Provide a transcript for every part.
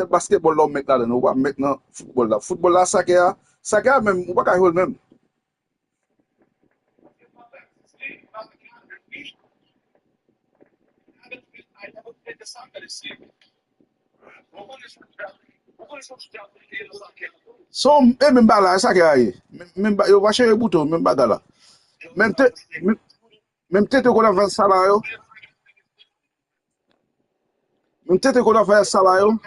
Basketball don't make that, no. What make no football? La. Football la soccer même, what can hold même? So, même ba la soccer aye. Même ba yo va chercher bouton, même ba la. Même te même tete qu'on a fait ça là yo. Même tete qu'on a fait ça là yo.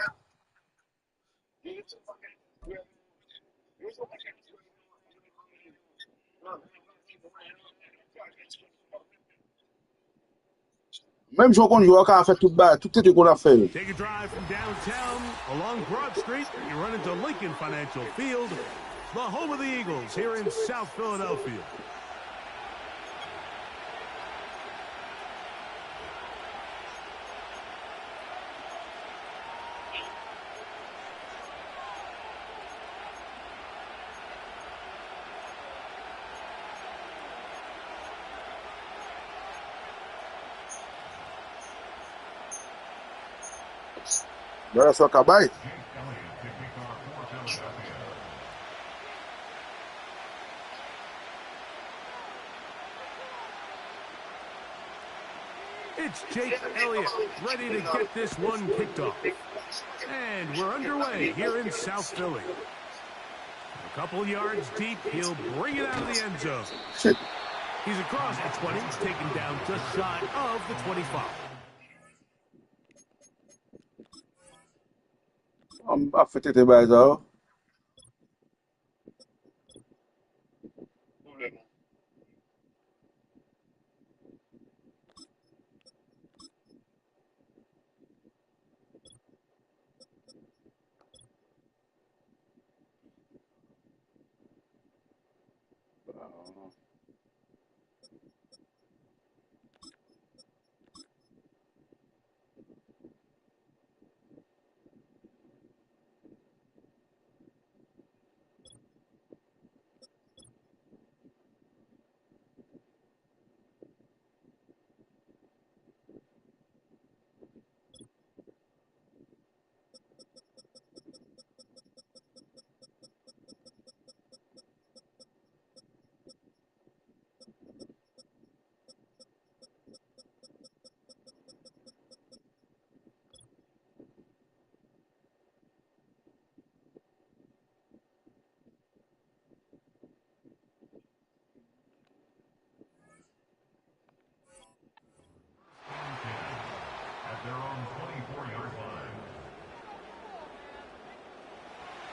Même joueur qu'on joue a fait tout bas, tout tete qu'on a fait. Yo. Take a drive from downtown along Broad Street. You run into Lincoln Financial Field, the home of the Eagles here in South Philadelphia. Agora só acabar aí. It's Jake Elliott ready to get this one kicked off. And we're underway here in South Philly. A couple yards deep, he'll bring it out of the end zone. Shit. He's across the 20, taken down just shy of the 25. A fait tete ba ça.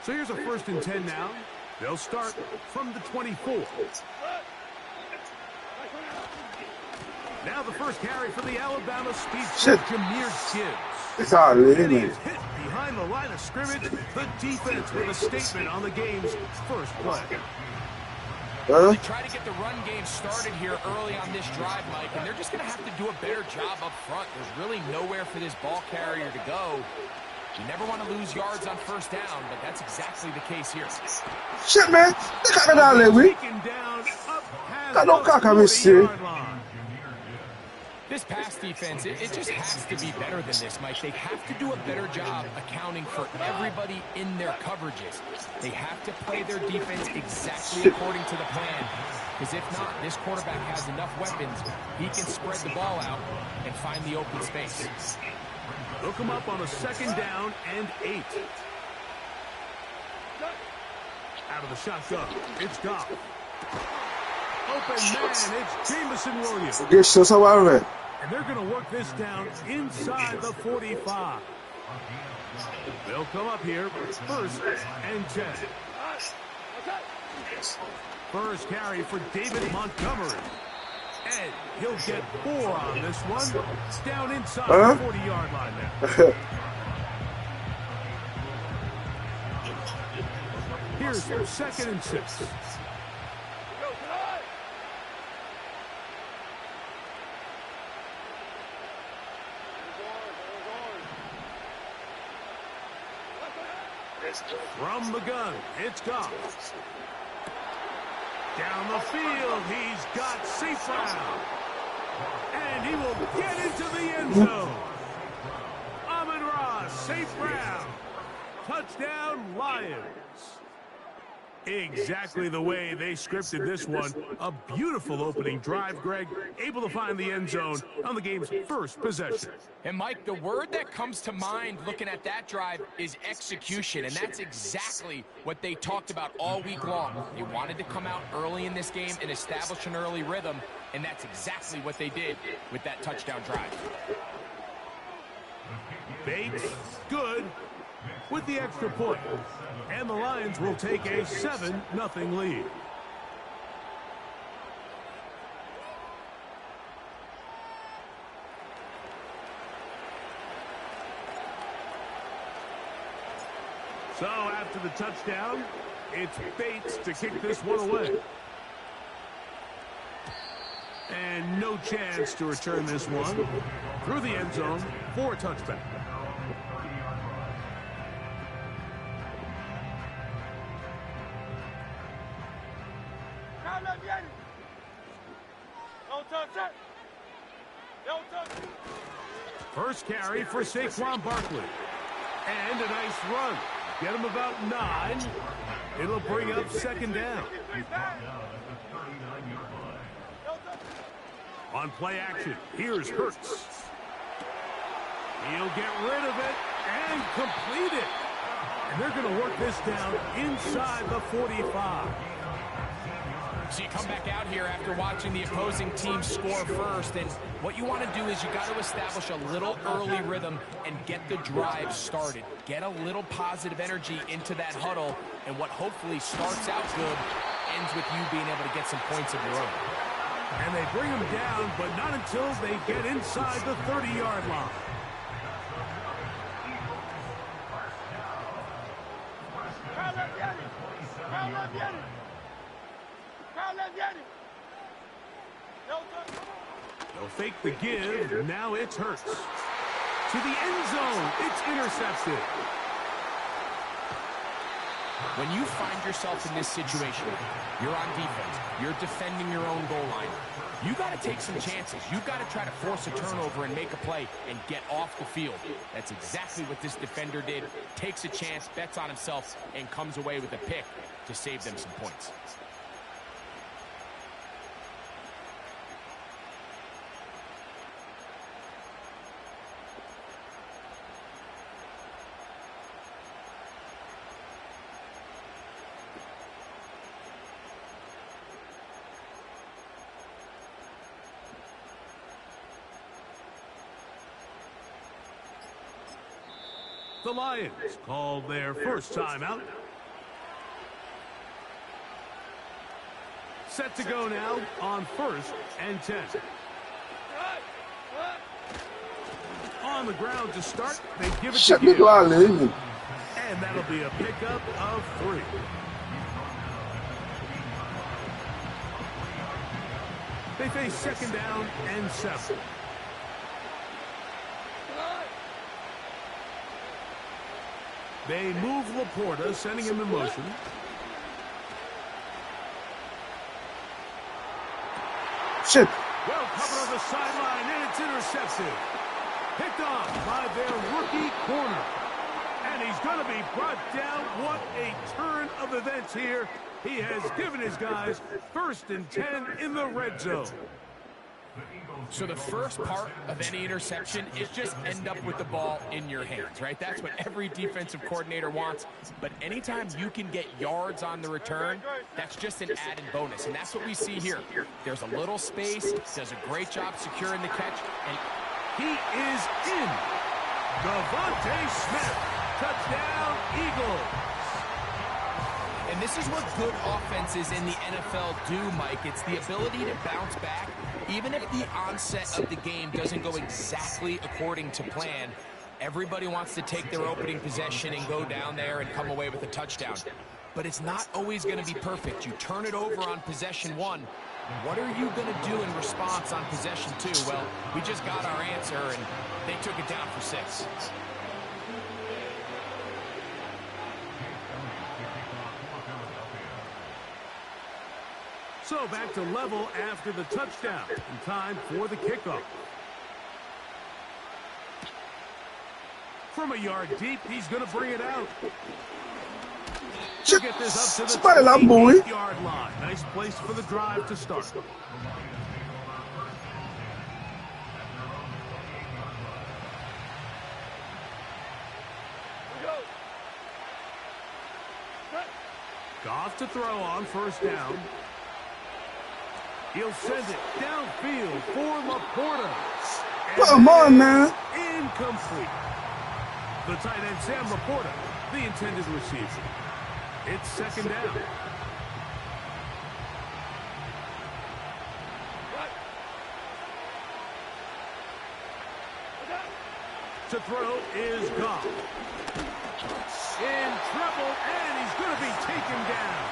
So here's a 1st and 10 now. They'll start from the 24. Now the first carry for the Alabama speedster, Jahmyr Gibbs. It's all in, And man. he's hit behind the line of scrimmage. The defense with a statement on the game's first play. They try to get the run game started here early on this drive, Mike, and they're just going to have to do a better job up front. There's really nowhere for this ball carrier to go. You never want to lose yards on 1st down, but that's exactly the case here. Shit, man. They can't get out we. Taken down up past That don't the cock me, see. 40-yard line. This pass defense, it just has to be better than this, Mike. They have to do a better job accounting for everybody in their coverages. They have to play their defense exactly according to the plan. Because if not, this quarterback has enough weapons. He can spread the ball out and find the open space. Look him up on a 2nd down and 8. Out of the shotgun, it's Goff. Open man, it's Jameson Williams. Deixa eu salvar, velho. And they're going to work this down inside the 45. They'll come up here, 1st and 10. First carry for David Montgomery. And he'll get 4 on this one. Down inside the 40-yard line now. Here's your 2nd and 6. From the gun, it's Goff. Down the field, he's got St. Brown. And he will get into the end zone. Amon-Ra St. Brown. Touchdown, Lions. Exactly the way they scripted this one. A beautiful opening drive, Greg. Able to find the end zone on the game's first possession. And, Mike, the word that comes to mind looking at that drive is execution, and that's exactly what they talked about all week long. They wanted to come out early in this game and establish an early rhythm, and that's exactly what they did with that touchdown drive. Bates, good, with the extra point. And the Lions will take a 7-0 lead. So after the touchdown, it's Bates to kick this one away. And no chance to return this one through the end zone for a touchback. First carry for Saquon Barkley. And a nice run. Get him about 9. It'll bring up second down. On play action, here's Hurts. He'll get rid of it and complete it. And they're going to work this down inside the 45. So you come back out here after watching the opposing team score first, and what you want to do is you got to establish a little early rhythm and get the drive started. Get a little positive energy into that huddle, and what hopefully starts out good ends with you being able to get some points of your own. And they bring him down, but not until they get inside the 30-yard line. They'll fake the give. Now it's Hurts. To the end zone. It's intercepted. When you find yourself in this situation, you're on defense, you're defending your own goal line, you got to take some chances. You got to try to force a turnover and make a play and get off the field. That's exactly what this defender did. Takes a chance, bets on himself, and comes away with a pick to save them some points. The Lions called their first timeout. Set to go now on 1st and 10. On the ground to start, they give it to Gibbs. And that'll be a pickup of 3. They face second down and 7. They move Laporta, sending him in motion. Shit. Well covered on the sideline, and it's intercepted. Picked off by their rookie corner. And he's going to be brought down. What a turn of events here. He has given his guys 1st and 10 in the red zone. So the first part of any interception is just end up with the ball in your hands, right? That's what every defensive coordinator wants. But anytime you can get yards on the return, that's just an added bonus. And that's what we see here. There's a little space, does a great job securing the catch, and he is in. Devontae Smith, touchdown, Eagles. And this is what good offenses in the NFL do, Mike. It's the ability to bounce back. Even if the onset of the game doesn't go exactly according to plan, everybody wants to take their opening possession and go down there and come away with a touchdown. But it's not always going to be perfect. You turn it over on possession 1. What are you going to do in response on possession 2? Well, we just got our answer, and they took it down for 6. So back to level after the touchdown. In time for the kickoff. From a yard deep, he's going to bring it out. To get this up to the 28-yard line. Nice place for the drive to start. Goff to throw on first down. He'll send it downfield for Laporta. Come on, man. Incomplete. The tight end, Sam Laporta, the intended receiver. It's second down. To throw is Goff. In trouble, and he's going to be taken down.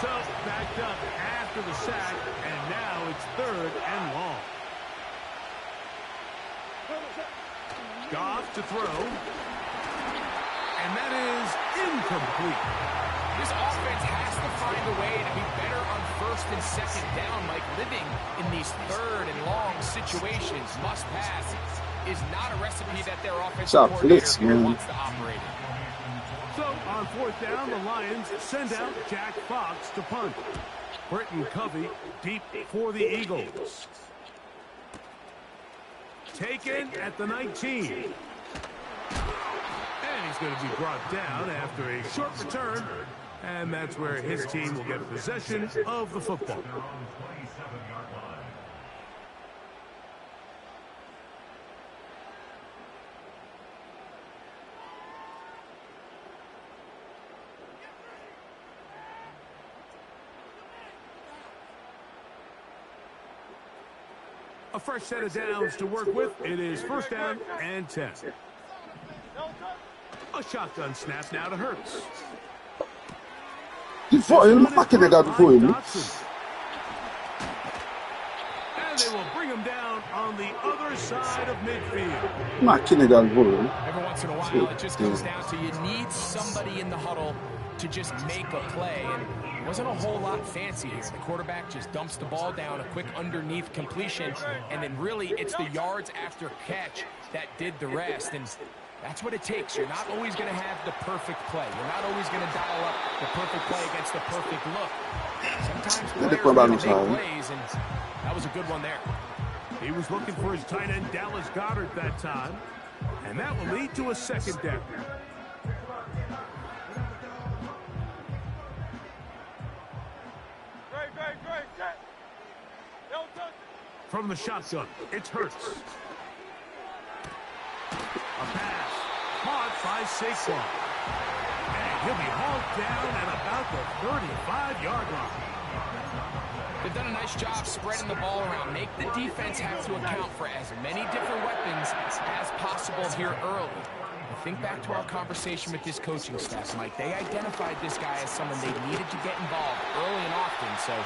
So, backed up after the sack, and now it's third and long. Goff to throw. And that is incomplete. This offense has to find a way to be better on first and second down, like living in these third and long situations. Must pass is not a recipe that their offensive coordinator wants to operate in. So on fourth down, the Lions send out Jack Fox to punt. Britton Covey deep for the Eagles. Taken at the 19. And he's going to be brought down after a short return. And that's where his team will get possession of the football. A fresh set of downs to work with. It is first down and 10. A shotgun snap now to Hurts. Ele não vai negado com ele. And they will bring him down on the other side of midfield. Every once in a while, it just comes down to you need somebody in the huddle to just make a play. And it wasn't a whole lot fancy here. The quarterback just dumps the ball down, a quick underneath completion, and then really it's the yards after catch that did the rest. And that's what it takes. You're not always going to have the perfect play. You're not always going to dial up the perfect play against the perfect look. Sometimes players make plays, and that was a good one there. He was looking for his tight end, Dallas Goedert, that time. And that will lead to a second down. From the shotgun, it's Hurts. A pass caught by Saquon. And he'll be hauled down at about the 35-yard line. They've done a nice job spreading the ball around. Make the defense have to account for as many different weapons as possible here early. Think back to our conversation with this coaching staff, Mike. They identified this guy as someone they needed to get involved early and often, so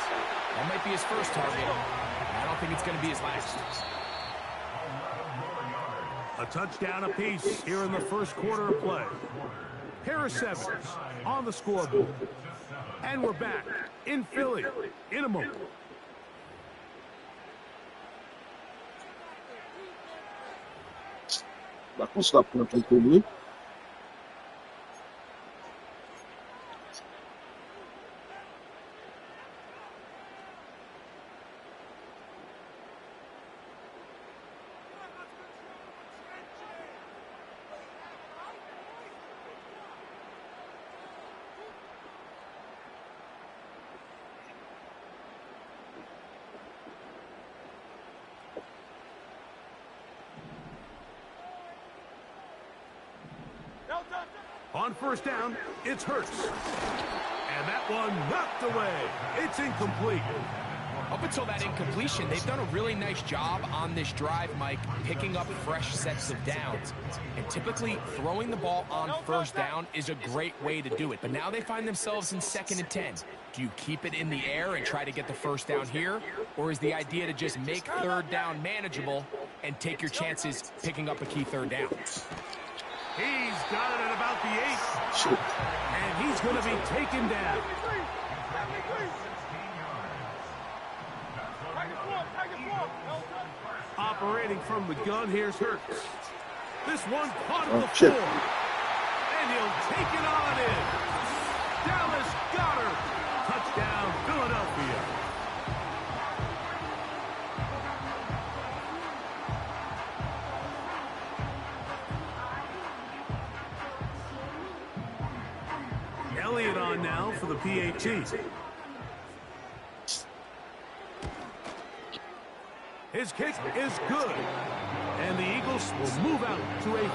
that might be his first target. I don't think it's going to be his last. A touchdown apiece here in the first quarter of play. Harris Evans on the scoreboard. And we're back in Philly in a moment. Vai constar por aqui. On first down, it's Hurts. And that one knocked away. It's incomplete. Up until that incompletion, they've done a really nice job on this drive, Mike, picking up fresh sets of downs. And typically, throwing the ball on first down is a great way to do it. But now they find themselves in 2nd and 10. Do you keep it in the air and try to get the first down here? Or is the idea to just make third down manageable and take your chances picking up a key third down? He's got it at about the 8. And he's going to be taken down. Operating from the gun, here's Hurts. This one caught at the shit. floor. And he'll take it on in. Dallas Goedert. Touchdown, Philadelphia. Elliott on now for the PAT. His kick is good. And the Eagles will move out to a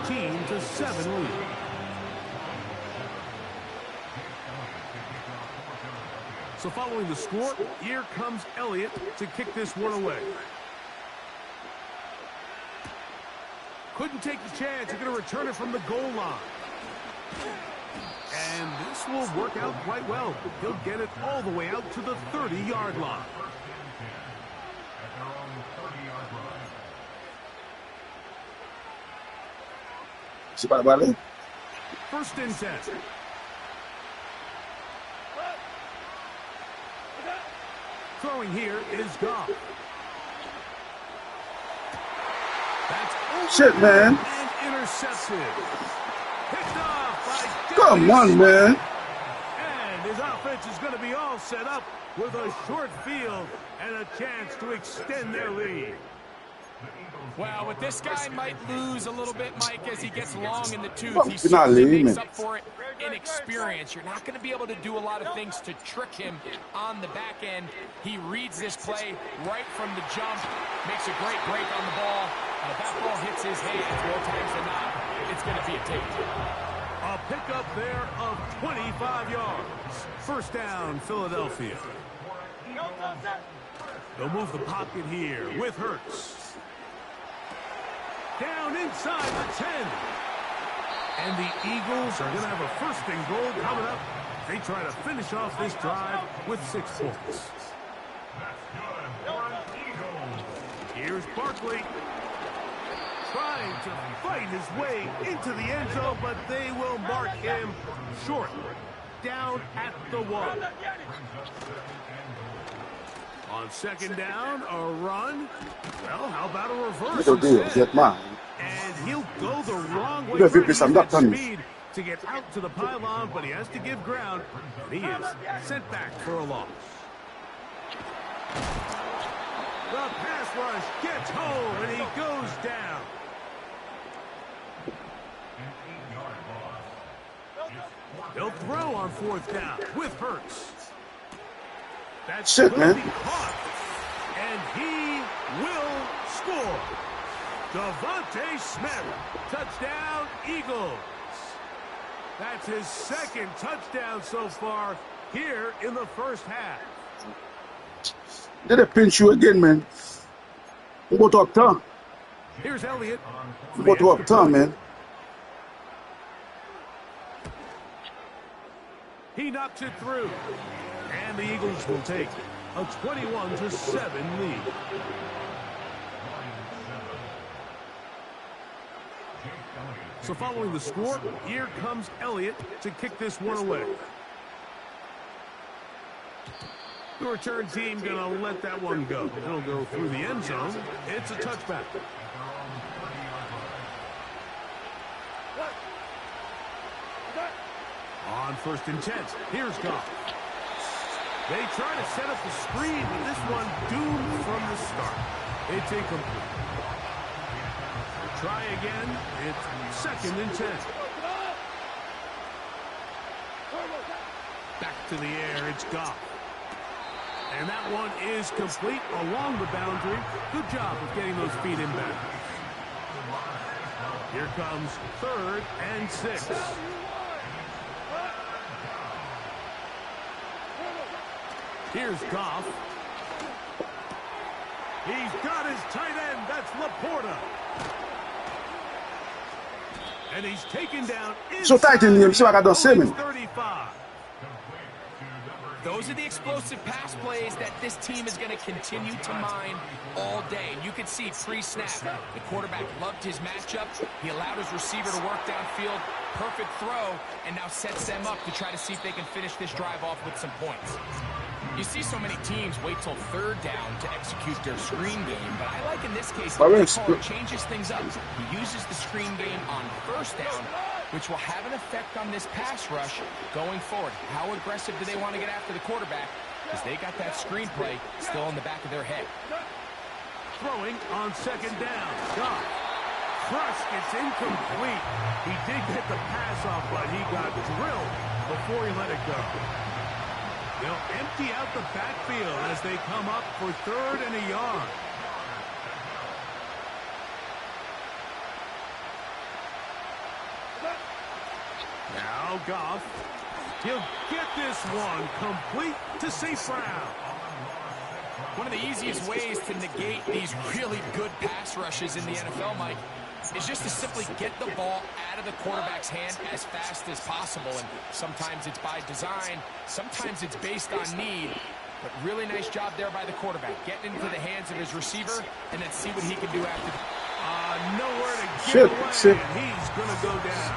14-7 lead. So following the score, here comes Elliott to kick this one away. Couldn't take the chance. He's going to return it from the goal line. And this will work out quite well. He'll get it all the way out to the 30-yard line. First and 10. Throwing here is Goff. That's shit, man. And intercepted. Picked off by Come on, man. And his offense is going to be all set up with a short field and a chance to extend their lead. Well, with this guy might lose a little bit, Mike, as he gets long in the tooth. Well, He you're not certainly leaving. makes up for it in experience. You're not going to be able to do a lot of things to trick him on the back end. He reads this play right from the jump, makes a great break on the ball. If that ball hits his hands more times than not, it's going to be a take. A pickup there of 25 yards. First down, Philadelphia. They'll move the pocket here with Hurts. Down inside the 10. And the Eagles are going to have a first and goal coming up. They try to finish off this drive with 6 points. Here's Barkley. Trying to fight his way into the end zone, but they will mark him short. Down at the 1. On second down, a run. Well, how about a reverse instead? Get mine. And he'll go the wrong way. You better trying be to some use that duck, speed to get out to the pylon, but he has to give ground, and he is sent back for a loss. The pass rush gets home, and he goes down. They'll throw on 4th down with Hurts. That's shit, man. Caught, and he will score. Devontae Smith, touchdown Eagles. That's his 2nd touchdown so far here in the first half. Did they pinch you again, man? You go to uptown. Here's Elliott. You go to uptown, man. He knocks it through. And the Eagles will take a 21-7 lead. So following the score, here comes Elliott to kick this one away. The return team going to let that one go. It'll go through the end zone. It's a touchback. On 1st and 10, here's Goff. They try to set up the screen, but this one doomed from the start. It's incomplete. They'll try again. It's 2nd and 10. Back to the air, it's Goff. And that one is complete along the boundary. Good job of getting those feet in back. Here comes 3rd and 6. Here's Goff. He's got his tight end. That's Laporta. And he's taken down. So tight in him, so I got done 7. 35. Those are the explosive pass plays that this team is going to continue to mine all day. And you can see pre-snap, the quarterback loved his matchup. He allowed his receiver to work downfield. Perfect throw, and now sets them up to try to see if they can finish this drive off with some points. You see so many teams wait till third down to execute their screen game, but I like in this case, the changes things up. He uses the screen game on first down, which will have an effect on this pass rush going forward. How aggressive do they want to get after the quarterback? Because they got that screen play still in the back of their head. Throwing on second down. Goff. Thrust, it's incomplete. He did get the pass off, but he got drilled before he let it go. They'll empty out the backfield as they come up for 3rd and a yard. Now Goff. He'll get this one complete to St. Brown. One of the easiest ways to negate these really good pass rushes in the NFL, Mike, is just to simply get the ball out of the quarterback's hand as fast as possible. And sometimes it's by design, sometimes it's based on need. But really nice job there by the quarterback, getting into the hands of his receiver and then see what he can do after. Nowhere to get away, and he's going to go down.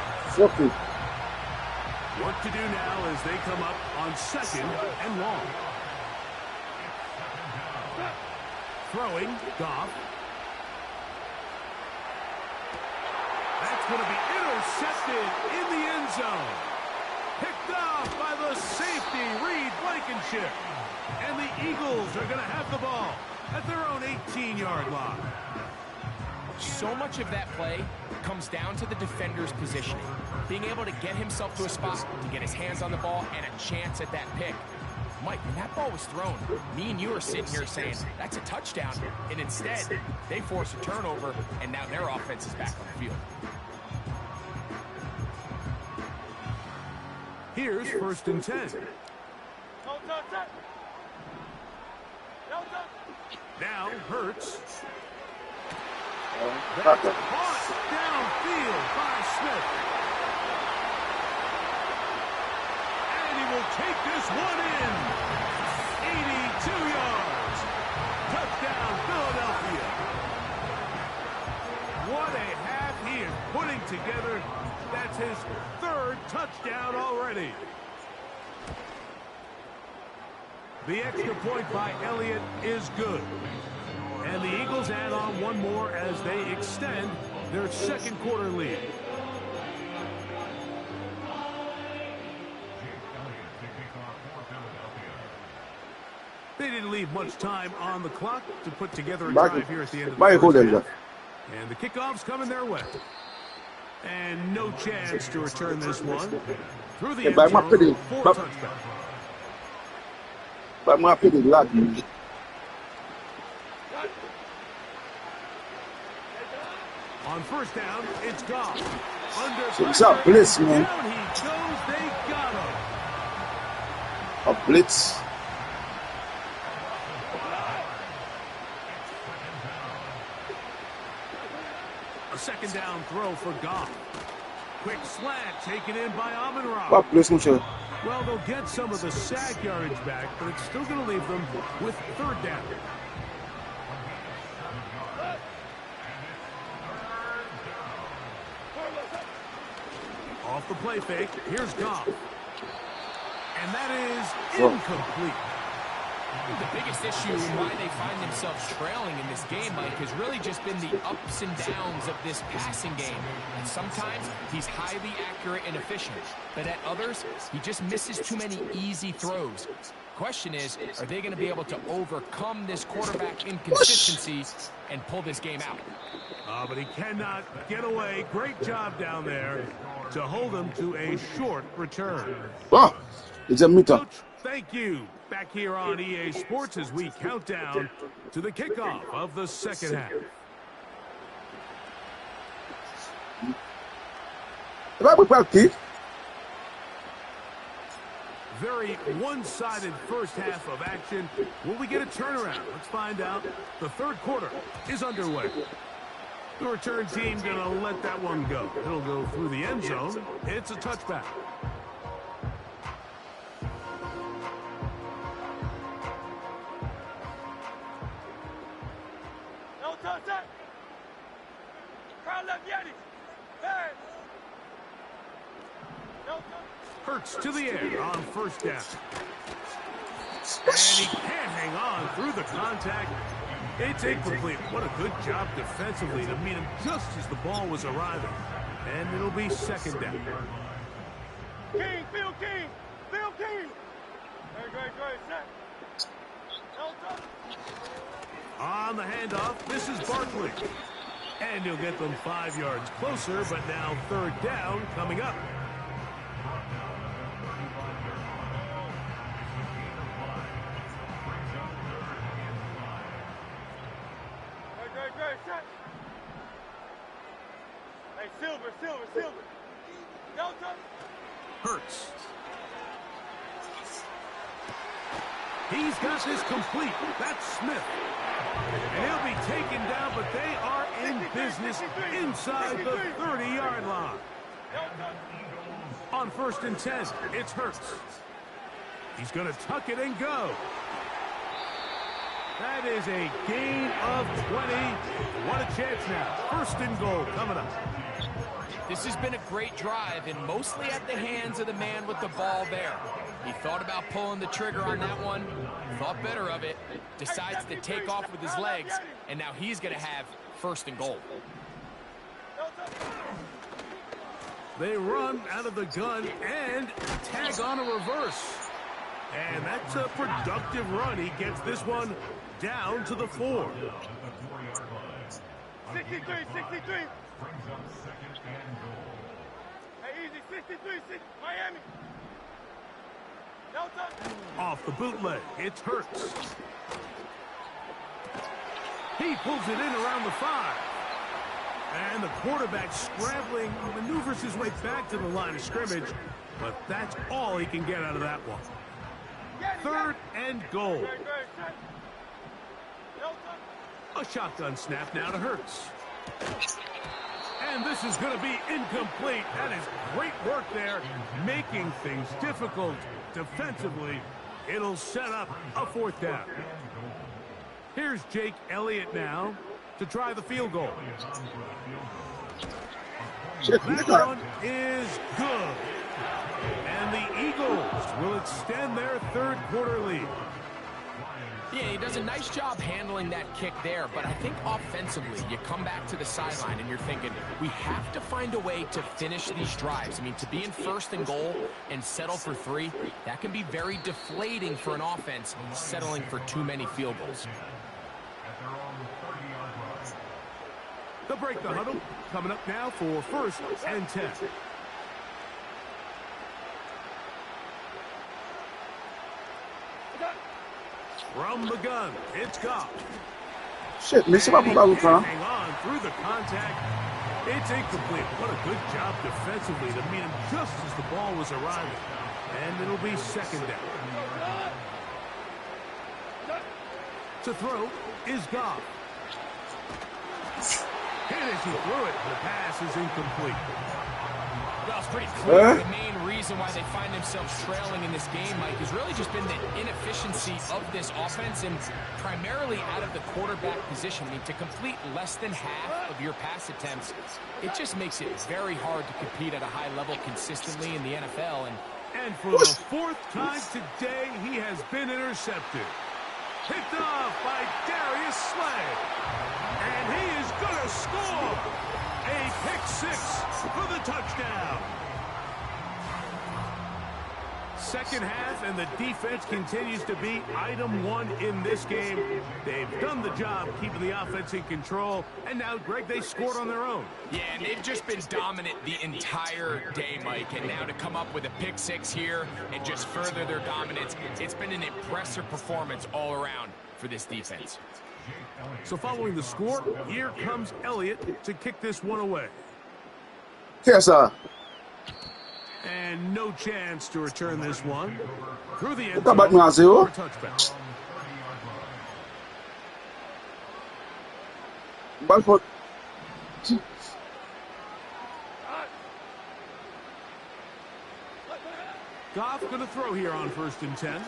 What to do now as they come up on 2nd and long. Throwing, Goff. That's going to be intercepted in the end zone. Picked off by the safety, Reed Blankenship. And the Eagles are going to have the ball at their own 18-yard line. So much of that play comes down to the defender's positioning. Being able to get himself to a spot to get his hands on the ball and a chance at that pick. Mike, when that ball was thrown, me and you are sitting here saying, that's a touchdown. And instead, they force a turnover, and now their offense is back on the field. Here's 1st and 10. Now Hurts. That's caught downfield by Smith. And he will take this one in. 82 yards. Touchdown, Philadelphia. What a half he is putting together. That's his 3rd touchdown already. The extra point by Elliott is good. And the Eagles add on one more as they extend their 2nd quarter lead. They didn't leave much time on the clock to put together a drive here at the end of the first half. And the kickoff's coming their way. And no chance to return this one. Through the end zone for a touchdown. But my pity luck. On 1st down, it's Goff. What's up, blitz, man? Down he goes, they got him. A blitz. A 2nd down throw for Goff. Quick slant taken in by Amon-Ra. Well, they'll get some of the sack yardage back, but it's still going to leave them with 3rd down. Off the play fake, here's Goff. And that is incomplete. The biggest issue and why they find themselves trailing in this game, Mike, has really just been the ups and downs of this passing game. And sometimes he's highly accurate and efficient, but at others, he just misses too many easy throws. Question is, are they going to be able to overcome this quarterback inconsistency and pull this game out? But he cannot get away. Great job down there to hold him to a short return. Oh, it's a meter. Coach, thank you. Back here on EA Sports as we count down to the kickoff of the 2nd half. Very one-sided first half of action. Will we get a turnaround? Let's find out. The 3rd quarter is underway. The return team going to let that one go. It'll go through the end zone. It's a touchback. Hurts to the air on first down. And he can't hang on through the contact. It's incomplete. What a good job defensively to meet him just as the ball was arriving. And it'll be second down. King, Phil King, Phil King. Great, set. On the handoff, this is Barkley. And he'll get them 5 yards closer, but now third down coming up. Great, set. Hey, Silver. Delta. Hurts. He's got this complete. That's Smith. And he'll be taken down, but they are in business inside the 30-yard line. On first and 10, it's Hurts. He's going to tuck it and go. That is a gain of 20. What a chance now. First and goal coming up. This has been a great drive, and mostly at the hands of the man with the ball there. He thought about pulling the trigger on that one, thought better of it, decides to take off with his legs, and now he's going to have first and goal. They run out of the gun and tag on a reverse. And that's a productive run. He gets this one down to the 4. 63. Hey, easy, 63, Miami. Delta. Off the bootleg, it's Hurts. He pulls it in around the 5. And the quarterback scrambling, maneuvers his way back to the line of scrimmage. But that's all he can get out of that one. Third and goal. A shotgun snap now to Hurts. And this is going to be incomplete. That is great work there, making things difficult defensively. It'll set up a fourth down. Here's Jake Elliott now to try the field goal. That one is good. And the Eagles will extend their third quarter lead. Yeah, he does a nice job handling that kick there, but I think offensively, you come back to the sideline and you're thinking, we have to find a way to finish these drives. I mean, to be in first and goal and settle for 3, that can be very deflating for an offense settling for too many field goals. They'll break the huddle. Coming up now for first and 10. From the gun, it's Goff. Shit, mais c'est pas pour la route, hein. Hang on through the contact. It's incomplete. What a good job defensively to meet him just as the ball was arriving. And it'll be second down. To throw is Goff. Hit as he threw it. The pass is incomplete. Well, it's pretty clear. The main reason why they find themselves trailing in this game, Mike, has really just been the inefficiency of this offense and primarily out of the quarterback position. I mean, to complete less than half of your pass attempts, it just makes it very hard to compete at a high level consistently in the NFL. And for the 4th time today, he has been intercepted. Picked off by Darius Slay. And he is going to score. A pick-6 for the touchdown. Second half, and the defense continues to be item 1 in this game. They've done the job keeping the offense in control, and now, Greg, they scored on their own. Yeah, and they've just been dominant the entire day, Mike, and now to come up with a pick-6 here and just further their dominance, it's been an impressive performance all around for this defense. So following the score, here comes Elliott to kick this one away. Yes, sir. And no chance to return this one. Through the end Tá zone batendo for a touchback. Ball for... Goff going to throw here on first and 10.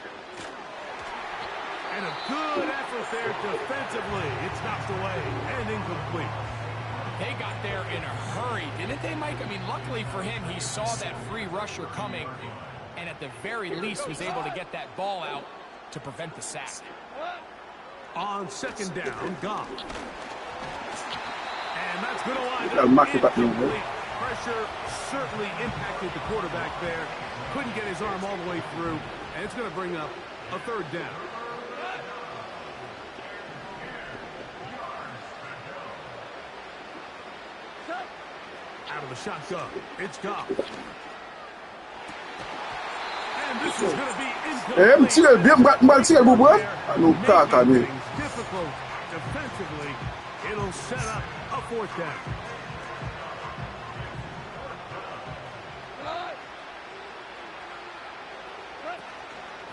And a good effort there defensively. It's knocked away and incomplete. They got there in a hurry, didn't they, Mike? I mean, luckily for him, he saw that free rusher coming, and at the very least was able to get that ball out to prevent the sack. On second down, Goff. And that's going to wind Yeah, up mark it back in, incomplete. Pressure certainly impacted the quarterback there. Couldn't get his arm all the way through, and it's going to bring up a third down. Out of the shotgun, it's Goff. And this is going to be incomplete. Difficult defensively. It'll set up a fourth down.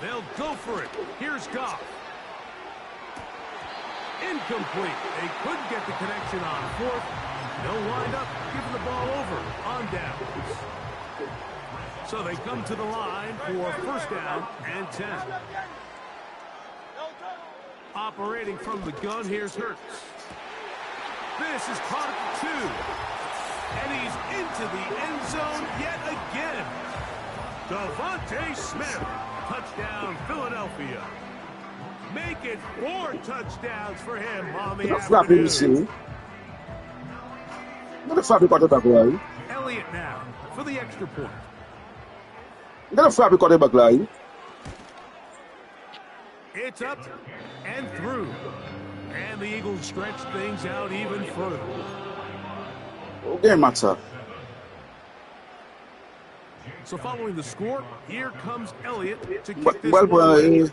They'll go for it. Here's Goff. Incomplete. They couldn't get the connection on fourth. They'll wind up giving the ball over on downs. So they come to the line for first down and 10. Operating from the gun, here's Hurts. This is caught at the 2. And he's into the end zone yet again. Devontae Smith. Touchdown, Philadelphia. Make it 4 touchdowns for him on the afternoon. Elliott now for the extra point. It's up and through. And the Eagles stretch things out even further. Game matter. So following the score, here comes Elliott to kick this one away.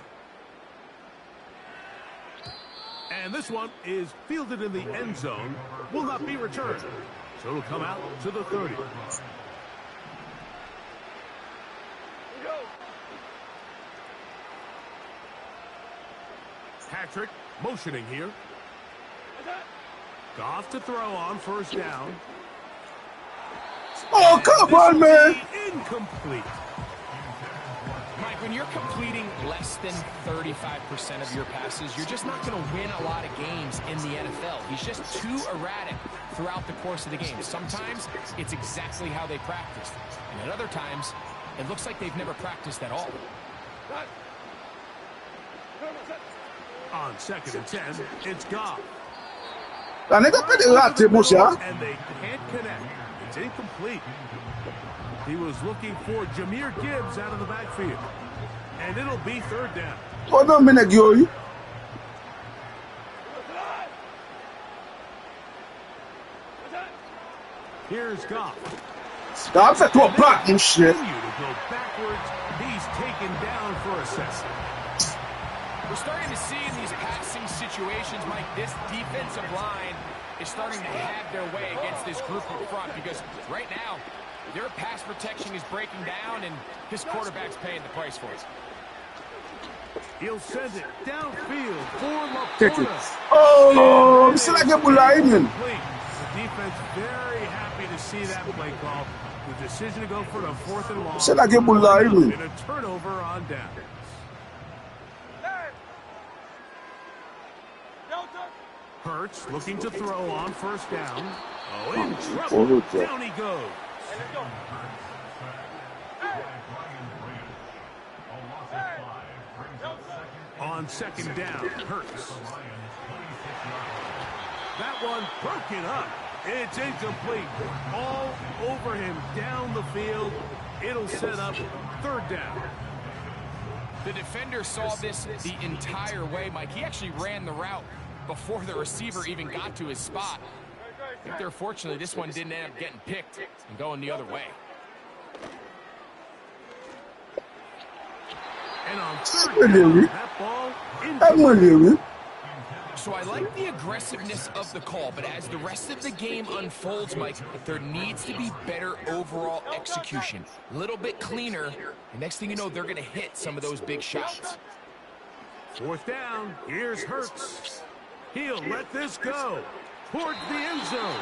And this one is fielded in the end zone. Will not be returned. So it'll come out to the 30. Patrick motioning here. Goff to throw on first down. Oh, come on, man. Incomplete. Mike, when you're completing less than 35% of your passes, you're just not going to win a lot of games in the NFL. He's just too erratic throughout the course of the game. Sometimes it's exactly how they practiced. And at other times, it looks like they've never practiced at all. On second and 10, it's Goff. And they can't connect. It's incomplete. He was looking for Jahmyr Gibbs out of the backfield. And it'll be third down. Hold on a minute, Gary. Here's Goff. Stop that to a block and shit. To go backwards. He's taken down for a second. We're starting to see in these passing situations, Mike, this defensive line is starting to have their way against this group in front because right now, their pass protection is breaking down and this quarterback's paying the price for it. He'll send it downfield for LaPorta. Oh, I'm still like a blind. The defense very happy to see that play call. The decision to go for the fourth and long. Still like a blind. And a turnover on down. Hurts looking to throw on first down. Oh, in trouble. Down he goes. On second down, Hurts. That one broken up. It's incomplete. All over him down the field. It'll set up third down. The defender saw this the entire way, Mike. He actually ran the route before the receiver even got to his spot. I think they're fortunate this one didn't end up getting picked and going the other way. And on third down, that ball incomplete. So I like the aggressiveness of the call, but as the rest of the game unfolds, Mike, there needs to be better overall execution. A little bit cleaner, and next thing you know, they're going to hit some of those big shots. Fourth down, here's Hurts. He'll let this go towards the end zone.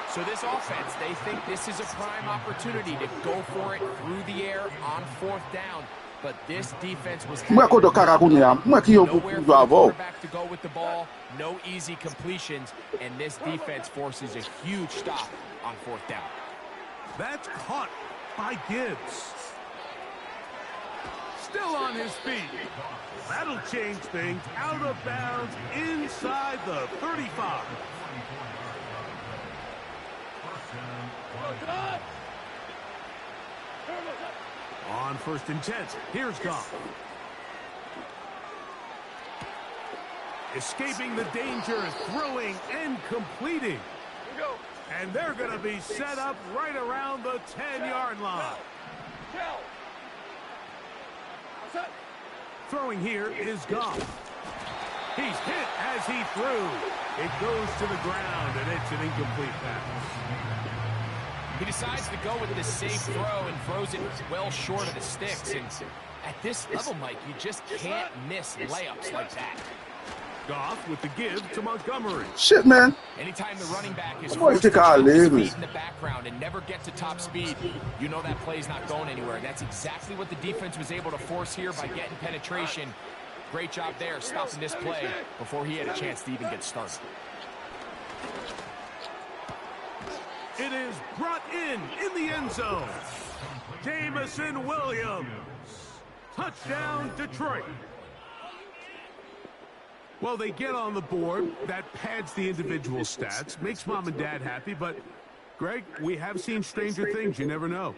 So this offense, they think this is a prime opportunity to go for it through the air on fourth down. but this defense was Mwen koto kaka koun ya, mwen ki yo nowhere pou for the avou. quarterback to go with the ball, no easy completions, and this defense forces a huge stop on 4th down. That's caught by Gibbs. Still on his feet. That'll change things. Out of bounds inside the 35. On 1st and 10, here's Goff. Escaping the danger, throwing and completing. And they're going to be set up right around the 10-yard line. Throwing here is Goff. He's hit as he threw. It goes to the ground, and it's an incomplete pass. He decides to go with the safe throw and throws it well short of the sticks. And at this level, Mike, you just can't miss layups like that. Goff with the give to Montgomery. Shit, man. Anytime the running back is Boy, forced to take our jump his lead. feet in the background and never get to top speed, you know that play's not going anywhere. And that's exactly what the defense was able to force here by getting penetration. Great job there, stopping this play before he had a chance to even get started. It is brought in the end zone. Jameson Williams. Touchdown, Detroit. Well, they get on the board. That pads the individual stats, makes mom and dad happy. But, Greg, we have seen stranger things. You never know.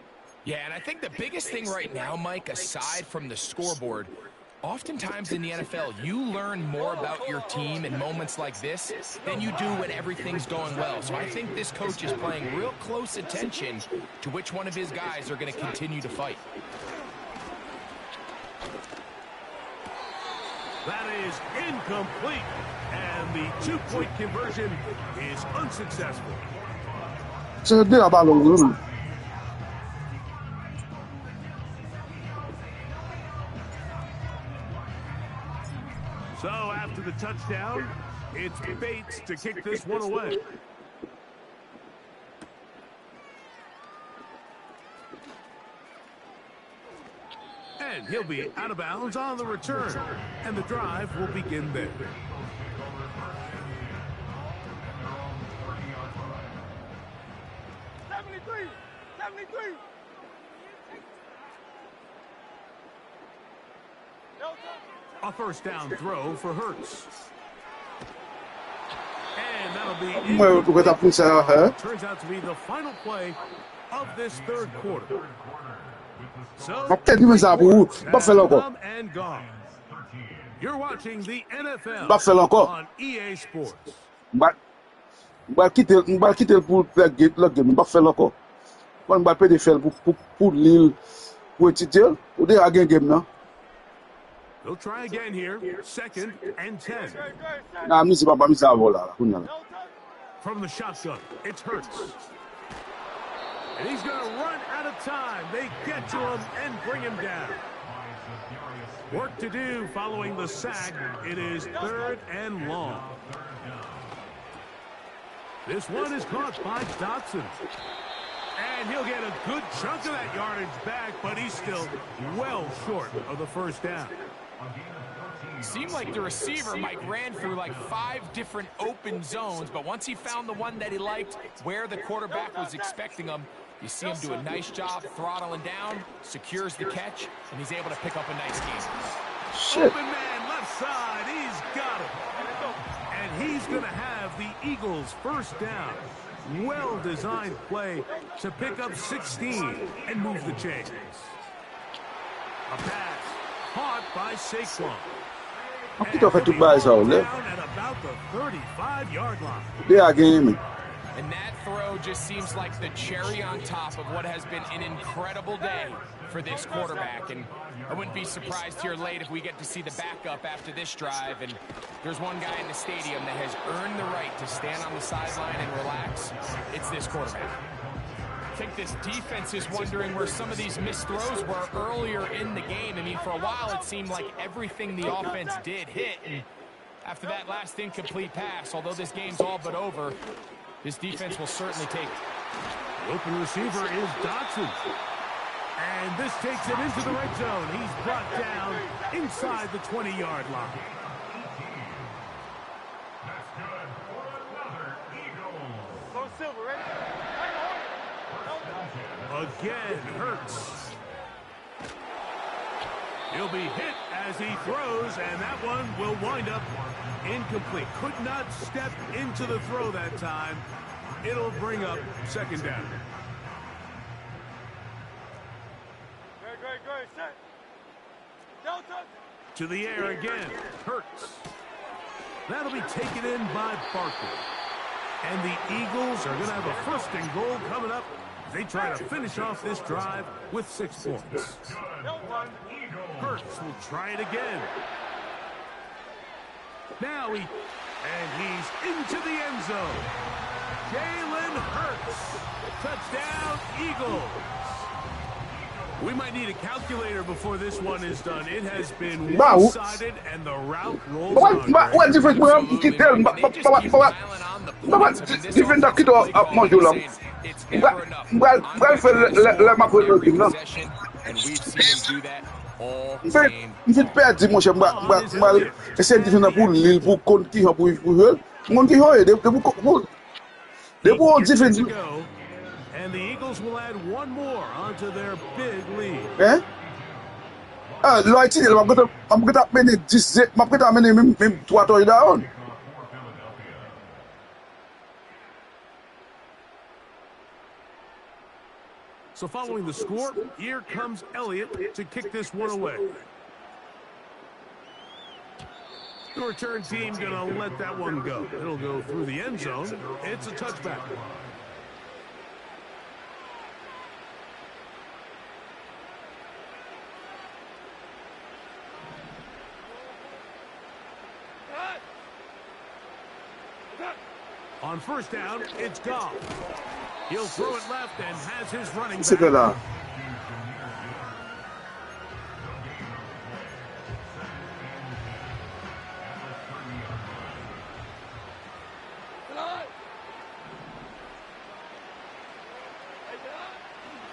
Yeah, and I think the biggest thing right now, Mike, aside from the scoreboard, oftentimes in the NFL, you learn more about your team in moments like this than you do when everything's going well. So I think this coach is paying real close attention to which one of his guys are going to continue to fight. That is incomplete, and the two-point conversion is unsuccessful. Se de la balon nou. So after the touchdown, it's Bates to kick this one away. And he'll be out of bounds on the return. And the drive will begin there. A first down throw for Hurts. And that'll be incomplete. Turns out to be the final play of this third quarter. So, and gone. You're watching the NFL on EA Sports. Mbal kitel pou log game, mbal fel anko. Mbal pe de fel pou Lille pou etitel. Ou de again game nan. They'll try again here. 2nd and 10. Na misi papa misi avola. From the shotgun, it's Hurts. And he's going to run out of time. They get to him and bring him down. Work to do following the sack. It is 3rd and long. This one is caught by Dotson. And he'll get a good chunk of that yardage back, but he's still well short of the first down. Seemed like the receiver, Mike, ran through like 5 different open zones, but once he found the one that he liked, where the quarterback was expecting him, you see him do a nice job throttling down, secures the catch, and he's able to pick up a nice game. Shit. Open man left side, he's got him. And he's going to have the Eagles first down. Well-designed play to pick up 16 and move the chains. A pass caught by Saquon. An ki to fè tout bay sa ou le? Down at about the 35-yard line. De again. And that throw just seems like the cherry on top of what has been an incredible day for this quarterback. And I wouldn't be surprised here late if we get to see the backup after this drive. And there's one guy in the stadium that has earned the right to stand on the sideline and relax. It's this quarterback. I think this defense is wondering where some of these missed throws were earlier in the game. I mean, for a while it seemed like everything the offense did hit. And after that last incomplete pass, although this game's all but over, this defense will certainly take it. The open receiver is Dotson. And this takes him into the red zone. He's brought down inside the 20-yard line. Go Silver, ready? Again, Hurts. He'll be hit as he throws, and that one will wind up incomplete. Could not step into the throw that time. It'll bring up second down. Great, set. Delta. To the air again, Hurts. That'll be taken in by Barkley. And the Eagles are going to have a first and goal coming up. They try to finish off this drive with 6 points. Hurts will try it again. Now he's into the end zone. Jalen Hurts. Touchdown, Eagles. We might need a calculator before this one is done. It has been one-sided, and the route rolls on. What difference we have to tell? Different that kid or module. Well, for let my put it no. And we've seen him do that all game. If it perd motion, but essayer de faire pour l'île pour continuer pour eux. Mon qui hoye, they pour different. And the Eagles will add one more onto their big lead. Eh? Loyalty, I'm going to many this I'm going to many 3 touchdowns. So following the score, here comes Elliott to kick this one away. The return team going to let that one go. It'll go through the end zone. It's a touchback. On first down, it's Goff. He'll throw it left and has his running back.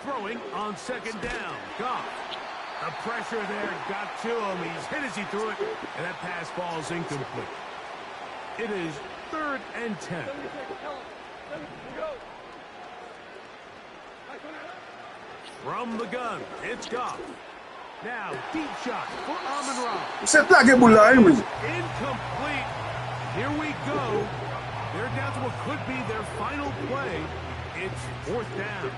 Throwing on second down. Goff. The pressure there got to him. He's hit as he threw it, and that pass falls incomplete. It is 3rd and 10. From the gun, it's Goff. Now, deep shot for Amon-Ra. Incomplete. Here we go. They're down to what could be their final play. It's 4th down.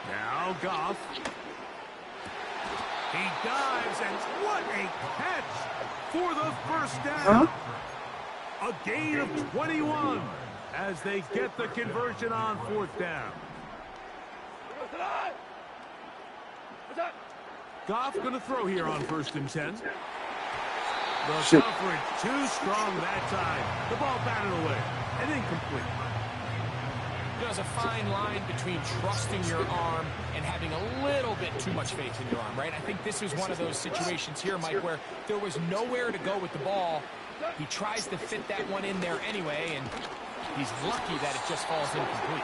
Now Goff. He dives, and what a catch for the first down. A gain of 21 as they get the conversion on 4th down. Goff going to throw here on 1st and 10. The coverage too strong that time. The ball batted away and incomplete. There's a fine line between trusting your arm and having a little bit too much faith in your arm, right? I think this is one of those situations here, Mike, where there was nowhere to go with the ball. He tries to fit that one in there anyway, and he's lucky that it just falls incomplete.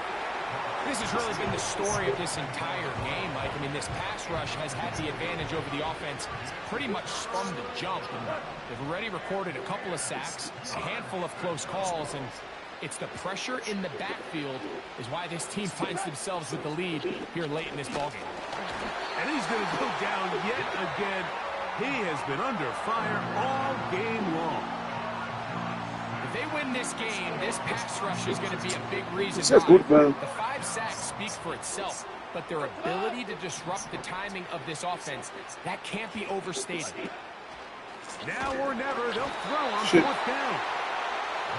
This has really been the story of this entire game, Mike. I mean, this pass rush has had the advantage over the offense pretty much from the jump. And they've already recorded a couple of sacks, a handful of close calls, and it's the pressure in the backfield is why this team finds themselves with the lead here late in this ballgame. And he's going to go down yet again. He has been under fire all game long. If they win this game, this pass rush is going to be a big reason That's good, man. The 5 sacks speaks for itself, but their ability to disrupt the timing of this offense, that can't be overstated. Now or never, they'll throw on 4th down.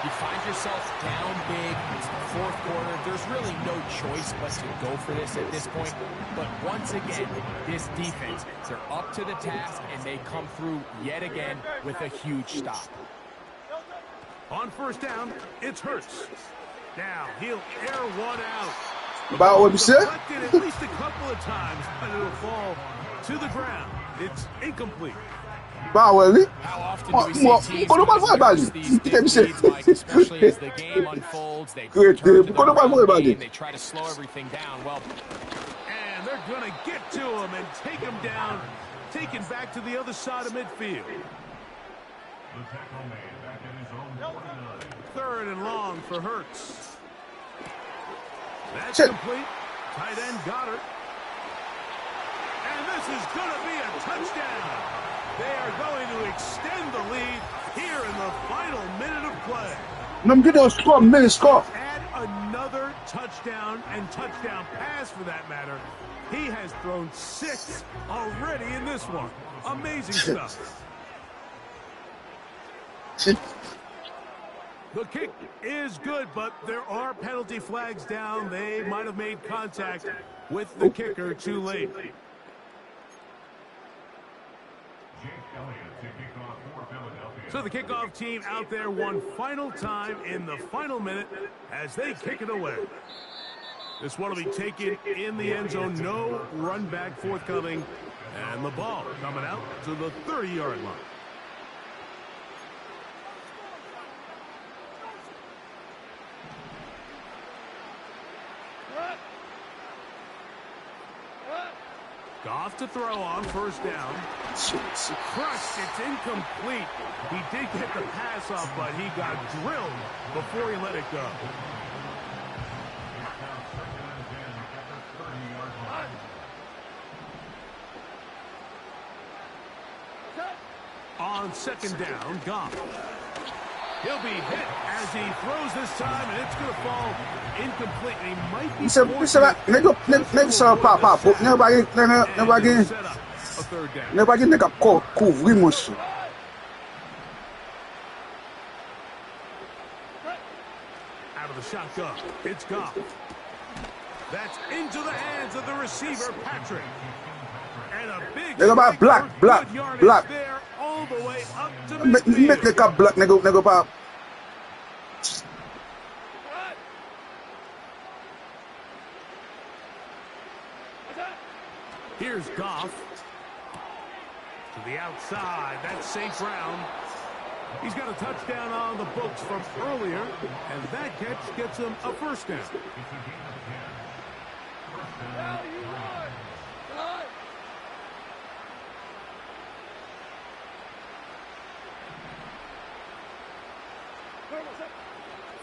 You find yourself down big. It's the 4th quarter. There's really no choice but to go for this at this point. But once again, this defense, they're up to the task, and they come through yet again with a huge stop. On 1st down, it's Hurts. Now he'll air one out. About what you said? At least a couple of times, but it'll fall to the ground. It's incomplete. Ba wè How often do we see teams Kono pa vwe bali. nurse these Kite big mi se. leads, Mike, especially as the game unfolds? They Krete, turn to their kono pa vwe ground bali. game. They try to slow everything down. Well, And they're going to get to him and take him down, take him back to the other side of midfield. Third and long for Hurts. That's complete. Tight end got it. And this is going to be a touchdown. They are going to extend the lead here in the final minute of play. Nam get a score, minute score. Add another touchdown and touchdown pass for that matter. He has thrown 6 already in this one. Amazing stuff. The kick is good, but there are penalty flags down. They might have made contact with the kicker too late. So the kickoff team out there one final time in the final minute as they kick it away. This one will be taken in the end zone. No run back forthcoming. And the ball coming out to the 30-yard line. Goff to throw on first down. Crushed. It's incomplete. He did get the pass off, but he got drilled before he let it go. On second down, Goff. He'll be hit as he throws this time, and it's going to fall incomplete. And he might be Bisa sa pa ne bagi ne ka couvrir monsieur. Out of the shotgun, it's Goff. That's into the hands of the receiver, Patrick. And a big black there all the way up to midfield. Met ne ka black ne go pa. Here's Goff to the outside. That's St. Brown. He's got a touchdown on the books from earlier, and that catch gets him a first down.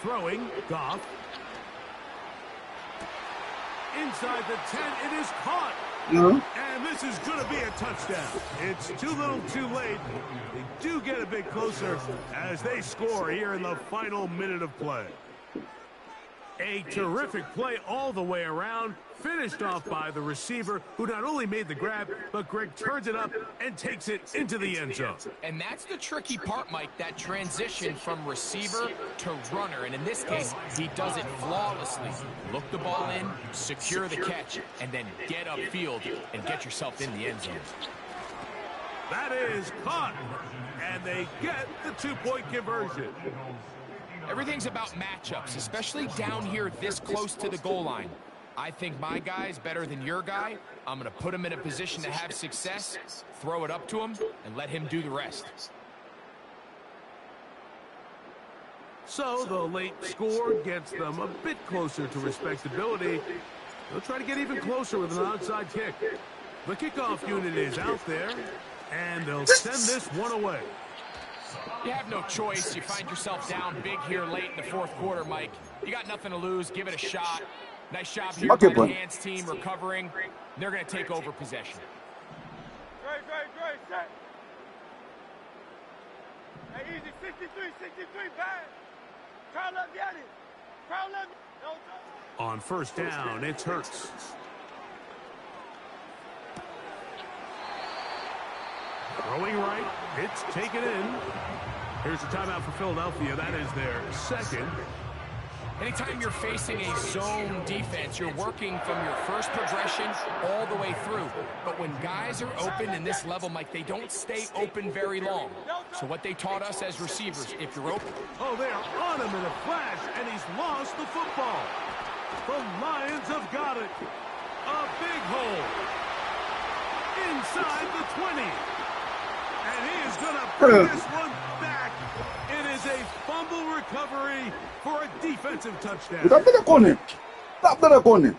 Throwing, Goff. Inside the 10, it is caught. No. And this is going to be a touchdown. It's too little too late. They do get a bit closer as they score here in the final minute of play. A terrific play all the way around, finished off by the receiver, who not only made the grab, but Greg turns it up and takes it into the end zone. and that's the tricky part, Mike, that transition from receiver to runner. And in this case, he does it flawlessly. Look the ball in, secure the catch, and then get upfield and get yourself in the end zone. That is caught, and they get the two-point conversion. Everything's about matchups, especially down here this close to the goal line. I think my guy's better than your guy. I'm going to put him in a position to have success, throw it up to him, and let him do the rest. So the late score gets them a bit closer to respectability. They'll try to get even closer with an onside kick. The kickoff unit is out there, and they'll send this one away. You have no choice. You find yourself down big here late in the fourth quarter, Mike. You got nothing to lose. Give it a shot. Nice job here by the hands team recovering. They're going to take over possession. Great, set. Hey, easy, 63, bad. Crowd up, get it. Crowd up. No touch. On first down, it's Hurts. Throwing right, it's taken in. Here's a timeout for Philadelphia. That is their second. Anytime you're facing a zone defense, you're working from your first progression all the way through. But when guys are open in this level, Mike, they don't stay open very long. So what they taught us as receivers, if you're open... Oh, they are on him in a flash, and he's lost the football. The Lions have got it. A big hole. Inside the 20. And he is going to bring this one back. It is a fumble recovery for a defensive touchdown. Stop the corner.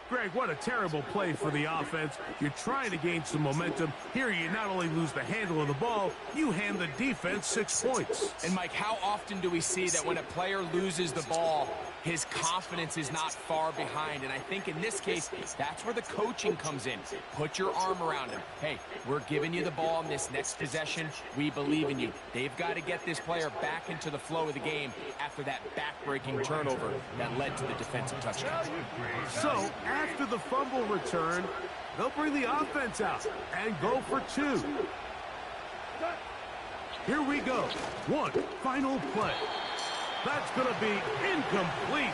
Greg, what a terrible play for the offense. You're trying to gain some momentum. Here you not only lose the handle of the ball, you hand the defense 6 points. And Mike, how often do we see that when a player loses the ball, his confidence is not far behind? And I think in this case, that's where the coaching comes in. Put your arm around him. Hey, we're giving you the ball in this next possession. We believe in you. They've got to get this player back into the flow of the game after that back-breaking turnover that led to the defensive touchdown. So, after the fumble return, they'll bring the offense out and go for 2. Here we go. One final play. That's going to be incomplete.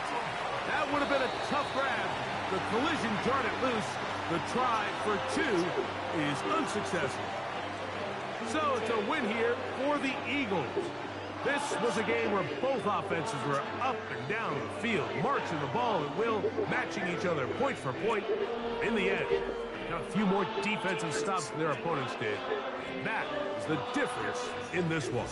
That would have been a tough grab. The collision jarred it loose. The try for 2 is unsuccessful. So it's a win here for the Eagles. This was a game where both offenses were up and down the field, marching the ball at will, matching each other point for point. In the end, got a few more defensive stops than their opponents did. That is the difference in this one.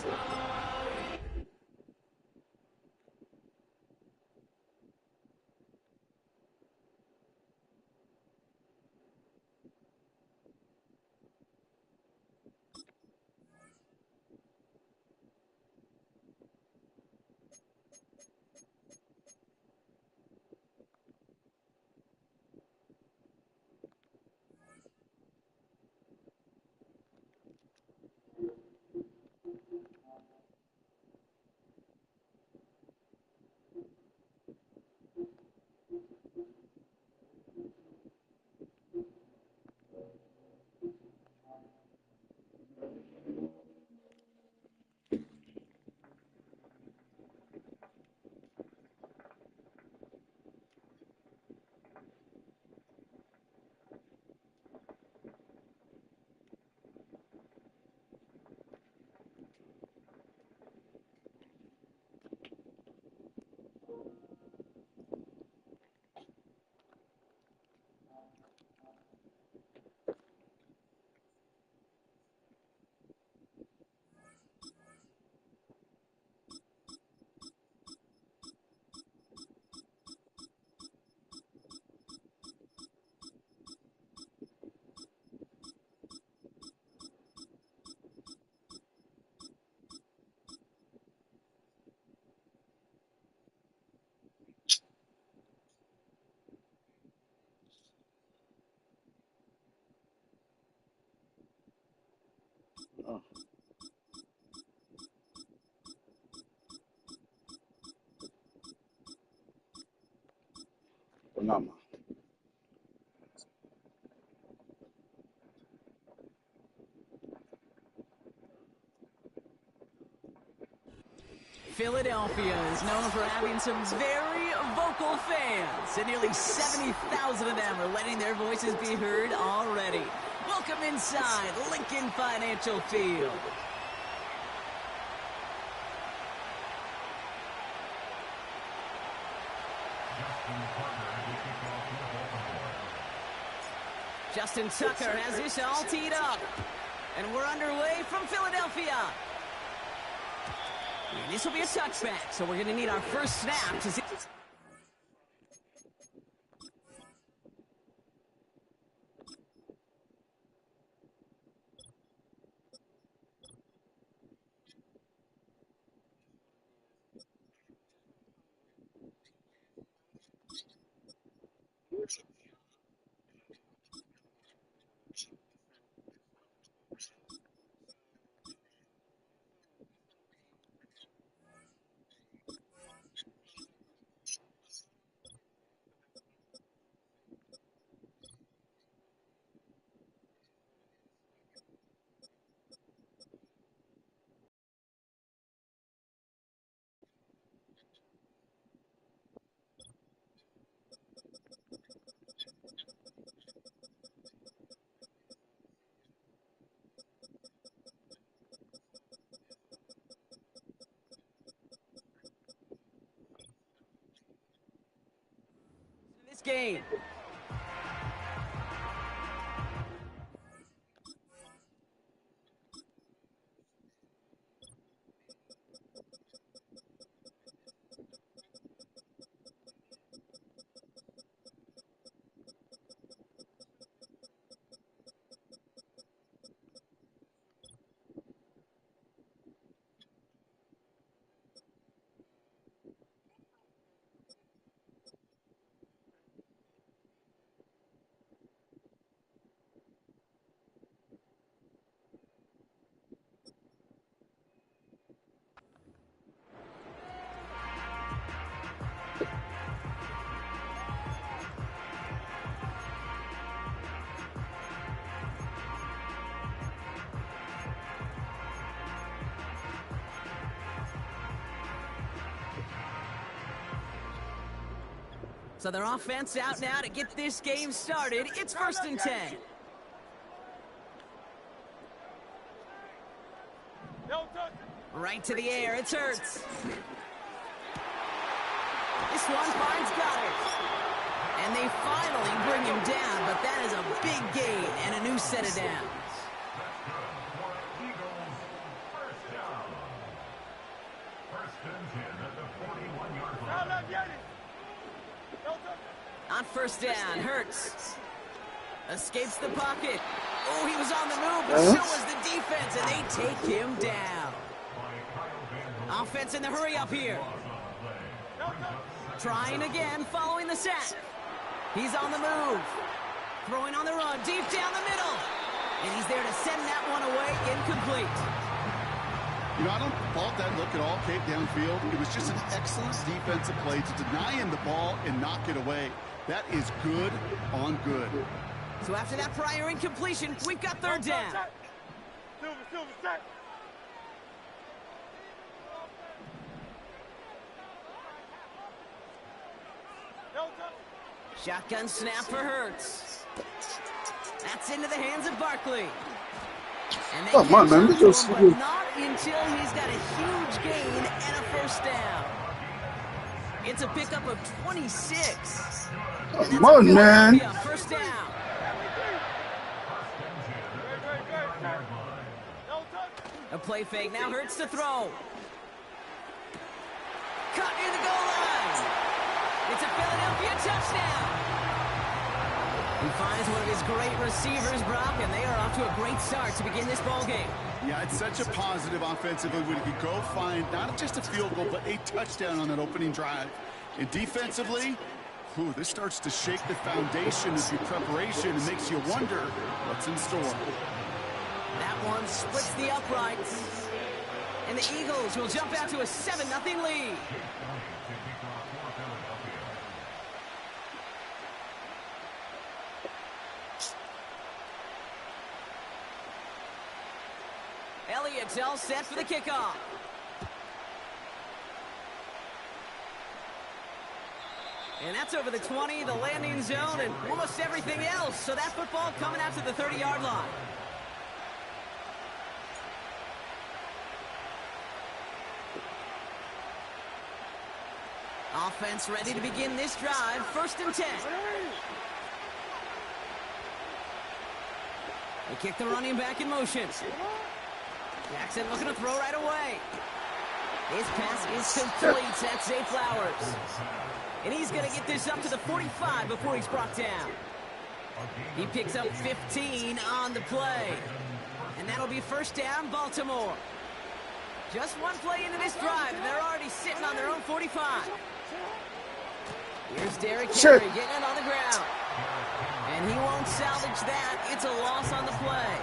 Phenomenal. Philadelphia is known for having some very vocal fans, and nearly 70,000 of them are letting their voices be heard already. Welcome inside Lincoln Financial Field. Justin Tucker has this all teed up, and we're underway from Philadelphia. And this will be a touchback, so we're going to need our first snap to see. This game. So their offense out now to get this game started. It's 1st and 10. Right to the air. It's Hurts. This one finds Goddard. And they finally bring him down, but that is a big gain and a new set of downs. On 1st down, Hurts escapes the pocket. Oh, he was on the move, but so was the defense, and they take him down. Offense in the hurry up here. Trying again, following the sack. He's on the move. Throwing on the run, deep down the middle. And he's there to send that one away, incomplete. You know, I don't fault that look at all, Kate, downfield. It was just an excellent defensive play to deny him the ball and knock it away. That is good on good. So after that prior incompletion, we've got 3rd down. Shotgun snap for Hurts. That's into the hands of Barkley. And they Come on, man. but not until he's got a huge gain and a 1st down. It's a pickup of 26. Come on, man. 1st down. A play fake. Now Hurts to throw. Cut near the goal line. It's a Philadelphia touchdown. He finds one of his great receivers, Brock, and they are off to a great start to begin this ball game. Yeah, it's such a positive offensively when he could go find not just a field goal, but a touchdown on that opening drive. And defensively, this starts to shake the foundation of your preparation and makes you wonder what's in store. That one splits the uprights. And the Eagles will jump out to a 7-0 lead. Elliott's all set for the kickoff. And that's over the 20, the landing zone, and almost everything else. So that football coming out to the 30-yard line. Offense ready to begin this drive. 1st and 10. They kick the running back in motion. Jackson looking to throw right away. His pass is complete. That's Zay Flowers. And he's going to get this up to the 45 before he's brought down. He picks up 15 on the play. And that'll be 1st down, Baltimore. Just one play into this drive, and they're already sitting on their own 45. Here's Derrick Henry getting it on the ground. And he won't salvage that. It's a loss on the play.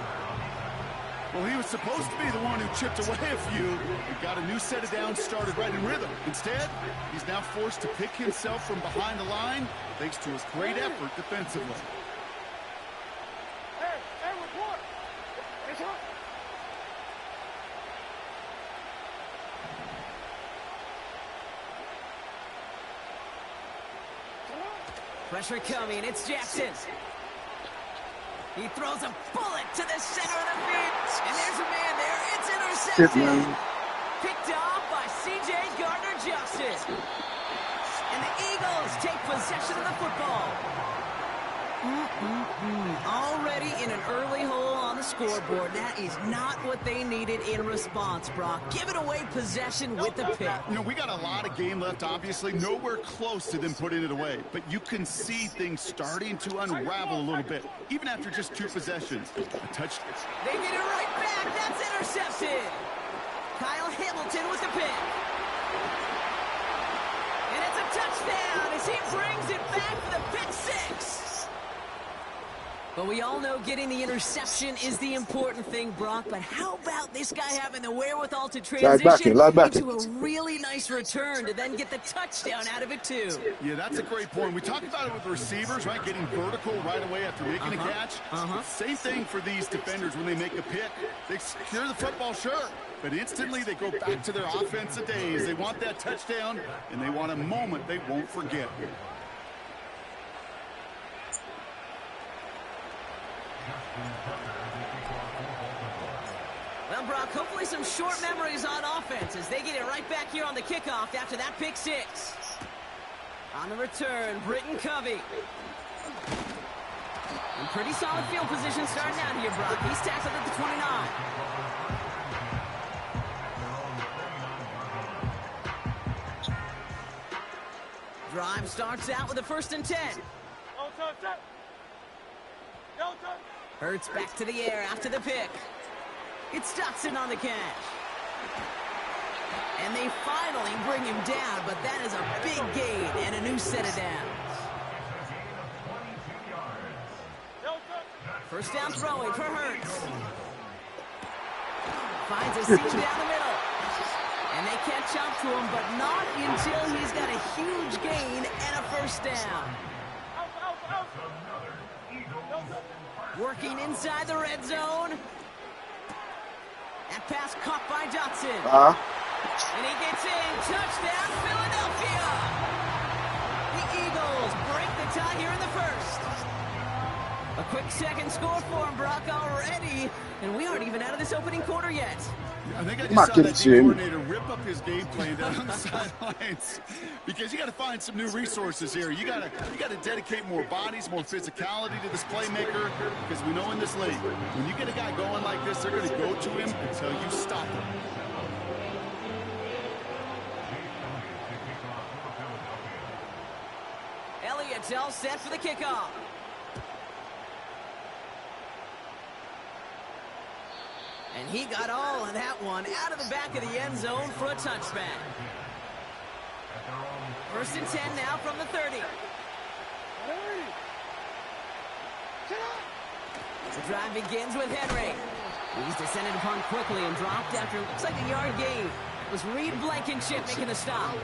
Well, he was supposed to be the one who chipped away a few and got a new set of downs started right in rhythm. Instead, he's now forced to pick himself from behind the line thanks to his great effort defensively. Hey, report. It's up. Pressure coming. It's Jackson. He throws a bullet to the center of the field. And there's a man there. It's intercepted. Picked off by C.J. Gardner-Johnson. And the Eagles take possession of the football. Already in an early hole on the scoreboard. That is not what they needed in response, Brock. Giving away possession with the pick. You know, we got a lot of game left, obviously. Nowhere close to them putting it away. But you can see things starting to unravel a little bit, even after just 2 possessions. A touchdown. They get it right back. That's intercepted. Kyle Hamilton with the pick. And it's a touchdown as he brings it back for the pick 6. But we all know getting the interception is the important thing, Brock. But how about this guy having the wherewithal to transition into a really nice return to then get the touchdown out of it, too? Yeah, that's a great point. We talk about it with the receivers, right? Getting vertical right away after making a catch. Same thing for these defenders when they make a pick. They secure the football, sure. But instantly they go back to their offensive days. They want that touchdown, and they want a moment they won't forget. Brock. Hopefully some short memories on offense as they get it right back here on the kickoff after that pick six. On the return, Britton Covey. In pretty solid field position starting out here, Brock. He's tackled at the 29. Drive starts out with a 1st and 10. Hurts back to the air after the pick. It's Dotson on the catch. And they finally bring him down, but that is a big gain and a new set of downs. First down throwing for Hurts. Finds a seam down the middle. And they catch up to him, but not until he's got a huge gain and a 1st down. Working inside the red zone. That pass caught by Dotson. And he gets in. Touchdown, Philadelphia. The Eagles break the tie here in the 1st. A quick second score for him, Brock, already. And we aren't even out of this opening quarter yet. I think I just saw that D coordinator rip up his game plan down on the sidelines because you got to find some new resources here. You got to dedicate more bodies, more physicality to this playmaker because we know in this league, when you get a guy going like this, they're going to go to him until you stop him. Elliott's all set for the kickoff. And he got all of that one out of the back of the end zone for a touchback. 1st and 10 now from the 30. The drive begins with Henry. He's descended upon quickly and dropped after it looks like a yard gain. It was Reed Blankenship making the stop.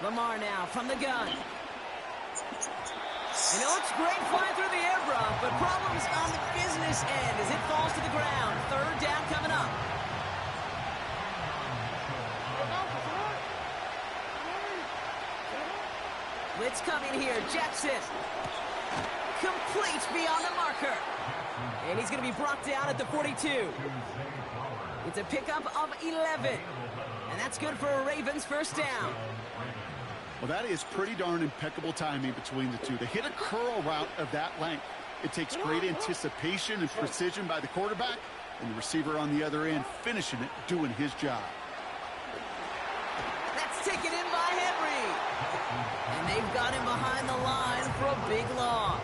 Lamar now from the gun. You know, it's great flying through the air, Brock, but problems on the business end as it falls to the ground. 3rd down coming up. Blitz coming here. Jackson. Complete beyond the marker. And he's going to be brought down at the 42. It's a pickup of 11. And that's good for a Ravens 1st down. Well, that is pretty darn impeccable timing between the two. They hit a curl route of that length. It takes great anticipation and precision by the quarterback, and the receiver on the other end finishing it, doing his job. That's taken in by Henry. And they've got him behind the line for a big loss.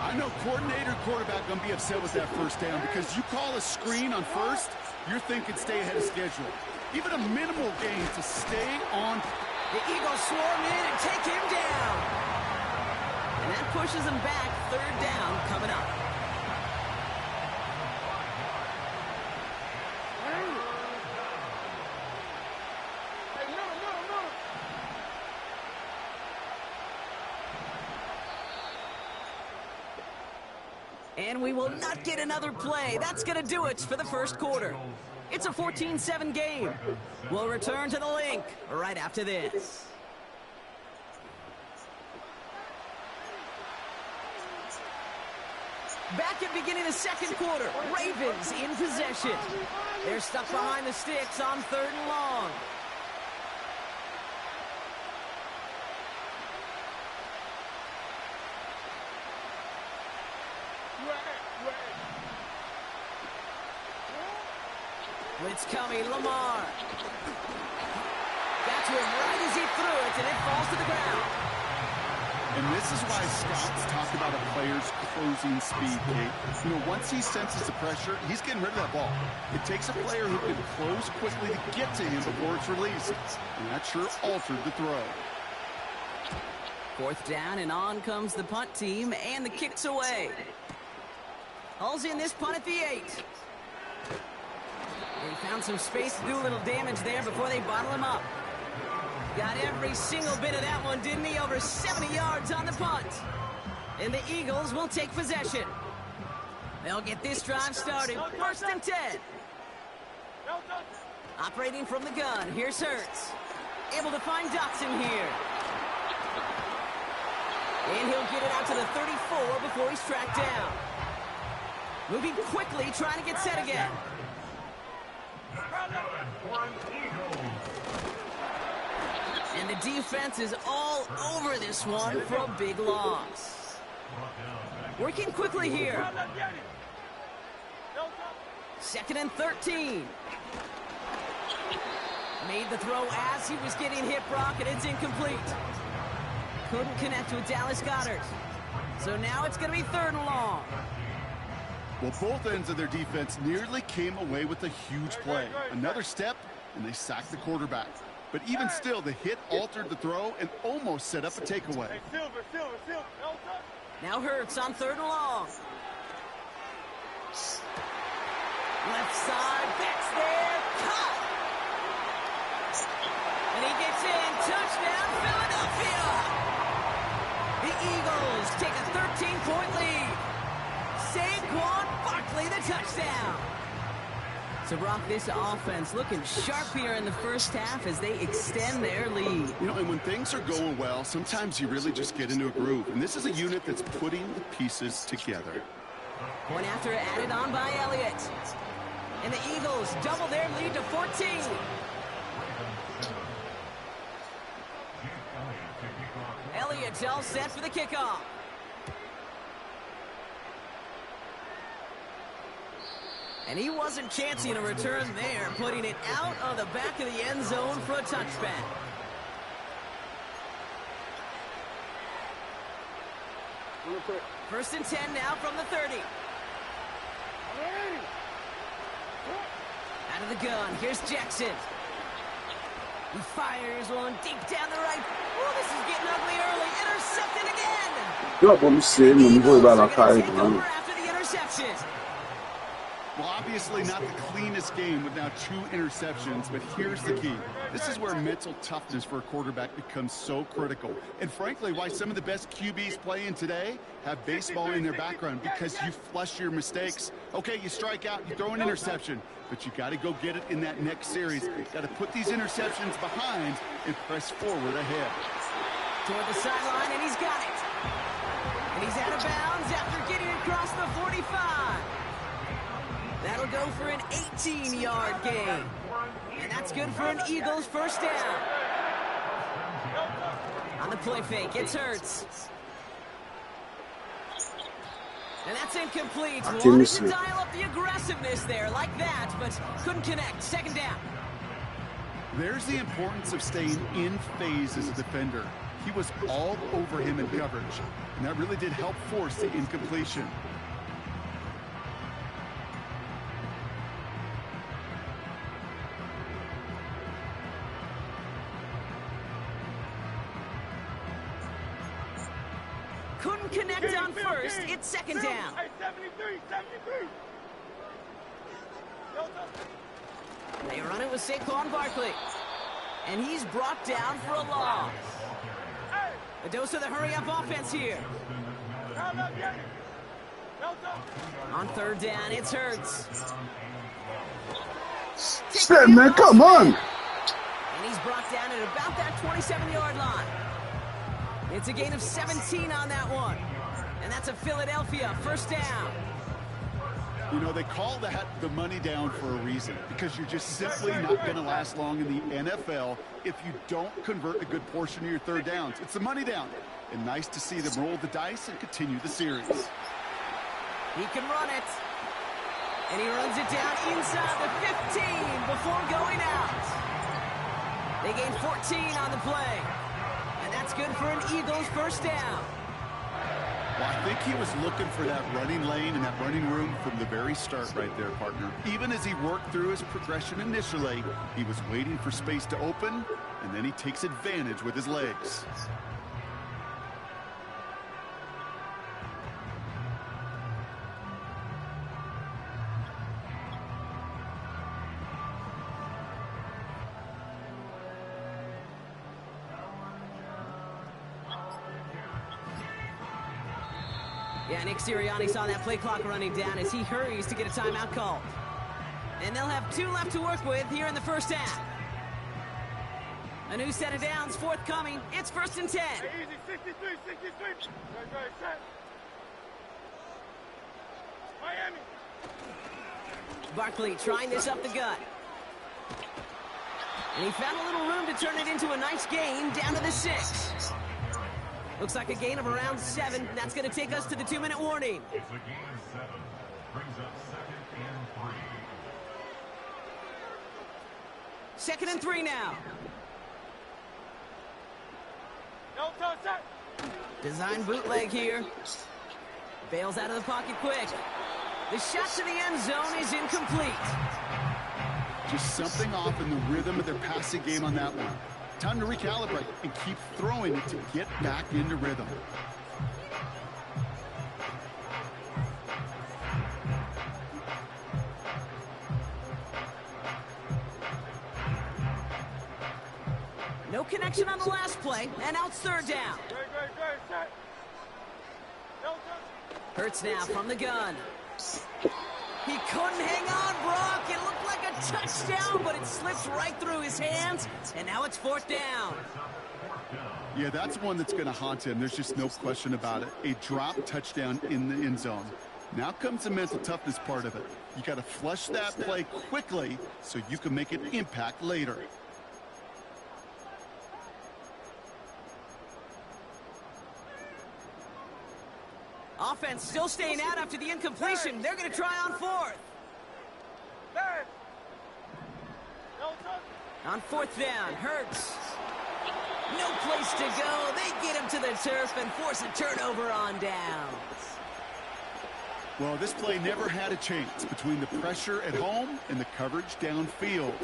I know coordinator and quarterback going to be upset with that 1st down because you call a screen on 1st, you're thinking stay ahead of schedule. Even a minimal gain to stay on. The Eagles swarm in and take him down. And that pushes him back. 3rd down coming up. And we will not get another play. That's going to do it for the 1st quarter. It's a 14-7 game. We'll return to the link right after this. Back at beginning of 2nd quarter. Ravens in possession. They're stuck behind the sticks on 3rd and long. Blitz coming, Lamar. Got to him right as he threw it, and it falls to the ground. And this is why scouts talk about a player's closing speed, Kate. You know, once he senses the pressure, he's getting rid of that ball. It takes a player who can close quickly to get to him before it's released. And that sure altered the throw. 4th down, and on comes the punt team, and the kick's away. Hulls in this punt at the 8. They found some space to do a little damage there before they bottle him up. Got every single bit of that one, didn't he? Over 70 yards on the punt. And the Eagles will take possession. They'll get this drive started. 1st and 10. Operating from the gun, here's Hurts. Able to find Dotson here. And he'll get it out to the 34 before he's tracked down. Moving quickly, trying to get set again. And the defense is all over this one for a big loss. Working quickly here. 2nd and 13. Made the throw as he was getting hit, Brock, and it's incomplete. Couldn't connect with Dallas Goedert. So now it's going to be 3rd and long. Well, both ends of their defense nearly came away with a huge play. Another step, and they sacked the quarterback. But even still, the hit altered the throw and almost set up a takeaway. Now Hurts on 3rd and long. Left side, backs there, caught. And he gets in, touchdown, Philadelphia! The Eagles take a 13-point lead. Saquon Barkley, the touchdown. So, Brock, this offense looking sharp here in the first half as they extend their lead. You know, and when things are going well, sometimes you really just get into a groove. And this is a unit that's putting the pieces together. Point after added on by Elliott. And the Eagles double their lead to 14. Elliott all set for the kickoff. And he wasn't chancing a return there, putting it out of the back of the end zone for a touchback. First and 10 now from the 30. Out of the gun, here's Jackson. He fires one deep down the right. Oh, this is getting ugly early. Intercepted again. Yo, vamos ser, não vou dar na cara, não. After the interception. Well, obviously not the cleanest game with now 2 interceptions, but here's the key. This is where mental toughness for a quarterback becomes so critical. And frankly, why some of the best QBs playing today have baseball in their background, because you flush your mistakes. Okay, you strike out, you throw an interception, but you got to go get it in that next series. Got to put these interceptions behind and press forward ahead. Toward the sideline, and he's got it. And he's out of bounds after getting across the 45. That'll go for an 18-yard gain. And that's good for an Eagles first down. On the play fake, it's Hurts. And that's incomplete. Wanted to dial up the aggressiveness there like that, but couldn't connect. 2nd down. There's the importance of staying in phase as a defender. He was all over him in coverage, and that really did help force the incompletion. Couldn't connect on first. It's 2nd down. They run it with Saquon Barkley. And he's brought down for a loss. A dose of the hurry-up offense here. On 3rd down, it's Hurts. Snap, man, come on! And he's brought down at about that 27-yard line. It's a gain of 17 on that one. And that's a Philadelphia first down. You know, they call that the money down for a reason, because you're just simply not going to last long in the NFL if you don't convert a good portion of your 3rd downs. It's the money down. And nice to see them roll the dice and continue the series. He can run it. And he runs it down inside the 15 before going out. They gain 14 on the play. And that's good for an Eagles first down. Well, I think he was looking for that running lane and that running room from the very start right there, partner. Even as he worked through his progression initially, he was waiting for space to open, and then he takes advantage with his legs. Yeah, Nick Sirianni saw that play clock running down as he hurries to get a timeout called. And they'll have 2 left to work with here in the first half. A new set of downs forthcoming. It's 1st and 10. Hey, easy, 63, 63. Good, set. Miami. Barkley trying this up the gut. And he found a little room to turn it into a nice gain down to the 6. Looks like a gain of around 7. That's going to take us to the 2-minute warning. It's a gain of 7. Brings up 2nd and 3. 2nd and 3 now. No touch, set. Design bootleg here. Bails out of the pocket quick. The shot to the end zone is incomplete. Just something off in the rhythm of their passing game on that one. Time to recalibrate and keep throwing it to get back into rhythm. No connection on the last play, and now it's 3rd down. Good, set. No touch. Hurts now from the gun. He couldn't hang on, Brock. It looked like a touchdown, but it slips right through his hands, and now it's 4th down. Yeah, that's one that's going to haunt him. There's just no question about it. A drop touchdown in the end zone. Now comes the mental toughness part of it. You got to flush that play quickly so you can make an impact later. Offense still staying out after the incompletion. They're going to try on 4th. Bad. No touch. On 4th down, Hurts. No place to go. They get him to the turf and force a turnover on downs. Well, this play never had a chance between the pressure at home and the coverage downfield.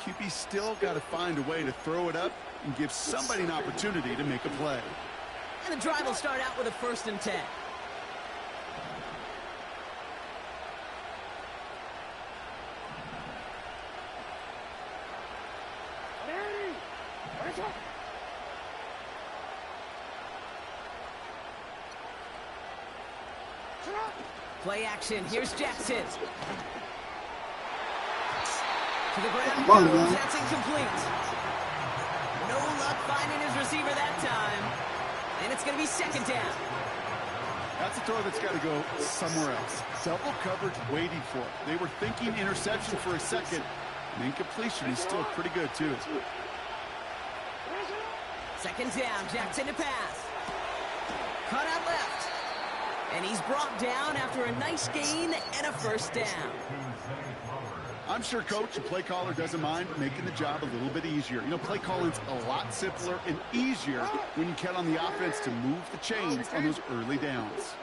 QB still got to find a way to throw it up and give somebody an opportunity to make a play. And the drive will start out with a 1st and 10. Play action. Here's Jackson. To the ground goes. That's incomplete. No luck finding his receiver that time. And it's going to be 2nd down. That's a throw that's got to go somewhere else. Double coverage waiting for it. They were thinking interception for a second. And incompletion is still pretty good, too. 2nd down. Jackson to pass. Cut out left. And he's brought down after a nice gain and a 1st down. I'm sure coach and play caller doesn't mind making the job a little bit easier. You know, play calling's a lot simpler and easier when you count on the offense to move the chains on those early downs.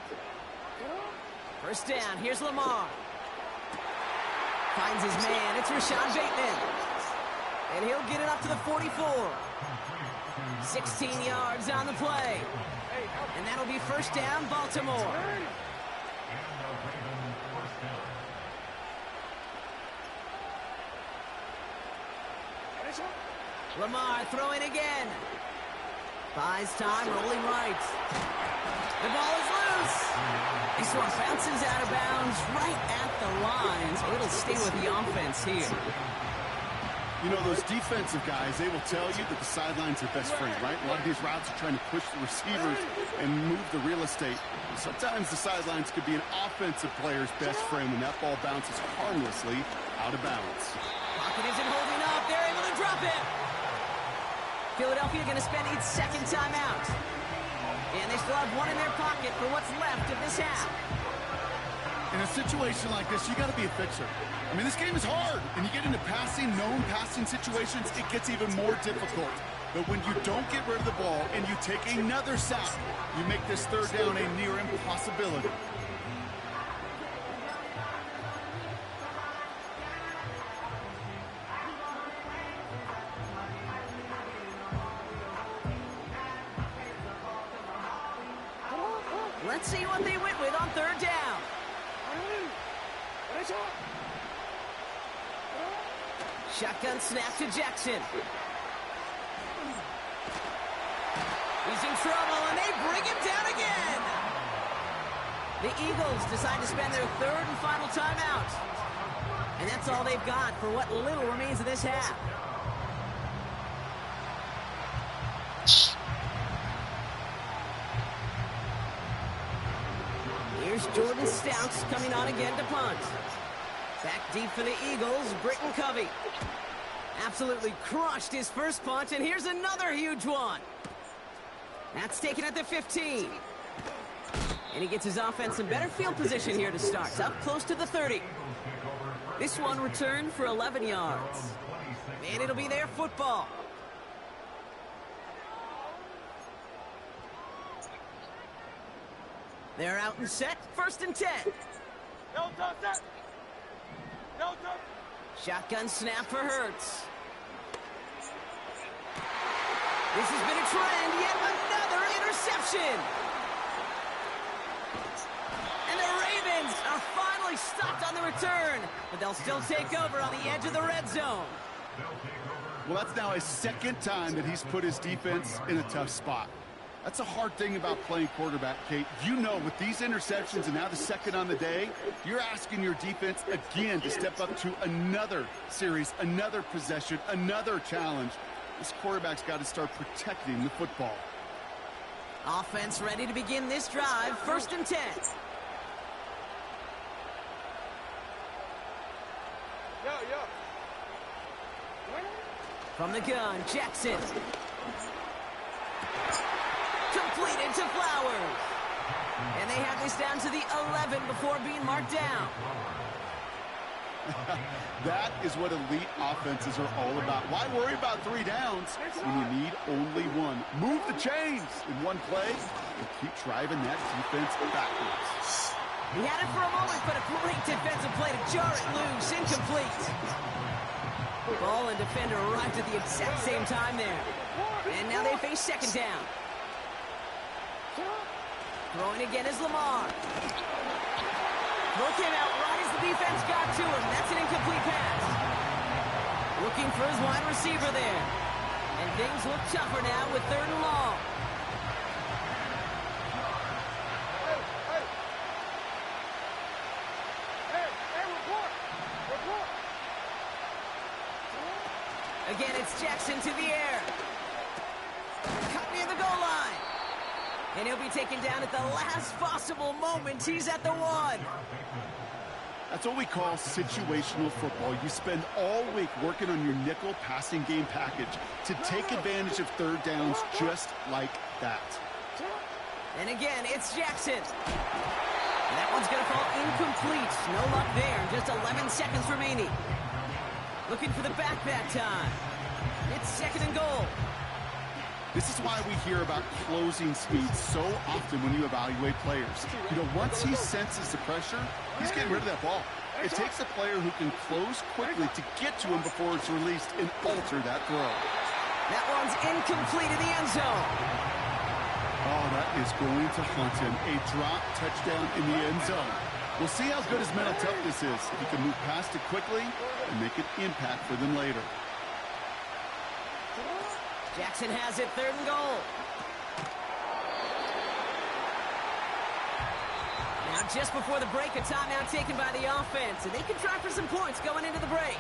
1st down. Here's Lamar. Finds his man. It's Rashad Bateman. And he'll get it up to the 44. 16 yards on the play. And that'll be 1st down, Baltimore. Lamar throwing again. Buys time, rolling right. The ball is loose. This one bounces out of bounds right at the line, so it'll stay with the offense here. You know, those defensive guys, they will tell you that the sideline's their best friend, right? A lot of these routes are trying to push the receivers and move the real estate. Sometimes the sidelines could be an offensive player's best friend when that ball bounces harmlessly out of bounds. Pocket isn't holding up. They're able to drop it. Philadelphia going to spend its 2nd timeout. And they still have one in their pocket for what's left of this half. In a situation like this, you got to be a fixer. I mean, this game is hard, and you get into known passing situations, it gets even more difficult. But when you don't get rid of the ball and you take another sack, you make this 3rd down a near impossibility. Let's see what they went with on 3rd down. Shotgun snap to Jackson. He's in trouble, and they bring him down again. The Eagles decide to spend their 3rd and final timeout. And that's all they've got for what little remains of this half. Here's Jordan Stouts coming on again to punt. Back deep for the Eagles, Britton Covey. Absolutely crushed his first punt, and here's another huge one. That's taken at the 15. And he gets his offense in better field position here to start. Up close to the 30. This one returned for 11 yards. And it'll be their football. They're out and set. 1st and 10. No touch that. No touch. Shotgun snap for Hurts. This has been a trend. Yet another interception. And the Ravens are finally stopped on the return. But they'll still take over on the edge of the red zone. Well, that's now his 2nd time that he's put his defense in a tough spot. That's a hard thing about playing quarterback, Kate. You know, with these interceptions and now the 2nd on the day, you're asking your defense again to step up to another series, another possession, another challenge. This quarterback's got to start protecting the football. Offense ready to begin this drive. 1st and 10. Yo. From the gun, Jackson. Completed to Flowers. And they have this down to the 11 before being marked down. That is what elite offenses are all about. Why worry about 3 downs when you need only 1? Move the chains in one play and keep driving that defense backwards. He had it for a moment, but a great defensive play to jar it loose. Incomplete. Ball and defender arrived at the exact same time there. And now they face 2nd down. Throwing again is Lamar. Throw came out right as the defense got to him. That's an incomplete pass. Looking for his wide receiver there. And things look tougher now with 3rd and long. Hey, report. Again, it's Jackson to the air. Cut near the goal line. And he'll be taken down at the last possible moment. He's at the 1. That's what we call situational football. You spend all week working on your nickel passing game package to take advantage of 3rd downs just like that. And again, it's Jackson. That one's going to fall incomplete. No luck there. Just 11 seconds remaining. Looking for the back that time. It's 2nd and goal. This is why we hear about closing speed so often when you evaluate players. You know, once he senses the pressure, he's getting rid of that ball. It takes a player who can close quickly to get to him before it's released and alter that throw. That one's incomplete in the end zone. Oh, that is going to haunt him. A drop touchdown in the end zone. We'll see how good his mental toughness is. If he can move past it quickly and make an impact for them later. Jackson has it, 3rd and goal. Now just before the break, a timeout taken by the offense, and they can try for some points going into the break.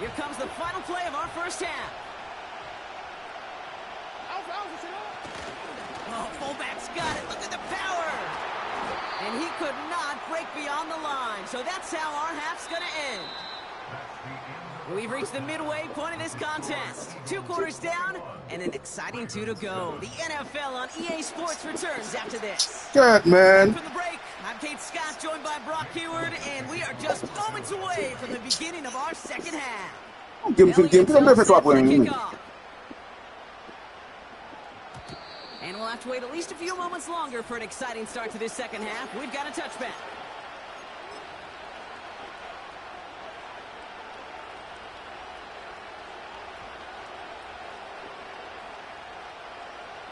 Here comes the final play of our 1st half. Oh, fullback's got it. Look at the power. And he could not break beyond the line. So that's how our half's going to end. We've reached the midway point of this contest. 2 quarters down and an exciting 2 to go. The NFL on EA Sports returns after this. Cat, man. From the break, I'm Kate Scott, joined by Brock Heward, and we are just moments away from the beginning of our 2nd half. And we'll have to wait at least a few moments longer for an exciting start to this 2nd half. We've got a touchback.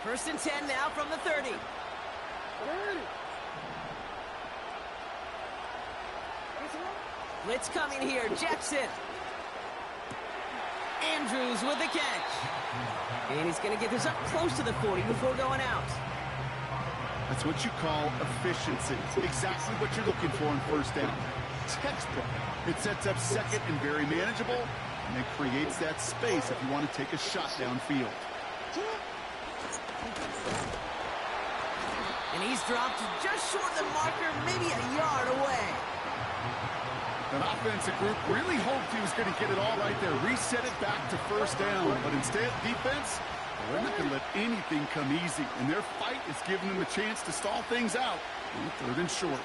First and 10 now from the 30. Blitz coming here. Jackson. And Andrews with the catch. And he's going to get this up close to the 40 before going out. That's what you call efficiency. Exactly what you're looking for on first down. Textbook. It sets up second and very manageable, and it creates that space if you want to take a shot downfield. And he's dropped just short of the marker, maybe a yard away. That offensive group really hoped he was going to get it all right there, reset it back to first down. But instead, defense, they're not going to let anything come easy. And their fight is giving them a chance to stall things out on third and short.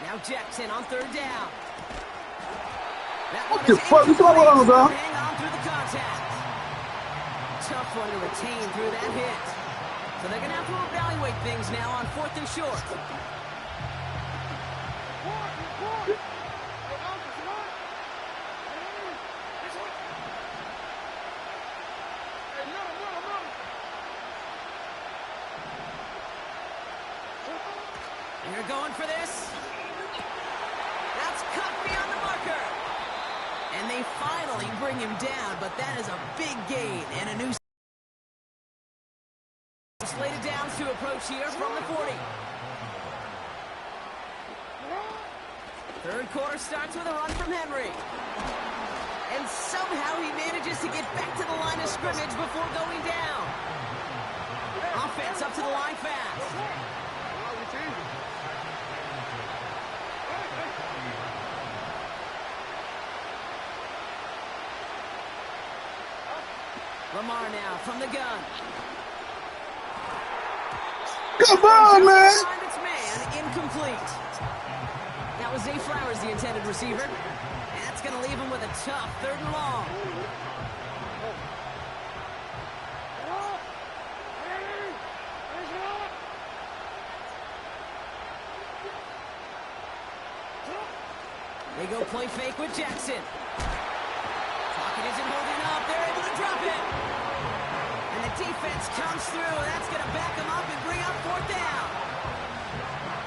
Now Jackson on third down. That What one the is fuck? You throw it on the ground? hang on through the contact. Tough one to retain through that hit. So they're going to have to evaluate things now on fourth and short. They're going for this. That's cut beyond the marker. And they finally bring him down, but that is a big gain and a new slated downs to approach here from the 40. Third quarter starts with a run from Henry. And somehow he manages to get back to the line of scrimmage before going down. Offense up to the line fast. Lamar now from the gun. Come on, man! Its man incomplete. That was Zay Flowers, the intended receiver. And that's going to leave him with a tough third and long. They go play fake with Jackson. Pocket isn't holding up. They're able to drop it. And the defense comes through. That's going to back them up and bring up fourth down.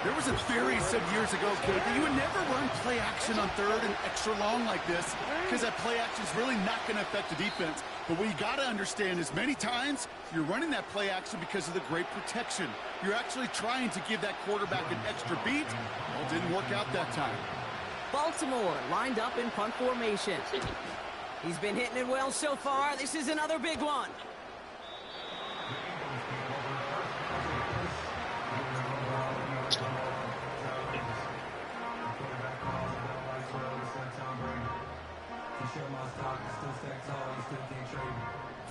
There was a theory some years ago, Kate, that you would never run play action on third and extra long like this because that play action is really not going to affect the defense. But what you got to understand is many times you're running that play action because of the great protection. You're actually trying to give that quarterback an extra beat. Well, it didn't work out that time. Baltimore lined up in punt formation. He's been hitting it well so far. This is another big one.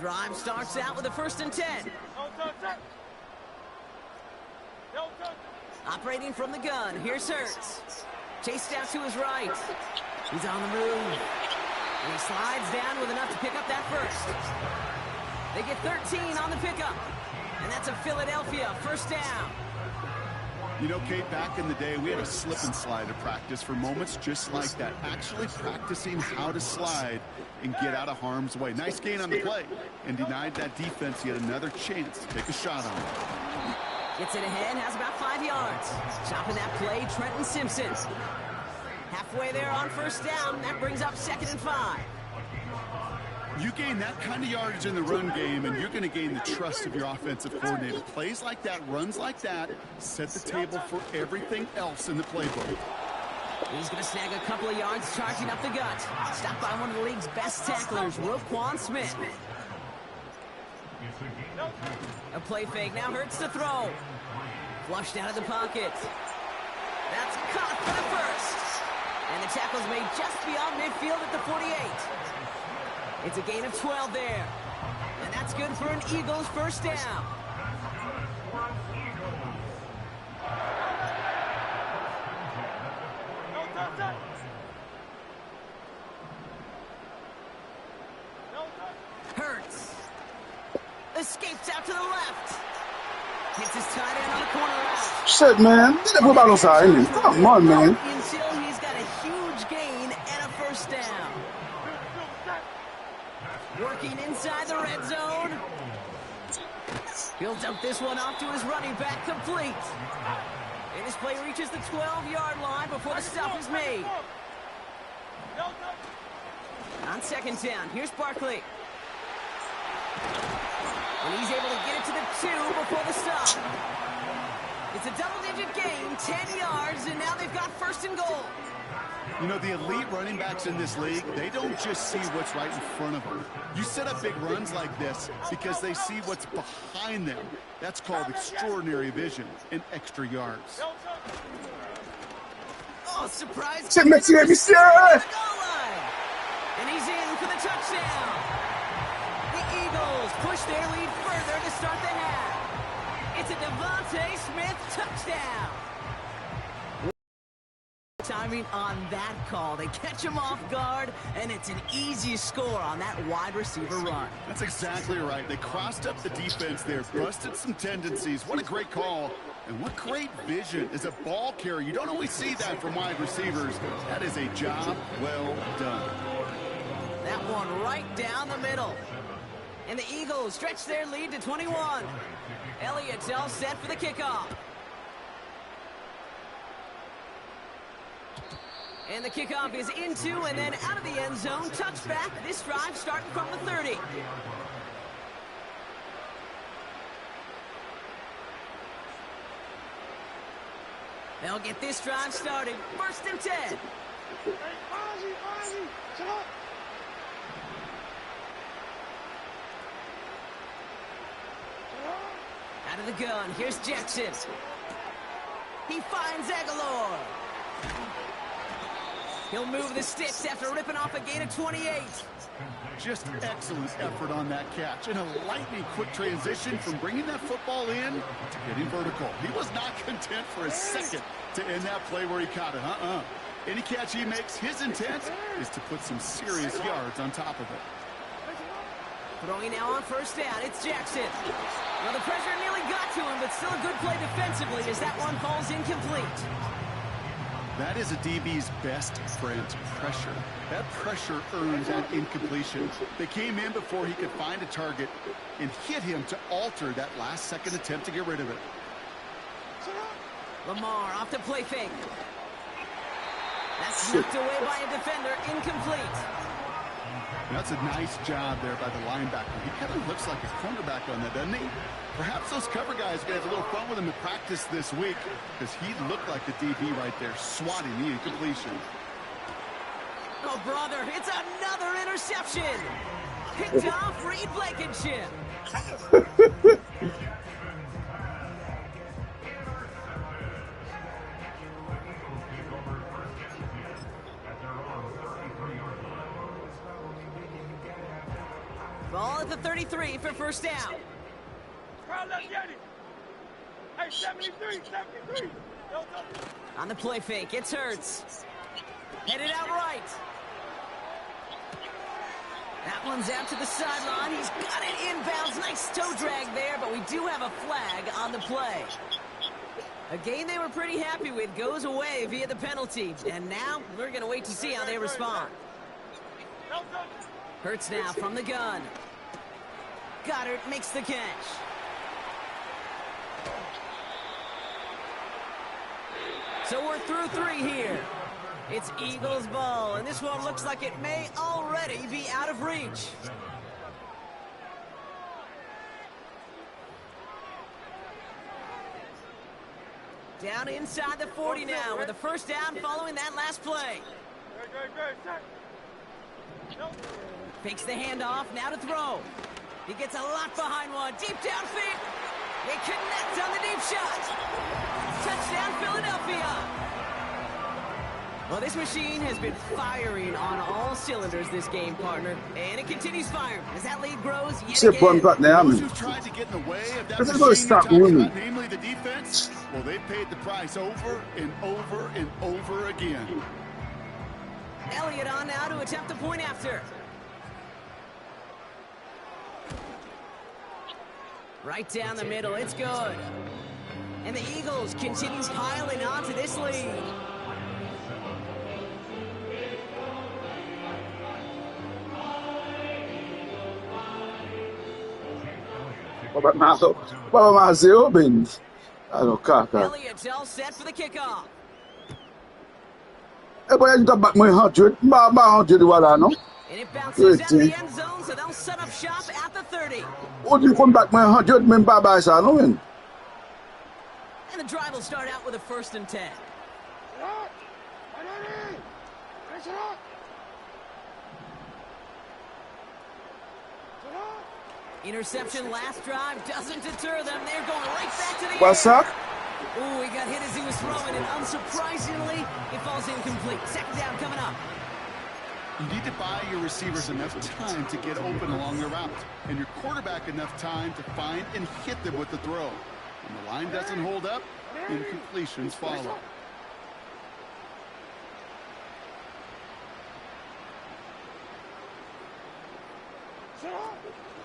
Drive starts out with a 1st and 10. Operating from the gun, here's Hurts. Chased out to his right. He's on the move. And he slides down with enough to pick up that first. They get 13 on the pickup. And that's a Philadelphia 1st down. You know, Kate, back in the day, we had a slip and slide to practice for moments just like that. Actually practicing how to slide and get out of harm's way. Nice gain on the play. And denied that defense yet another chance to take a shot on it. Gets it ahead, has about 5 yards. Chopping that play, Trenton Simpson. Halfway there on 1st down. That brings up 2nd and 5. You gain that kind of yardage in the run game, and you're going to gain the trust of your offensive coordinator. Plays like that, runs like that, set the table for everything else in the playbook. He's going to snag a couple of yards charging up the gut. Stopped by one of the league's best tacklers, Roquan Smith. A play fake, now Hurts to throw. Flushed out of the pocket. That's caught for the first. And the tackle's made just beyond midfield at the 48. It's a gain of 12 there. And that's good for an Eagles 1st down. Hurts. Escapes out to the left. Hits his tight end on the corner out. Shit, man. Get that football outside, man. Come on, man. Until he's got a huge gain and a 1st down. Working inside the red zone. He'll dump this one off to his running back, complete. And this play reaches the 12-yard line before the stop is made. On second down, here's Barkley. And he's able to get it to the 2 before the stop. It's a double-digit gain, 10 yards, and now they've got first and goal. You know, the elite running backs in this league, they don't just see what's right in front of them. You set up big runs like this because they see what's behind them. That's called extraordinary vision and extra yards. Oh, surprise. C'est Monsieur, monsieur! And he's in for the touchdown. The Eagles push their lead further to start the half. It's a Devontae Smith touchdown. Timing on that call. They catch him off guard, and it's an easy score on that wide receiver run. That's exactly right. They crossed up the defense there, busted some tendencies. What a great call. And what great vision as a ball carrier. You don't always see that from wide receivers. That is a job well done. That one right down the middle. And the Eagles stretch their lead to 21. Elliott's all set for the kickoff. And the kickoff is into and then out of the end zone. Touchback. This drive starting from the 30. They'll get this drive started. First and 10. Out of the gun. Here's Jackson. He finds Aguilar. He'll move the sticks after ripping off a gain of 28. Just excellent effort on that catch. And a lightning quick transition from bringing that football in to getting vertical. He was not content for a second to end that play where he caught it. Any catch he makes, his intent is to put some serious yards on top of it. Throwing now on first down, it's Jackson. Well, the pressure nearly got to him, but still a good play defensively as that one falls incomplete. That is a DB's best friend, pressure. That pressure earned that incompletion. They came in before he could find a target and hit him to alter that last-second attempt to get rid of it. Lamar off the play fake. That's knocked away by a defender, incomplete. That's a nice job there by the linebacker. He kind of looks like a cornerback on that, doesn't he? Perhaps those cover guys are going to have a little fun with him in practice this week because he looked like the DB right there, swatting the incompletion. Oh, brother, it's another interception. Picked off Reed Blankenship. Ball at the 33 for first down. Hey, 73. On the play fake, it's Hurts. Headed out right. That one's out to the sideline. He's got it inbounds. Nice toe drag there, but we do have a flag on the play. A game they were pretty happy with goes away via the penalty. And now we're going to wait to see how they respond. Hurts now from the gun. Goddard makes the catch. So we're through 3 here. It's Eagles ball, and this one looks like it may already be out of reach. Down inside the 40 now with a first down following that last play. Fakes the handoff, now to throw. He gets a lot behind one, deep downfield. They connect on the deep shot. Touchdown, Philadelphia. Well, this machine has been firing on all cylinders this game, partner. And it continues firing as that lead grows yet again. Those who tried to get in the way of that machine you're talking about, namely the defense, well, they paid the price over and over and over again. Elliott on now to attempt the point after. Right down the middle, it's good. And the Eagles continue piling on to this lead. Baba Mazeo Benz. Alors, kaka. Elliott's all set for the kickoff. Eh, boy, you got back my 100. Ba 100 wala, no? And it bounces out of Wait, the end zone, so they'll set up shop at the 30. What do you come back my 100? Men baba sa, no, men? And the drive will start out with a 1st and 10. Interception last drive doesn't deter them. They're going right back to the What's air. that? Oh, he got hit as he was throwing, and unsurprisingly, it falls incomplete. 2nd down coming up. You need to buy your receivers enough time to get open along the route, and your quarterback enough time to find and hit them with the throw. When the line doesn't hold up, incompletions follow.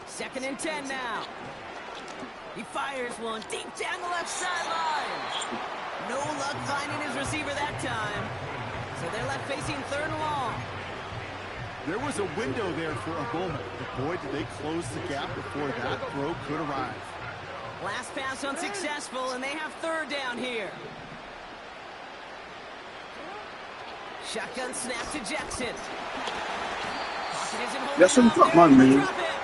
Second and 10 now. He fires one deep down the left sideline. No luck finding his receiver that time. So they're left facing 3rd and long. There was a window there for a moment, but boy, did they close the gap before that throw could arrive. Last pass unsuccessful, and they have 3rd down here. Shotgun snap to Jackson. Pocket isn't holding That's some up. fuck, They're man, gonna man. drop it.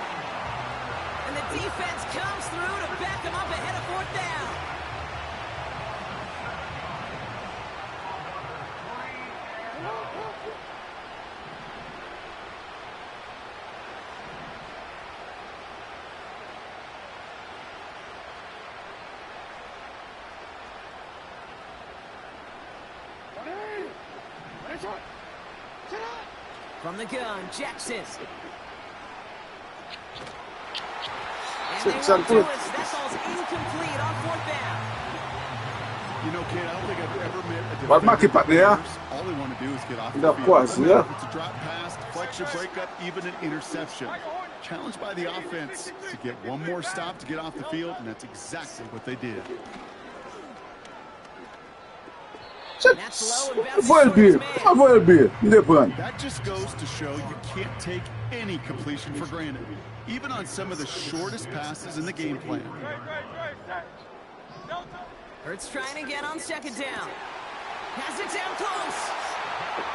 And the defense comes through to back him up ahead of 4th down. From the gun, Jackson. And they won't do it. That ball's incomplete on 4th down. You know, kid, I don't think I've ever met a What market back there? all they want to do is get off the Of field. course, Doesn't yeah. matter if it's a drop pass, deflection, breakup, even an interception. Challenged by the offense to get one more stop to get off the field, and that's exactly what they did. That's low and bounces Well short his be. man. Well be. Independent. That just goes to show you can't take any completion for granted, even on some of the shortest passes in the game plan. Hurts trying again on 2nd down. Has it down close.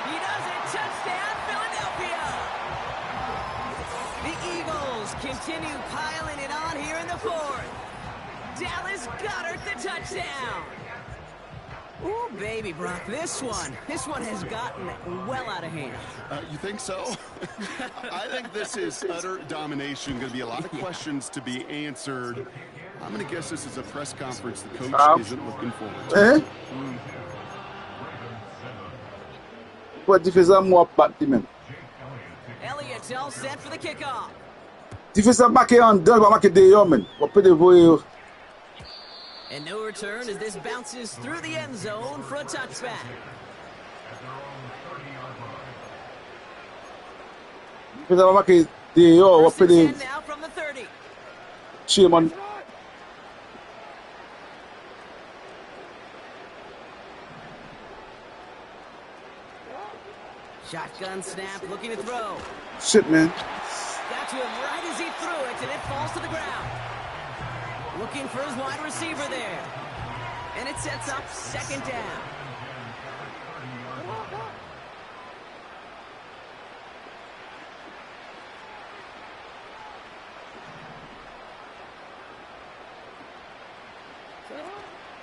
He does it. Touchdown, Philadelphia. The Eagles continue piling it on here in the 4th. Dallas Goedert the touchdown. Ooh, baby, Brock, this one has gotten well out of hand. You think so? I think this is utter domination. Going to be a lot of questions to be answered. I'm going to guess this is a press conference the coach isn't looking forward to. Eh? What defense are more back to men? Elliott's all set for the kickoff. Defense are back here on done, but back there, yo, man. What put the boy? And no return as this bounces through the end zone for a touchback. Defense are back there, yo. What put First and the 10 now from the 30. chairman? Shotgun snap, looking to throw. Shit, man. Got to him right as he threw it, and it falls to the ground. Looking for his wide receiver there. And it sets up 2nd down.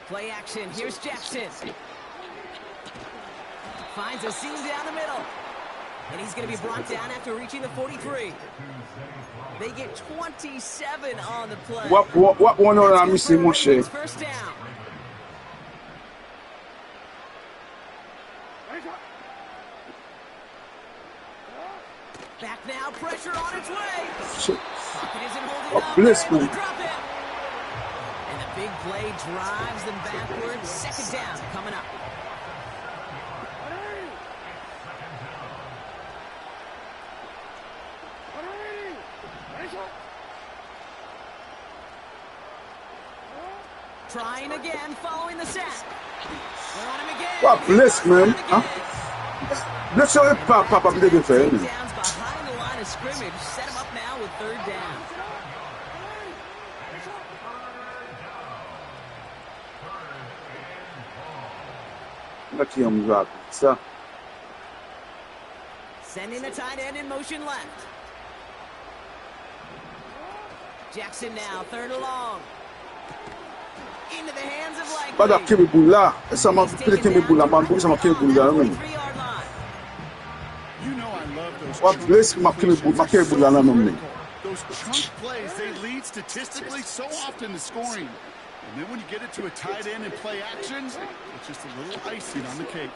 Play action. Here's Jackson. Finds a seam down the middle. And he's going to be brought down after reaching the 43. They get 27 on the play. What one on I'm missing, Moshe? First down. Back now, pressure on its way. Shit. Pocket isn't holding What up. bliss, They're able man. to drop it. And the big play drives them backwards. 2nd down coming up. Trying again, following the sack. They're on him again. What bliss, man? Huh? Let's show it, Papa, I'm the defense. Downs behind the line of scrimmage. Set him up now with 3rd down. Aqui é jogo. Ça. Sending the tight end in motion left. Jackson now, third and long. Into the hands of Likely. Bada kebe boula. Essa m'a fait kebe boula. M'a boula, ça m'a kebe boula même. You know I love those What bless m'a kebe boula même. Those chunk plays, they lead statistically so often to scoring. And then when you get it to a tight end and play action, it's just a little icing on the cake.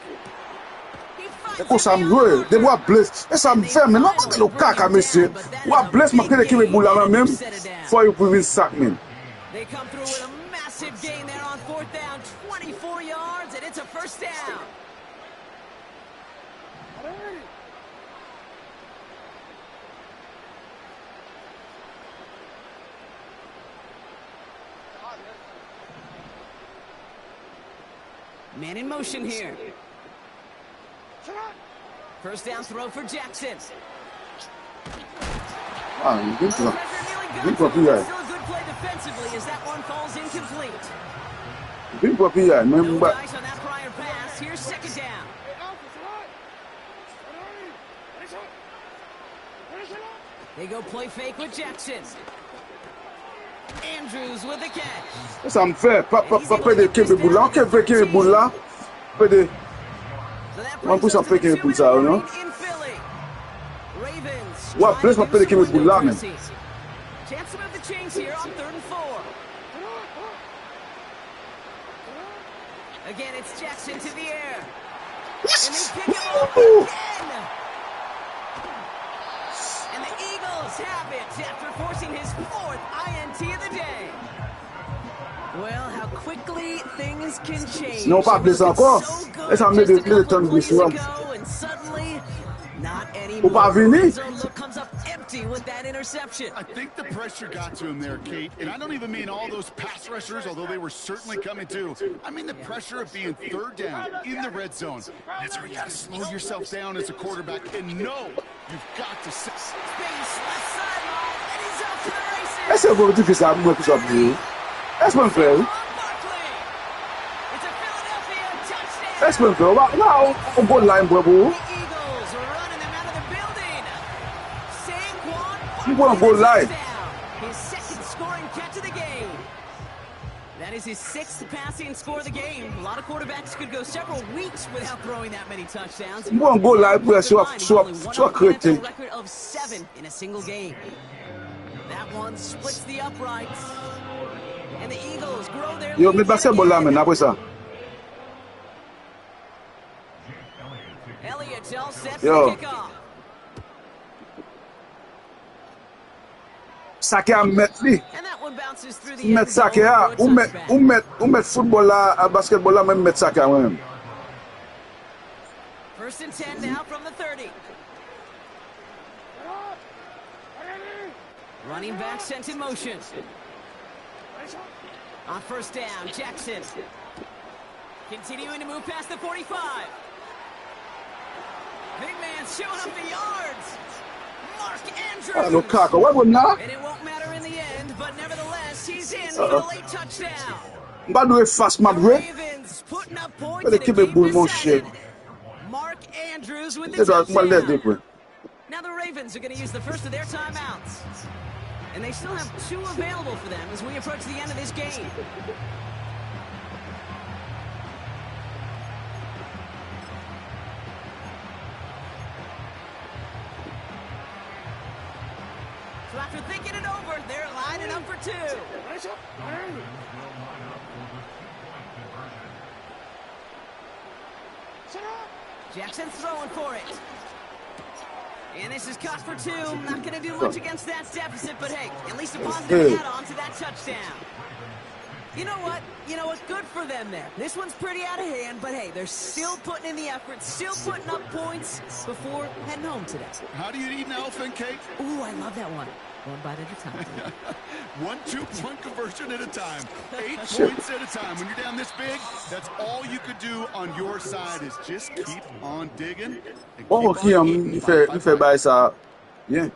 É com ça me de moi bless. Essa me fait mais non pas le caca monsieur. What bless m'a kebe boula même. For you to sack me. They come through with a massive gain there on fourth down, 24 yards, and it's a first down. Man in motion here. First down throw for Jackson. Good Still job. a Good good play. play defensively as that one falls incomplete. Big papi here. No Remember. dice on that prior pass. Here's second down. They go play fake with Jackson. Andrews with the catch. Ça me fait pas de kebe boula. On peut kebe boula. Peu de So that On brings peut us s'en to the faire 2-minute pour ça, warning non? in Philly. Ravens. Ouais, plus on peut de kebe boula même. Chance to move the chains here on 3rd and 4. Again, it's Jackson to the air. And they pick him off again. And the Eagles have it after forcing his 4th INT of the day. Well, how quickly things can change. Non, pas blessé encore. Et ça met de temps de blessure. And suddenly, not Ou pas anymore. venir. Red zone look comes up empty with that interception. I think the pressure got to him there, Kate. And I don't even mean all those pass rushers, although they were certainly coming too. I mean the pressure of being third down in the red zone. That's where you got to slow yourself down as a quarterback and know you've got to... Space left sideline, and he's off to the races. Essa é o gol difícil a muito sobre. Essa não foi. Barkley. It's a Philadelphia touchdown. Essa não foi. Lá o gol lá em Bobo. The Eagles are running them out of the building. Saquon You want to go live. touchdown. His second scoring catch of the game. That is his 6th passing score of the game. A lot of quarterbacks could go several weeks without throwing that many touchdowns. You want to go live pour sua crête. Record of 7 in a single game. That one splits the uprights. And the Eagles grow their Yo, lead me passei a yet bola again. men après ça. Elliott all set for Yo. the kickoff. Saquer a mettre li. And that one bounces through the Mettre end zone saquer a. for a touchback. Ou mettre football là, basketball là, même mettre saquer même. First and 10 now from the 30. Running back sent in motion. On first down, Jackson. Continuing to move past the 45. Big man showing up the yards. Mark Ah, no Andrews. caca. What was now? And it won't matter in the end, but nevertheless, he's in for the late touchdown. Mba do e fast map The break. Ravens putting up points Ele in a que me game bull mon decided. shit. Mark Andrews with the Ele dá uma led touchdown. depois. Now the Ravens are going to use the first of their timeouts. And they still have 2 available for them as we approach the end of this game. So after thinking it over, they're lining up for 2. Jackson's throwing for it. And this is caught for 2. Not going to do much against that deficit, but hey, at least a positive add-on to that touchdown. You know what? Good for them there. This one's pretty out of hand, but hey, they're still putting in the effort, still putting up points before heading home today. How do you eat an elephant cake? Ooh, I love that one. One bite at a time. 1 2-point conversion at a time. 8 points at a time. When you're down this big, that's all you could do on your side is just keep on digging. And Oh, keep on eating. il fait bailler ça. Bien.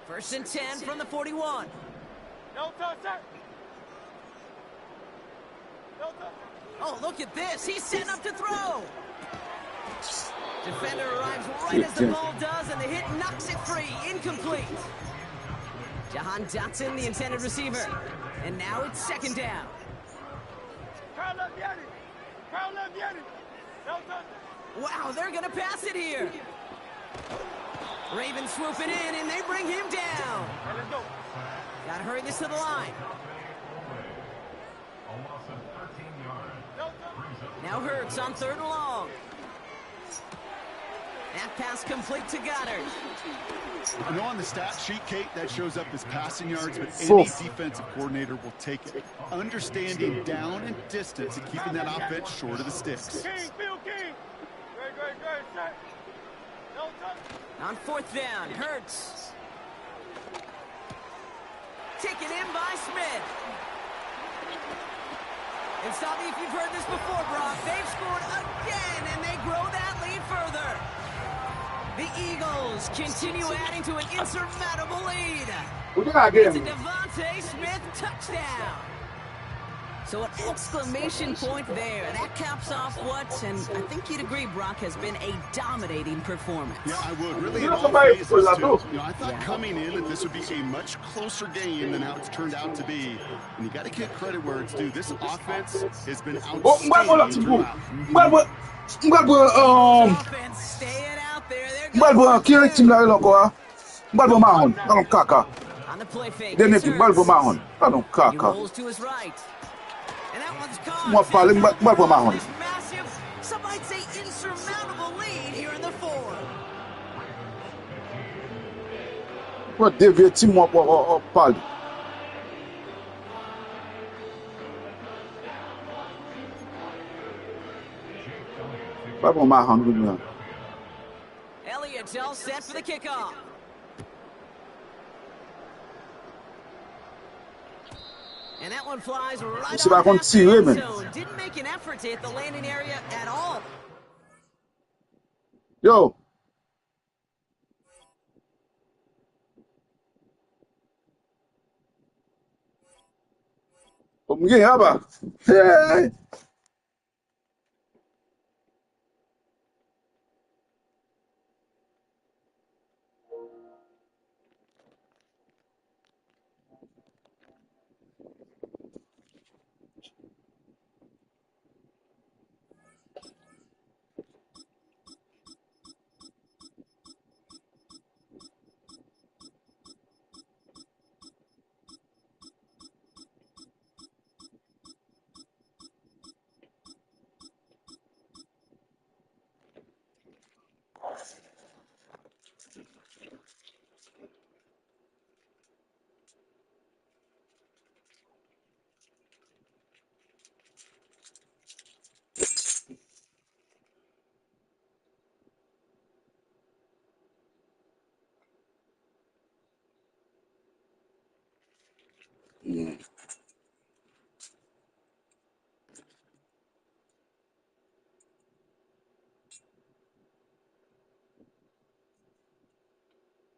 First and 10 from the 41. No touch, sir. No touch. Oh, look at this. He's setting up to throw. Defender arrives right as the ball does, and the hit knocks it free. Incomplete. Jahan Dotson, the intended receiver. And now it's second down. Wow, they're going to pass it here. Ravens swooping in, and they bring him down. Got to hurry this to the line. Now Hurts on 3rd and long. That pass complete to Goddard. I know on the stat sheet, Kate, that shows up as passing yards, but any defensive coordinator will take it. Understanding down and distance and keeping that offense short of the sticks. On 4th down, Hurts. Taken in by Smith. And stop me if you've heard this before, Brock. They've scored again, and they grow that lead further. The Eagles continue adding to an insurmountable lead. It's a Devontae Smith touchdown. So an exclamation point there. That caps off what, and I think you'd agree, Brock, has been a dominating performance. Yeah, I would. Really, in all phases, too. I thought coming in that this would be a much closer game than how it's turned out to be. And you got to give credit where it's due. This offense has been outstanding throughout. Offense staying out there. They're On the play fake. Then if you Balbo Mahon, I don't He caca. rolls to his right. And that one's caught. What falling Balbo Mahon? This massive, some might say insurmountable lead here in the 4th. What David team up or Pal? Balbo Mahon with me. Elliott's all set for the kickoff. And that one flies right See if I off can that see end women. zone. Didn't make an effort to hit the landing area at all. Yo. Hey.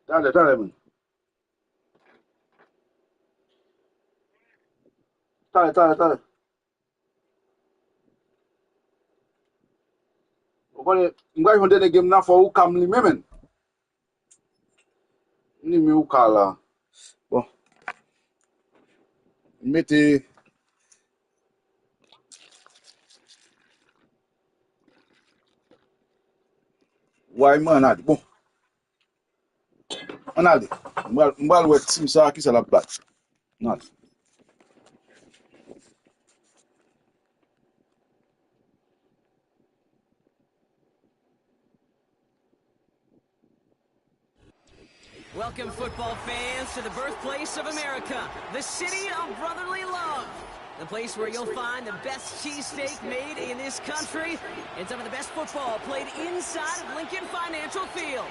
Dale, man. Dale. Mga yon dene game na for who come li men. Ni me who kala. Bon. Mete why man ad. Bon. Anade. Mbal wet sim sa ki sa la bat. Not. Welcome, football fans, to the birthplace of America, the city of brotherly love. The place where you'll find the best cheesesteak made in this country and some of the best football played inside of Lincoln Financial Field.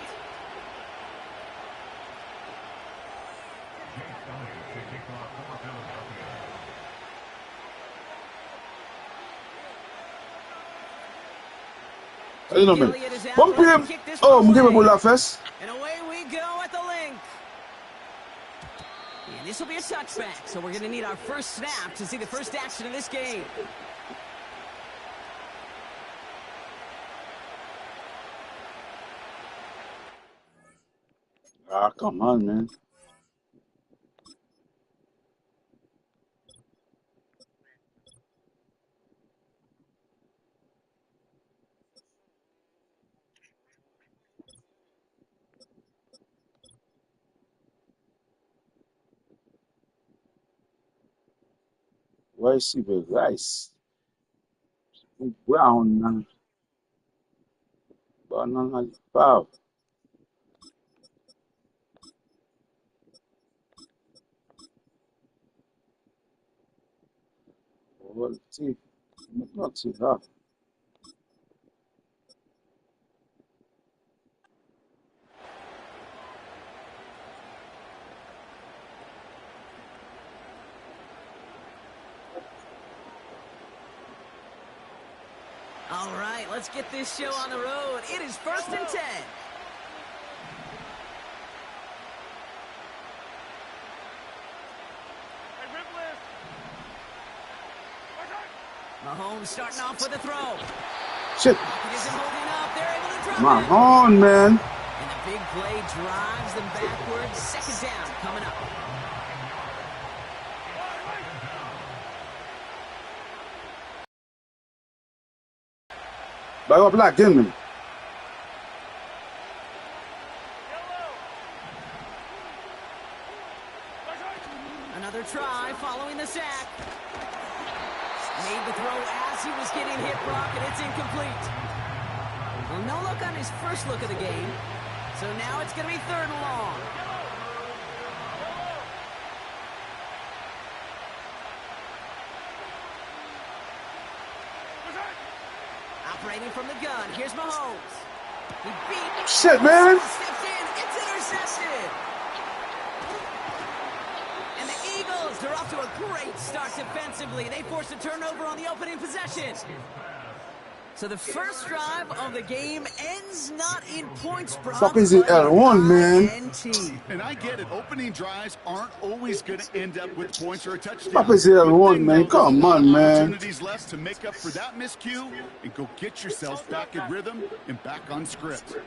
You know me. Bon PM. Oh, mgebe bola first. And away we go at the link. And this will be a touchback, so we're going to need our first snap to see the first action of this game. Ah, come on, man. Why is he the rice? Brown and banana foul. Well, see, not too hard. All right, let's get this show on the road. It is 1st and 10. Mahomes starting off with a throw. Shit. Pocket isn't holding up. They're able to drop My it. horn, man. And the big play drives them backwards. 2nd down coming up. Back up black, get me. Another try following the sack. Made the throw as he was getting hit, Brock, and it's incomplete. Well, no look on his first look of the game. So now it's going to be 3rd and long. Operating from the gun. Here's Mahomes. He beat. Shit, man. Stepped in. It's intercepted. And the Eagles, they're off to a great start defensively. They forced a turnover on the opening possession. So the first drive of the game ends not in points, Brock. Fuck is it, L1, man? And I get it. Opening drives aren't always going to end up with points or a touchdown. Fuck is it, L1, man? There's Come a lot on, of man. opportunities left to make up for that miscue and go get yourself back in rhythm and back on script.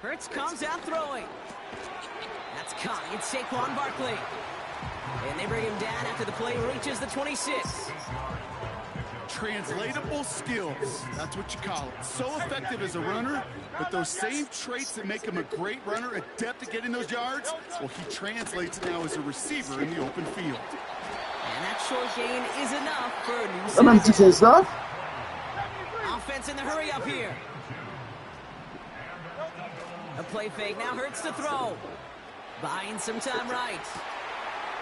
Hurts comes out throwing. That's caught. It's Saquon Barkley. And they bring him down after the play reaches the 26. Translatable skills. That's what you call it. So effective as a runner, but those same traits that make him a great runner, adept at getting those yards, well, he translates now as a receiver in the open field. And that short gain is enough for a new That man teaching stuff. offense in the hurry up here. A play fake. Now Hurts to throw. Buying some time right.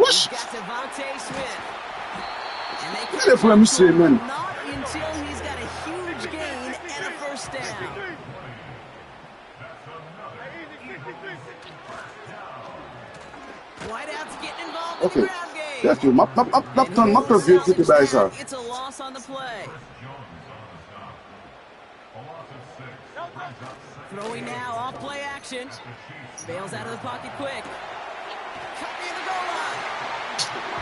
Whoosh. He's got Devontae Smith. And they Get it for him, shit, man. not until he's got a huge gain and a 1st down. Whiteout's getting involved in the Okay. ground game. That's you. Map review to the guys are. It's a loss on the play. Throwing now, off play action. Bails out of the pocket quick. Cut near the goal line.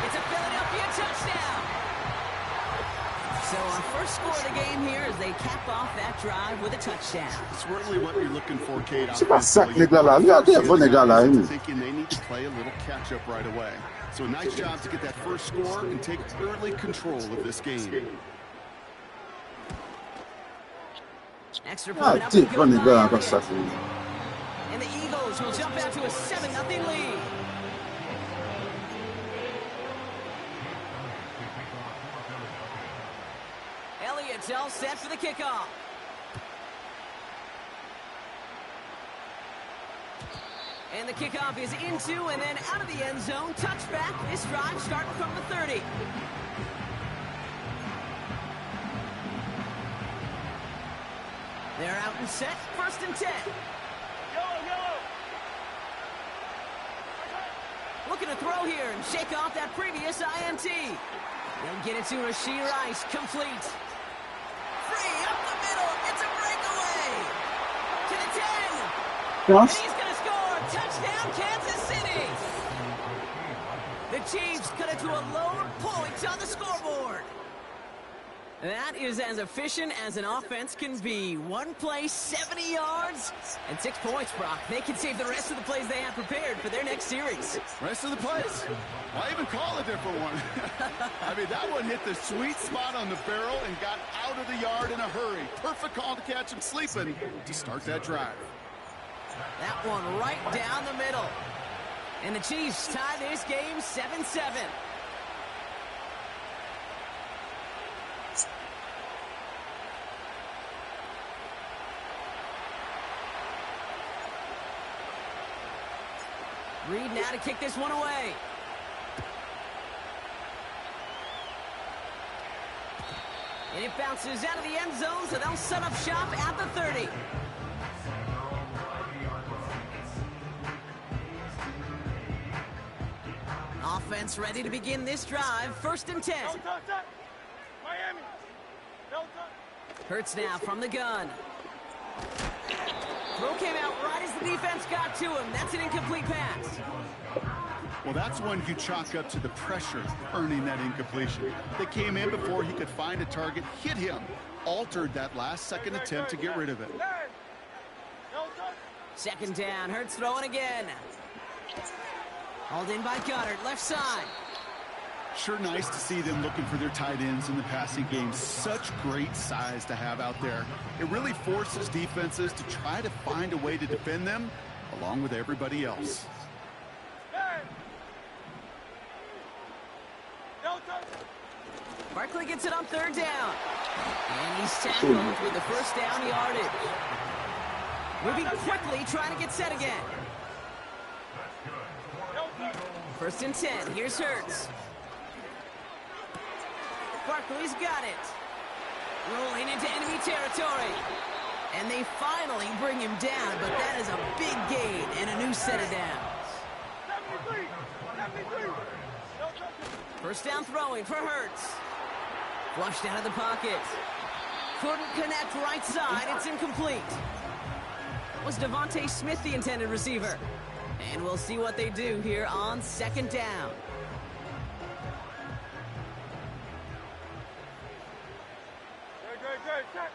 It's a Philadelphia touchdown. So our first score of the game here as they cap off that drive with a touchdown. It's really what you're looking for, Kate. C'est pas ça que les gars là. Regardez, bon les gars là. Thinking they need to play a little catch-up right away. So a nice job to get that first score and take early control of this game. Extra Ah, point up t'es and bon les good gars by comme ça. Arians. And the Eagles will jump out to a 7-0 lead. Elliott's all set for the kickoff. And the kickoff is into and then out of the end zone. Touchback. This drive starting from the 30. They're out and set. 1st and 10. Looking to throw here and shake off that previous INT. They'll get it to Rashee Rice. Complete. Free up the middle. It's a breakaway. To the 10. And Yes. he's going to score. Touchdown, Kansas City. The Chiefs cut it to a load point on the scoreboard. That is as efficient as an offense can be. One play, 70 yards, and 6 points, Brock. They can save the rest of the plays they have prepared for their next series. Rest of the plays? Why even call a different one? I mean, that one hit the sweet spot on the barrel and got out of the yard in a hurry. Perfect call to catch him sleeping to start that drive. That one right down the middle. And the Chiefs tie this game 7-7. Reed now to kick this one away. And it bounces out of the end zone, so they'll set up shop at the 30. Offense ready to begin this drive. 1st and 10. Don't touch that. Miami. Don't touch. Hurts now from the gun. Throw came out right as the defense got to him. That's an incomplete pass. Well, that's one you chalk up to the pressure earning that incompletion. They came in before he could find a target, hit him, altered that last-second attempt to get rid of it. Hey. Don't touch. 2nd down. Hurts throwing again. Hauled in by Goddard, left side. Sure nice to see them looking for their tight ends in the passing game. Such great size to have out there. It really forces defenses to try to find a way to defend them along with everybody else. Hey. Don't touch. Barkley gets it on 3rd down. And he's tackled with the 1st down yardage. Moving quickly, trying to get set again. Don't touch. 1st and 10. Here's Hurts. Barkley's got it. Rolling into enemy territory. And they finally bring him down, but that is a big gain and a new set of downs. 73. 73. Don't touch it. 1st down throwing for Hurts. Flushed out of the pocket. Couldn't connect right side. It's incomplete. Was Devontae Smith the intended receiver? And we'll see what they do here on 2nd down. Good. Check.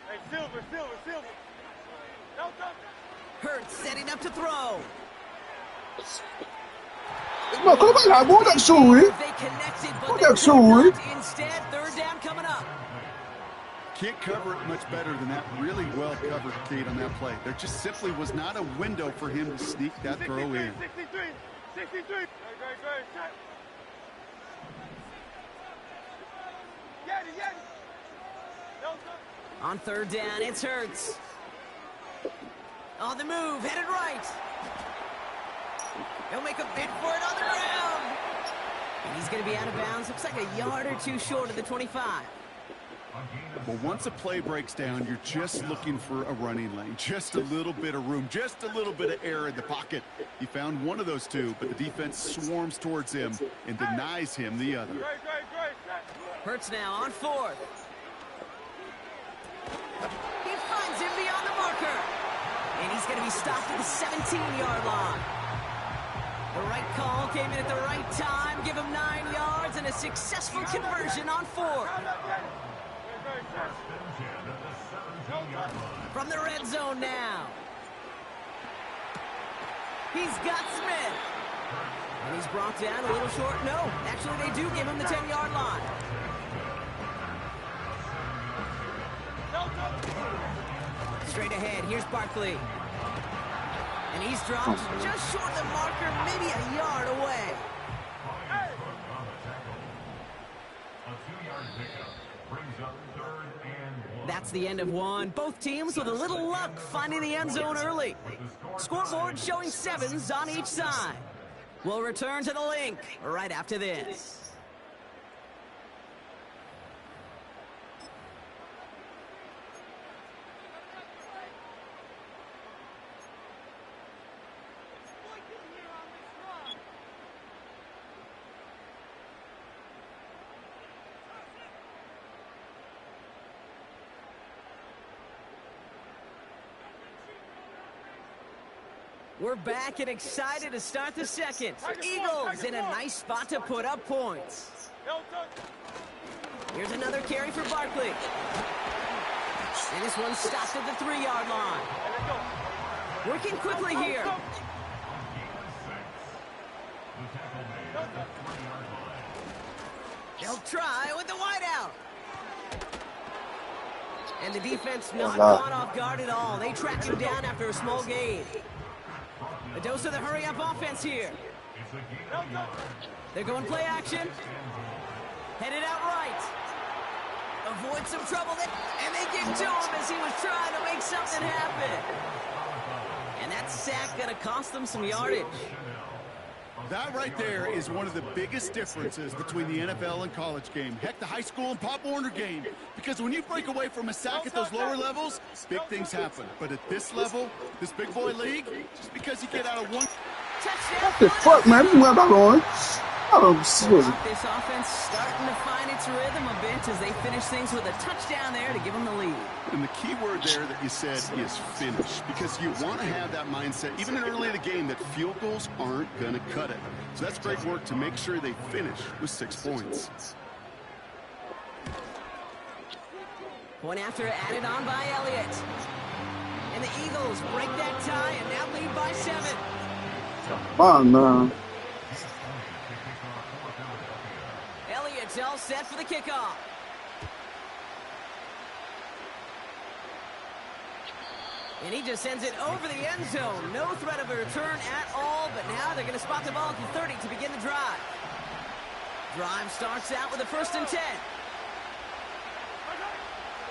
Hey, Silver. Don't touch it. Hurts setting up to throw. Ma come mai la buona sui? They connected, but What they a couldn't. sui. Instead, 3rd down coming up. Can't cover it much better than that really well-covered Cade on that play. There just simply was not a window for him to sneak that throw in. 63. Good. Check. Get it. Don't touch. On 3rd down, it's Hurts. On the move, headed right. He'll make a bid for it on the ground. And he's going to be out of bounds. Looks like a yard or two short of the 25. Well, once a play breaks down, you're just looking for a running lane. Just a little bit of room, just a little bit of air in the pocket. He found one of those two, but the defense swarms towards him and denies him the other. Great. Check. Hurts now on 4th. He finds him beyond the marker. And he's going to be stopped at the 17-yard line. The right call came in at the right time. Give him 9 yards and a successful conversion on 4th. From the red zone now. He's got Smith. And he's brought down a little short. No, actually they do give him the 10-yard line. Straight ahead, here's Barkley. And he's dropped just short of the marker, maybe a yard away. A 2-yard pickup brings up 3rd and 1. That's the end of one. Both teams with a little luck finding the end zone early. Scoreboard showing 7s on each side. We'll return to the link right after this. We're back and excited to start the 2nd. Eagles in a nice spot to put up points. Here's another carry for Barkley. And this one stopped at the 3-yard line. Working quickly here. They'll try with the wideout. And the defense not caught off guard at all. They track him down after a small gain. A dose of the hurry-up offense here. They're going play action. Headed out right. Avoid some trouble. And they get to him as he was trying to make something happen. And that sack going to cost them some yardage. That right there is one of the biggest differences between the NFL and college game. Heck, the high school and Pop Warner game. Because when you break away from a sack at those lower levels, big things happen. But at this level, this big boy league, just because you get out of one... What the fuck, man? Where am I going? I don't see it. This offense starting to find its rhythm a bit as they finish things with a touchdown there to give them the lead. And the key word there that you said is finish, because you want to have that mindset, even early in the game, that field goals aren't going to cut it. So that's great work to make sure they finish with 6 points. Point after added on by Elliott. And the Eagles break that tie and now lead by 7. Come on, man. Elliott's all set for the kickoff. And he just sends it over the end zone. No threat of a return at all, but now they're going to spot the ball at the 30 to begin the drive. Drive starts out with a 1st and 10.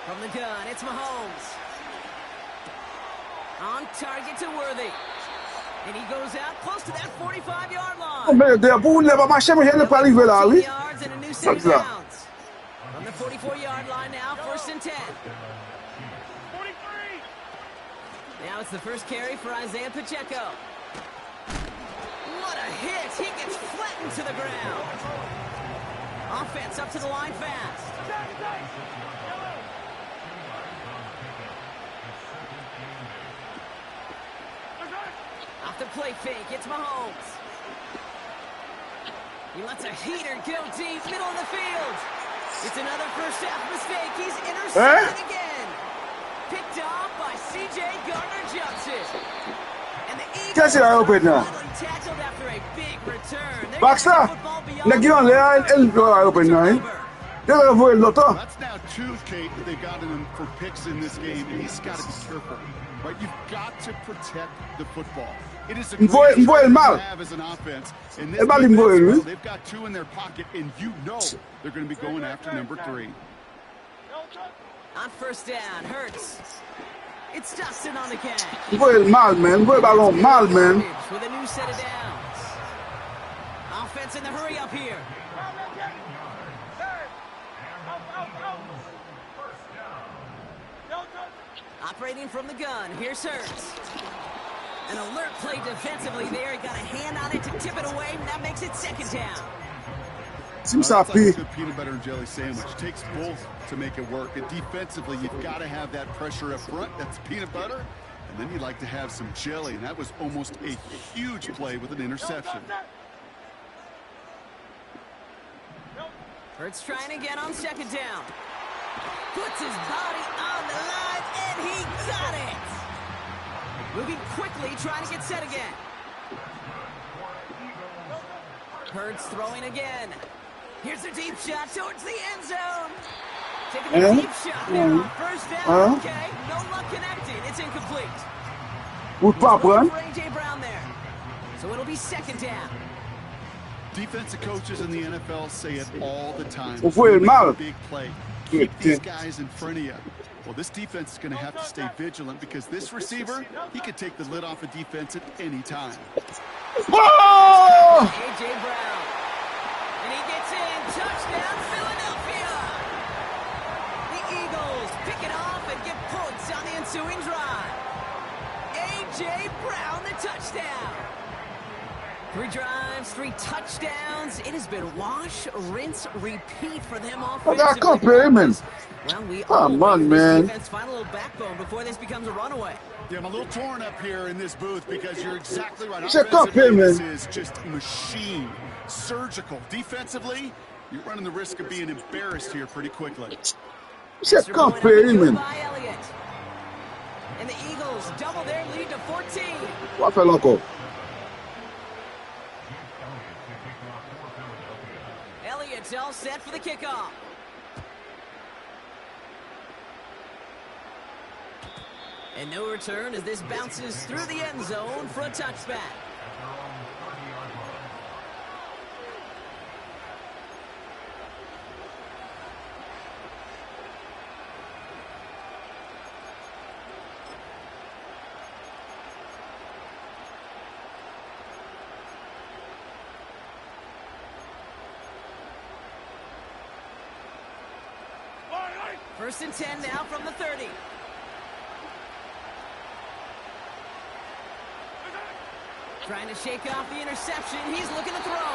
From the gun, it's Mahomes. On target to Worthy. And he goes out close to that 45-yard line. Oh, man, they're pulling them. I'm sure he's pas arrivé là, lui. Yards and a new set of downs. From the 44-yard line now, 1st and 10. 43. Now it's the first carry for Isaiah Pacheco. What a hit! He gets flattened to the ground. Offense up to the line fast. Off the play fake, it's Mahomes. He lets a heater go deep, middle of the field. It's another first half mistake. He's intercepted again. Picked off by C.J. Gardner-Johnson. And the Eagles are tackled after a big return. Baxter, nagyan le el open nine. That's now 2, Kate, that they've gotten him for picks in this game, and he's got to be careful. Right? You've got to protect the football. It is a great to have as an offense. In this game, they've got 2 in their pocket, and you know they're going to be going after number 3. On 1st down, Hurts. It's Dustin on the catch. Mal, man. Mal, man. With a new set of downs. Offense in the hurry up here. Operating from the gun, here's Hurts. An alert play defensively there. He got a hand on it to tip it away, and that makes it 2nd down. Seems like happy. a good peanut butter and jelly sandwich. It takes both to make it work. And defensively, you've got to have that pressure up front. That's peanut butter. And then you'd like to have some jelly. And that was almost a huge play with an interception. Hurts trying again on 2nd down. Puts his body on the line, and he got it. Moving quickly, trying to get set again. Hurts throwing again. Here's a deep shot towards the end zone. Taking a deep shot there on 1st down. Okay, no luck connecting. It's incomplete. Good pop, run. For A.J. Brown there. So it'll be 2nd down. Defensive coaches in the NFL say it all the time. Big play. Keep these guys in front of you. Well, this defense is going to have to stay vigilant because this receiver, he could take the lid off a defense at any time. Whoa! A.J. Brown. And he gets in. Touchdown, Philadelphia. The Eagles pick it off and get points on the ensuing drive. A.J. Brown, the touchdown. 3 drives, 3 touchdowns. It has been wash, rinse, repeat for them offensively. Well, we come on, man. Defense find a little backbone before this becomes a runaway. Yeah, I'm a little torn up here in this booth because you're exactly right. Check up here, man. This is just machine, surgical. Defensively, You're running the risk of being embarrassed here pretty quickly. Shit, Extra can't point pay up and him, good man. by Elliott. And the Eagles double their lead to 14. What fell loco? Elliott's all set for the kickoff. And no return as this bounces through the end zone for a touchback. First and 10 now from the 30. Trying to shake off the interception. He's looking to throw.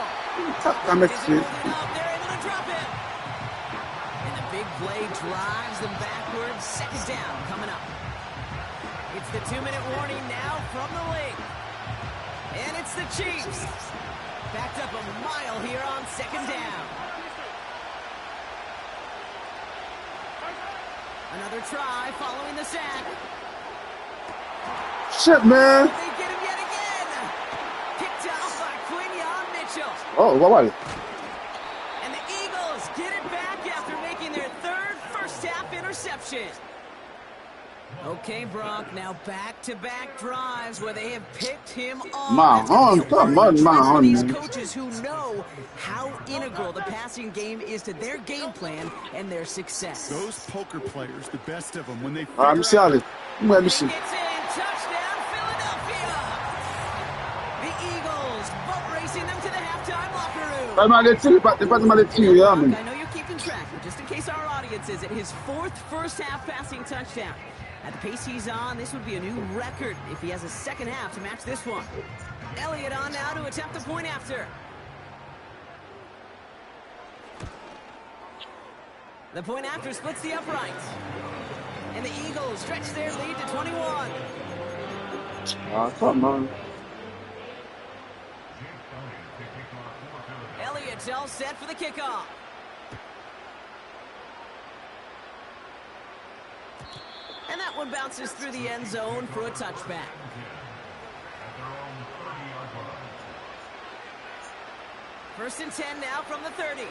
Damn it, Isn't shit. holding up. They're able to drop it. And the big play drives them backwards. Second down coming up. It's the 2-minute warning now from the league. And it's the Chiefs. Backed up a mile here on second down. Another try following the sack. Shit, man. They get him yet again. Picked off by Quinyon Mitchell. Oh, what was it? And the Eagles get it back after making their third first-half interception. Okay, Brock, now back-to-back drives where they have picked him off. Mahon, come on, For Mahon, these man. coaches who know how integral the passing game is to their game plan and their success. Those poker players, the best of them, when they I'm figure sorry. Let me see. Gets in, touchdown, Philadelphia. The Eagles boat racing them to the halftime locker room. I'm going to tell you, yeah, man. I know you're keeping track, but just in case our audience isn't, his fourth first-half passing touchdown. At the pace he's on, this would be a new record if he has a second half to match this one. Elliott on now to attempt the point after. The point after splits the uprights. And the Eagles stretch their lead to 21. Ah, come on. Elliott's all set for the kickoff. And that one bounces through the end zone for a touchback. First and 10 now from the 30.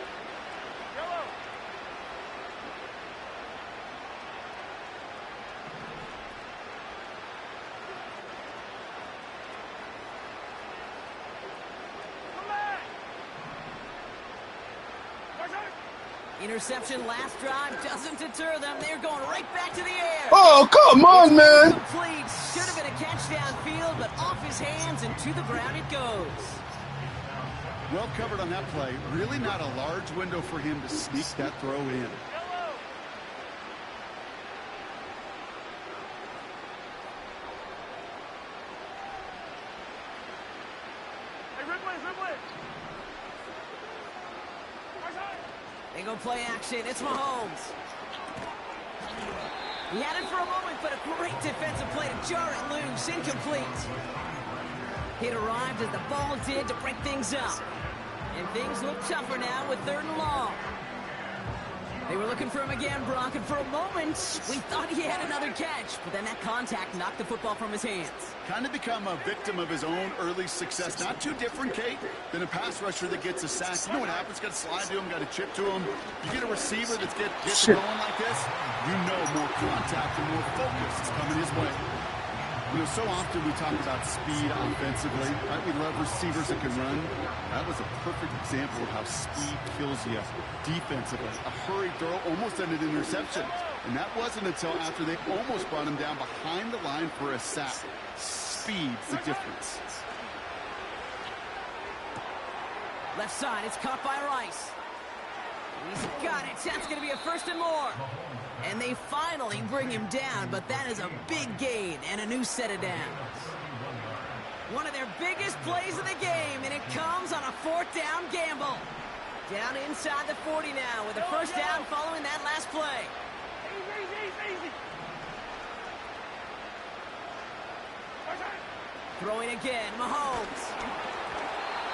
Interception last drive doesn't deter them. They're going right back to the air. Oh, come on, man. Complete. Should have been a catch downfield, but off his hands and to the ground it goes. well covered on that play. Really not a large window for him to sneak that throw in. They go play action. It's Mahomes. He had it for a moment, but a great defensive play to jar it loose. Incomplete. It arrived as the ball did to break things up. And things look tougher now with 3rd and long. They were looking for him again, Brock, and for a moment, we thought he had another catch. But then that contact knocked the football from his hands. Kind of become a victim of his own early success. Not too different, Kate, than a pass rusher that gets a sack. You know what happens? Got to slide to him, got to chip to him. You get a receiver that's gets going like this, you know more contact and more focus is coming his way. You know, so often we talk about speed offensively, right? We love receivers that can run. That was a perfect example of how speed kills you defensively. A hurried throw almost ended an interception. And that wasn't until after they almost brought him down behind the line for a sack. Speed's the difference. Left side, it's caught by Rice. He's got it. That's going to be a 1st and more. And they finally bring him down, but that is a big gain and a new set of downs. One of their biggest plays of the game, and it comes on a 4th down gamble. Down inside the 40 now with a 1st down following that last play. Easy. Throwing again, Mahomes.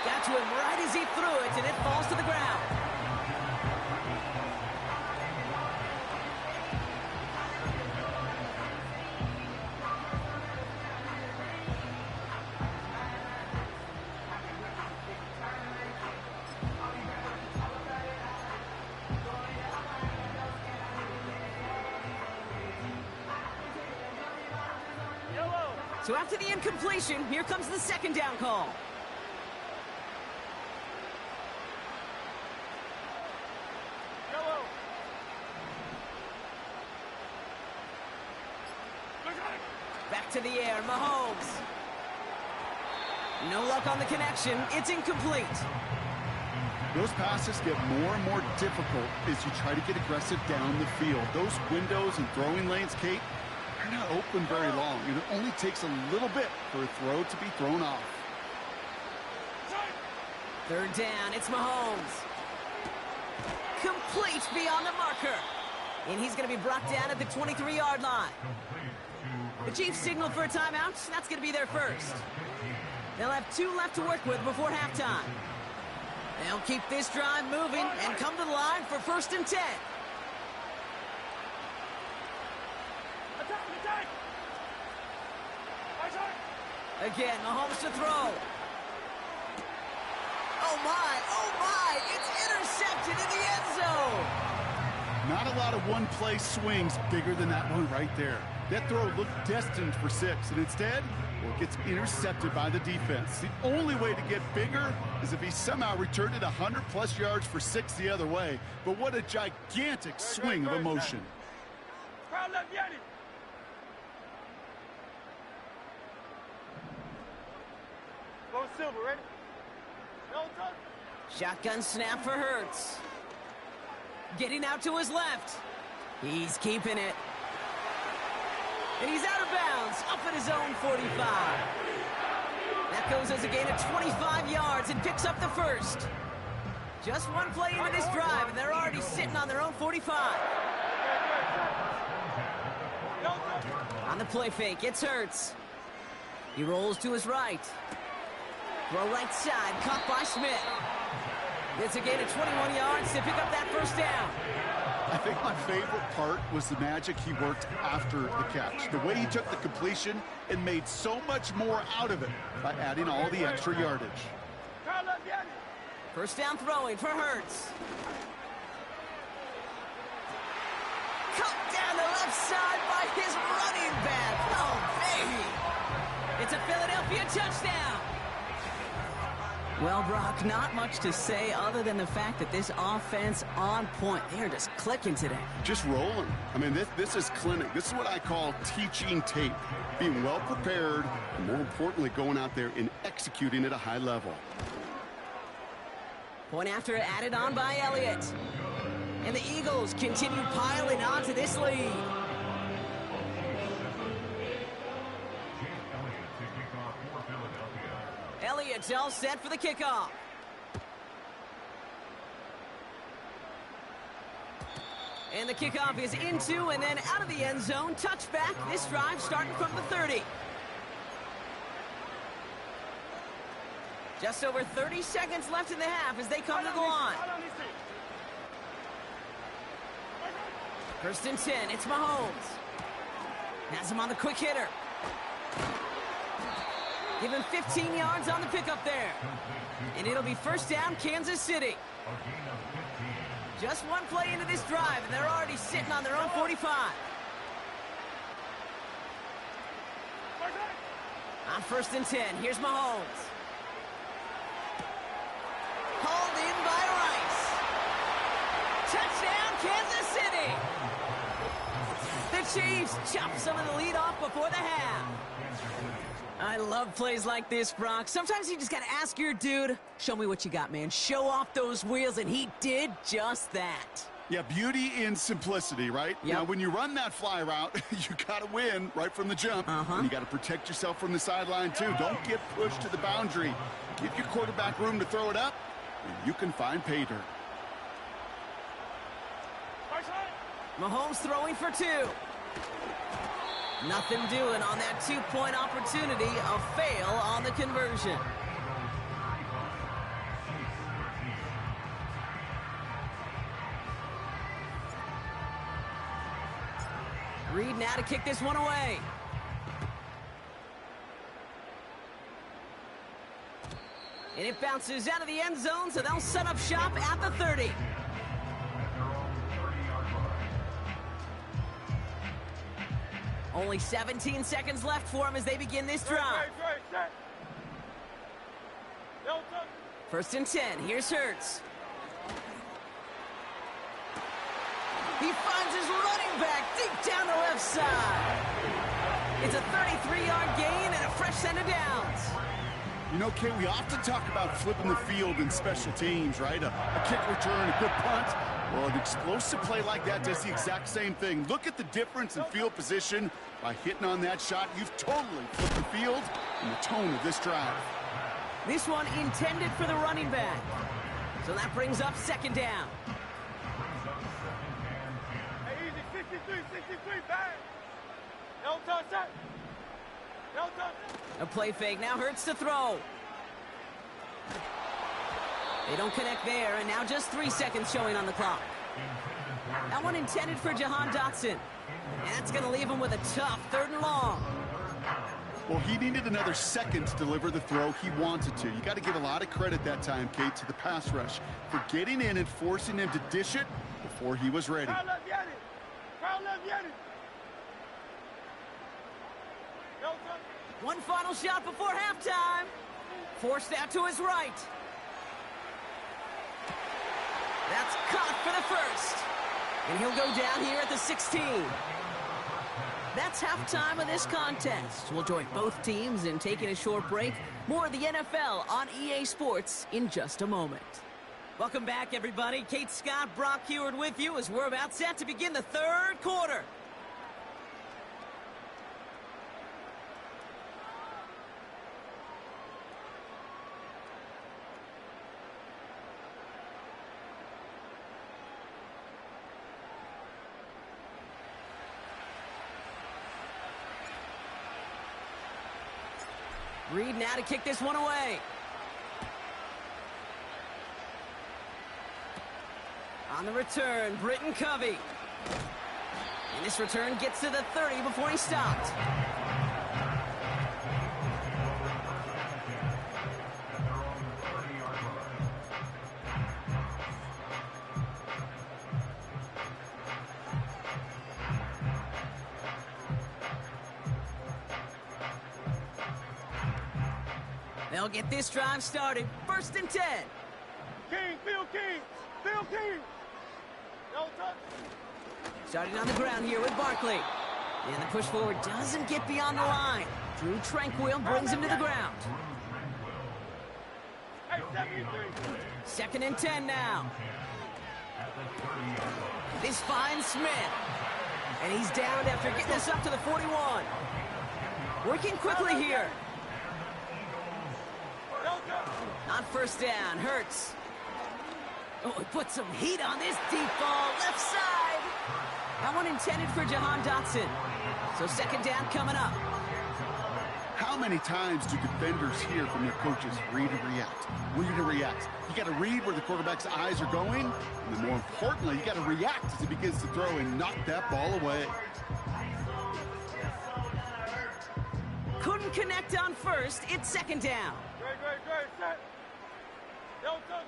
Got to him right as he threw it, and it falls to the ground. So after the incompletion, here comes the second down call. Yellow. Look at it. Back to the air, Mahomes. No luck on the connection. It's incomplete. Those passes get more and more difficult as you try to get aggressive down the field. Those windows and throwing lanes, Kate, they're not open very long. And it only takes a little bit for a throw to be thrown off. Third down, it's Mahomes. Complete beyond the marker. And he's going to be brought down at the 23-yard line. The Chiefs signal for a timeout. That's going to be their first. They'll have 2 left to work with before halftime. They'll keep this drive moving and come to the line for 1st and 10. Attack, attack. Attack. Again, Mahomes to throw. Oh my, it's intercepted in the end zone. Not a lot of one-play swings bigger than that one right there. That throw looked destined for 6, and instead, well, it gets intercepted by the defense. The only way to get bigger is if he somehow returned it 100-plus yards for 6 the other way. But what a gigantic swing of emotion. Crowd left, Yanni. Go silver, ready? No touch. Shotgun snap for Hurts. Getting out to his left. He's keeping it. And he's out of bounds, up at his own 45. That goes as a gain of 25 yards and picks up the first. Just one play into this drive, and they're already sitting on their own 45. On the play fake, it's Hurts. He rolls to his right. Throw right side, caught by Smith. It's a gain of 21 yards to pick up that first down. I think my favorite part was the magic he worked after the catch. The way he took the completion and made so much more out of it by adding all the extra yardage. Crowd left, Yanni. First down throwing for Hurts. Cut down the left side by his running back. Oh, baby. It's a Philadelphia touchdown. Well, Brock, not much to say other than the fact that this offense on point. They're just clicking today. Just rolling. I mean, this is clinic. This is what I call teaching tape. Being well prepared, and more importantly, going out there and executing at a high level. Point after added on by Elliott. And the Eagles continue piling on to this lead. Elliott's all set for the kickoff. And the kickoff is into and then out of the end zone. Touchback. This drive starting from the 30. Just over 30 seconds left in the half as they come to the line. First and 10, it's Mahomes. Has him on the quick hitter. Give him 15 yards on the pickup there. And it'll be first down, Kansas City. Just one play into this drive, and they're already sitting on their own 45. On first and 10, here's Mahomes. Hauled in by Rice. Touchdown, Kansas City. The Chiefs chop some of the lead off before the half. I love plays like this, Brock. Sometimes you just got to ask your dude, show me what you got, man. Show off those wheels, and he did just that. Yeah, beauty in simplicity, right? Yep. Now, when you run that fly route, you got to win right from the jump. And you got to protect yourself from the sideline, too. Don't get pushed to the boundary. Give your quarterback room to throw it up, and you can find pay dirt. Mahomes throwing for 2. Nothing doing on that 2-point opportunity. A fail on the conversion. Reed now to kick this one away. And it bounces out of the end zone, so they'll set up shop at the 30. Only 17 seconds left for him as they begin this drive. Set. No touch. First and 10. Here's Hurts. He finds his running back deep down the left side. It's a 33-yard gain and a fresh set of downs. You know, Kate, we often talk about flipping the field in special teams, right? A kick return, a good punt. Well, an explosive play like that does the exact same thing. Look at the difference in field position. By hitting on that shot, you've totally flipped the field and the tone of this drive. This one intended for the running back. So that brings up second down. Hey, easy. 63, bang. No touch, set. No touch. A play fake. Now Hurts to throw. They don't connect there, and now just 3 seconds showing on the clock. That one intended for Jahan Dotson. And that's going to leave him with a tough 3rd and long. Well, he needed another second to deliver the throw he wanted to. You got to give a lot of credit that time, Kate, to the pass rush for getting in and forcing him to dish it before he was ready. Crowd left, get it. Crowd left, get it. No touch. One final shot before halftime. Forced out to his right. That's caught for the first. And he'll go down here at the 16. That's halftime of this contest. We'll join both teams in taking a short break. More of the NFL on EA Sports in just a moment. Welcome back, everybody. Kate Scott, Brock Heward with you as we're about set to begin the 3rd quarter. Reed now to kick this one away. On the return, Britton Covey. And this return gets to the 30 before he stopped. They'll get this drive started. 1st and 10. King, Phil King. Phil King. No touch. Starting on the ground here with Barkley. And the push forward doesn't get beyond the line. Drew Tranquill brings him to the ground. Hey, 73. 2nd and 10 now. This finds Smith. And he's down after getting this up to the 41. Working quickly here. On 1st down, Hurts. Oh, he put some heat on this deep ball, left side. That one intended for Jahan Dotson. So 2nd down coming up. How many times do defenders hear from their coaches, read and react, read and react? You got to read where the quarterback's eyes are going, and then more importantly, you got to react as he begins to throw and knock that ball away. Couldn't connect on 1st, it's 2nd down. Great, set. No touch.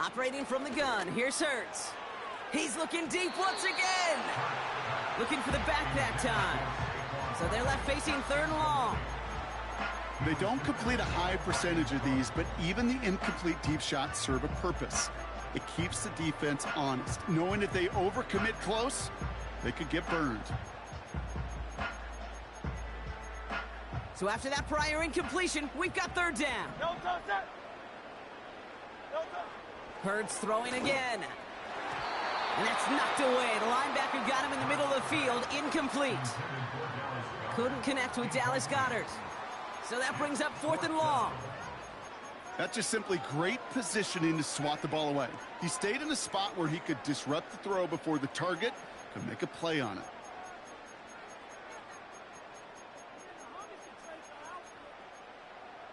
Operating from the gun, here's Hurts. He's looking deep once again. Looking for the back that time. So they're left facing 3rd and long. They don't complete a high percentage of these, but even the incomplete deep shots serve a purpose. It keeps the defense honest, knowing if they overcommit close, they could get burned. So after that prior incompletion, we've got 3rd down. No touch, set. No touch. Hurts throwing again. And that's knocked away. The linebacker got him in the middle of the field, incomplete. Couldn't connect with Dallas Goedert. So that brings up 4th and long. That's just simply great positioning to swat the ball away. He stayed in a spot where he could disrupt the throw before the target could make a play on it.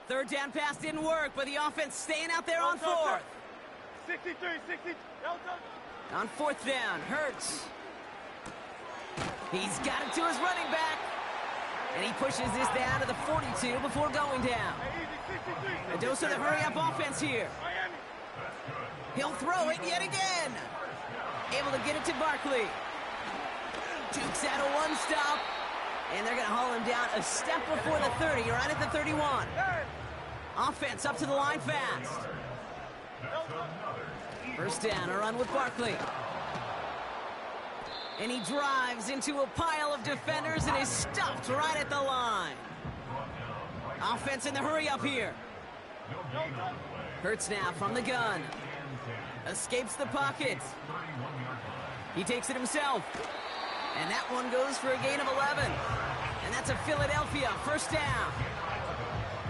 Third down pass didn't work, but the offense staying out there on 4th. 63, no touch. On 4th down, Hurts. He's got it to his running back. And he pushes this down to the 42 before going down. Hey, easy. 63. A dose of the hurry-up offense here. Miami. He'll throw it yet again. Able to get it to Barkley. Jukes out a one-stop. And they're going to haul him down a step before the 30, right at the 31. Offense up to the line fast. First down, a run with Barkley. And he drives into a pile of defenders and is stuffed right at the line. Offense in the hurry up here. Hurts now from the gun. Escapes the pocket. He takes it himself. And that one goes for a gain of 11. And that's a Philadelphia first down.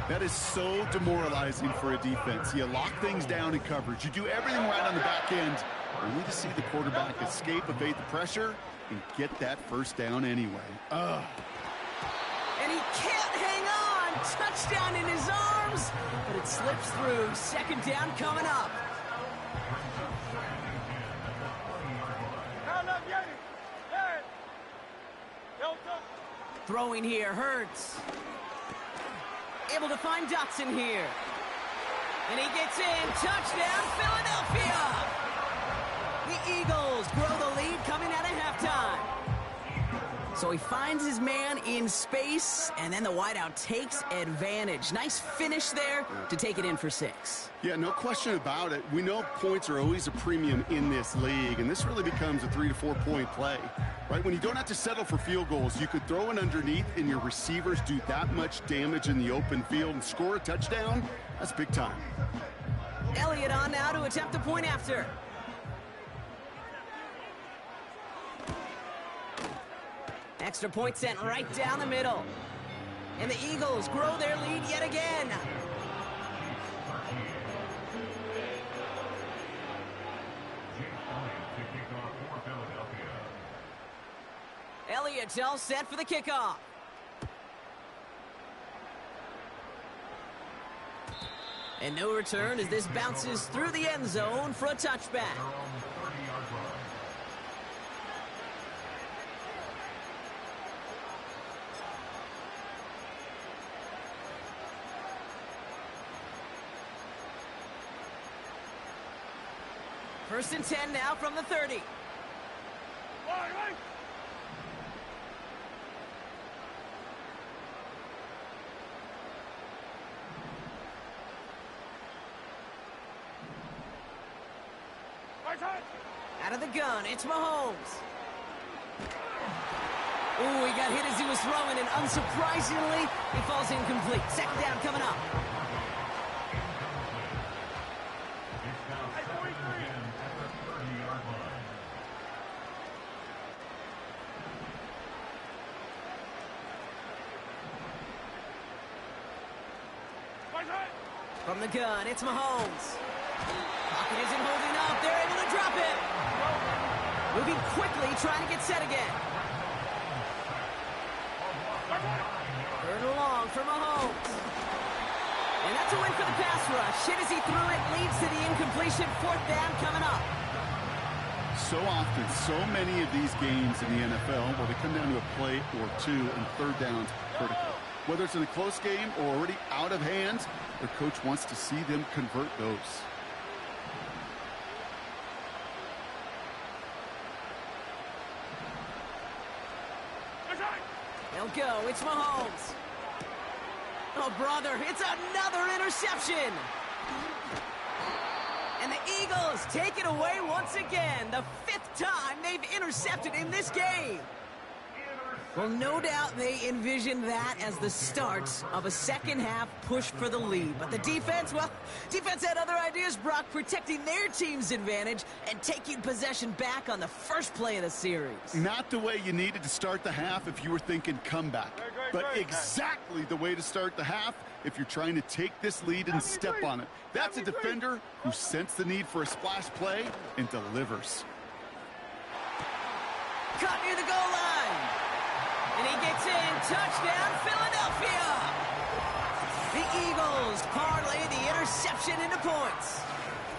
That is so demoralizing for a defense. You lock things down in coverage. You do everything right on the back end, only to see the quarterback escape, evade the pressure, and get that first down anyway. And he can't hang on. Touchdown in his arms, but it slips through. Second down coming up. Throwing here, Hurts. Able to find Dotson here. And he gets in. Touchdown, Philadelphia! The Eagles grow the lead coming out of halftime. So he finds his man in space, and then the wideout takes advantage. Nice finish there to take it in for 6. Yeah, no question about it. We know points are always a premium in this league, and this really becomes a 3 to 4 point play. Right, when you don't have to settle for field goals, you could throw it underneath and your receivers do that much damage in the open field and score a touchdown. That's big time. Elliott on now to attempt the point after. Extra point sent right down the middle. And the Eagles grow their lead yet again. Elliott's all set for the kickoff. And no return as this bounces through the end zone for a touchback. First and 10 now from the 30. Out of the gun, it's Mahomes. Ooh, he got hit as he was throwing, and unsurprisingly, he falls incomplete. Second down coming up. From the gun, it's Mahomes. Pocket isn't holding up. They're able to drop it. Moving quickly, trying to get set again. Third and long for Mahomes. And that's a win for the pass rush. Hit as he threw it, leads to the incompletion. Fourth down coming up. So often, so many of these games in the NFL where they come down to a play or two and third downs critical. Whether it's in a close game or already out of hand, their coach wants to see them convert those. They'll go. It's Mahomes. Oh, brother, it's another interception. And the Eagles take it away once again. The 5th time they've intercepted in this game. Well, no doubt they envisioned that as the start of a second-half push for the lead. But the defense, well, defense had other ideas, Brock, protecting their team's advantage and taking possession back on the first play of the series. Not the way you needed to start the half if you were thinking comeback, but exactly the way to start the half if you're trying to take this lead and step on it. That's a defender who sensed the need for a splash play and delivers. Caught near the goal line. And he gets in. Touchdown, Philadelphia. The Eagles parlay the interception into points.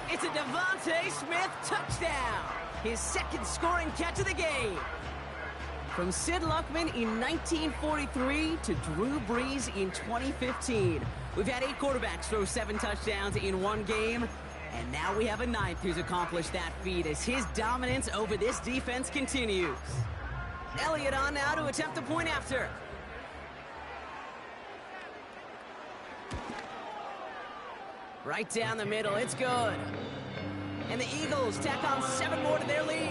It's a Devontae Smith touchdown. His second scoring catch of the game. From Sid Luckman in 1943 to Drew Brees in 2015. We've had 8 quarterbacks throw 7 touchdowns in one game. And now we have a 9th who's accomplished that feat as his dominance over this defense continues. Elliott on now to attempt the point after. Right down the middle, it's good. And the Eagles tack on 7 more to their lead.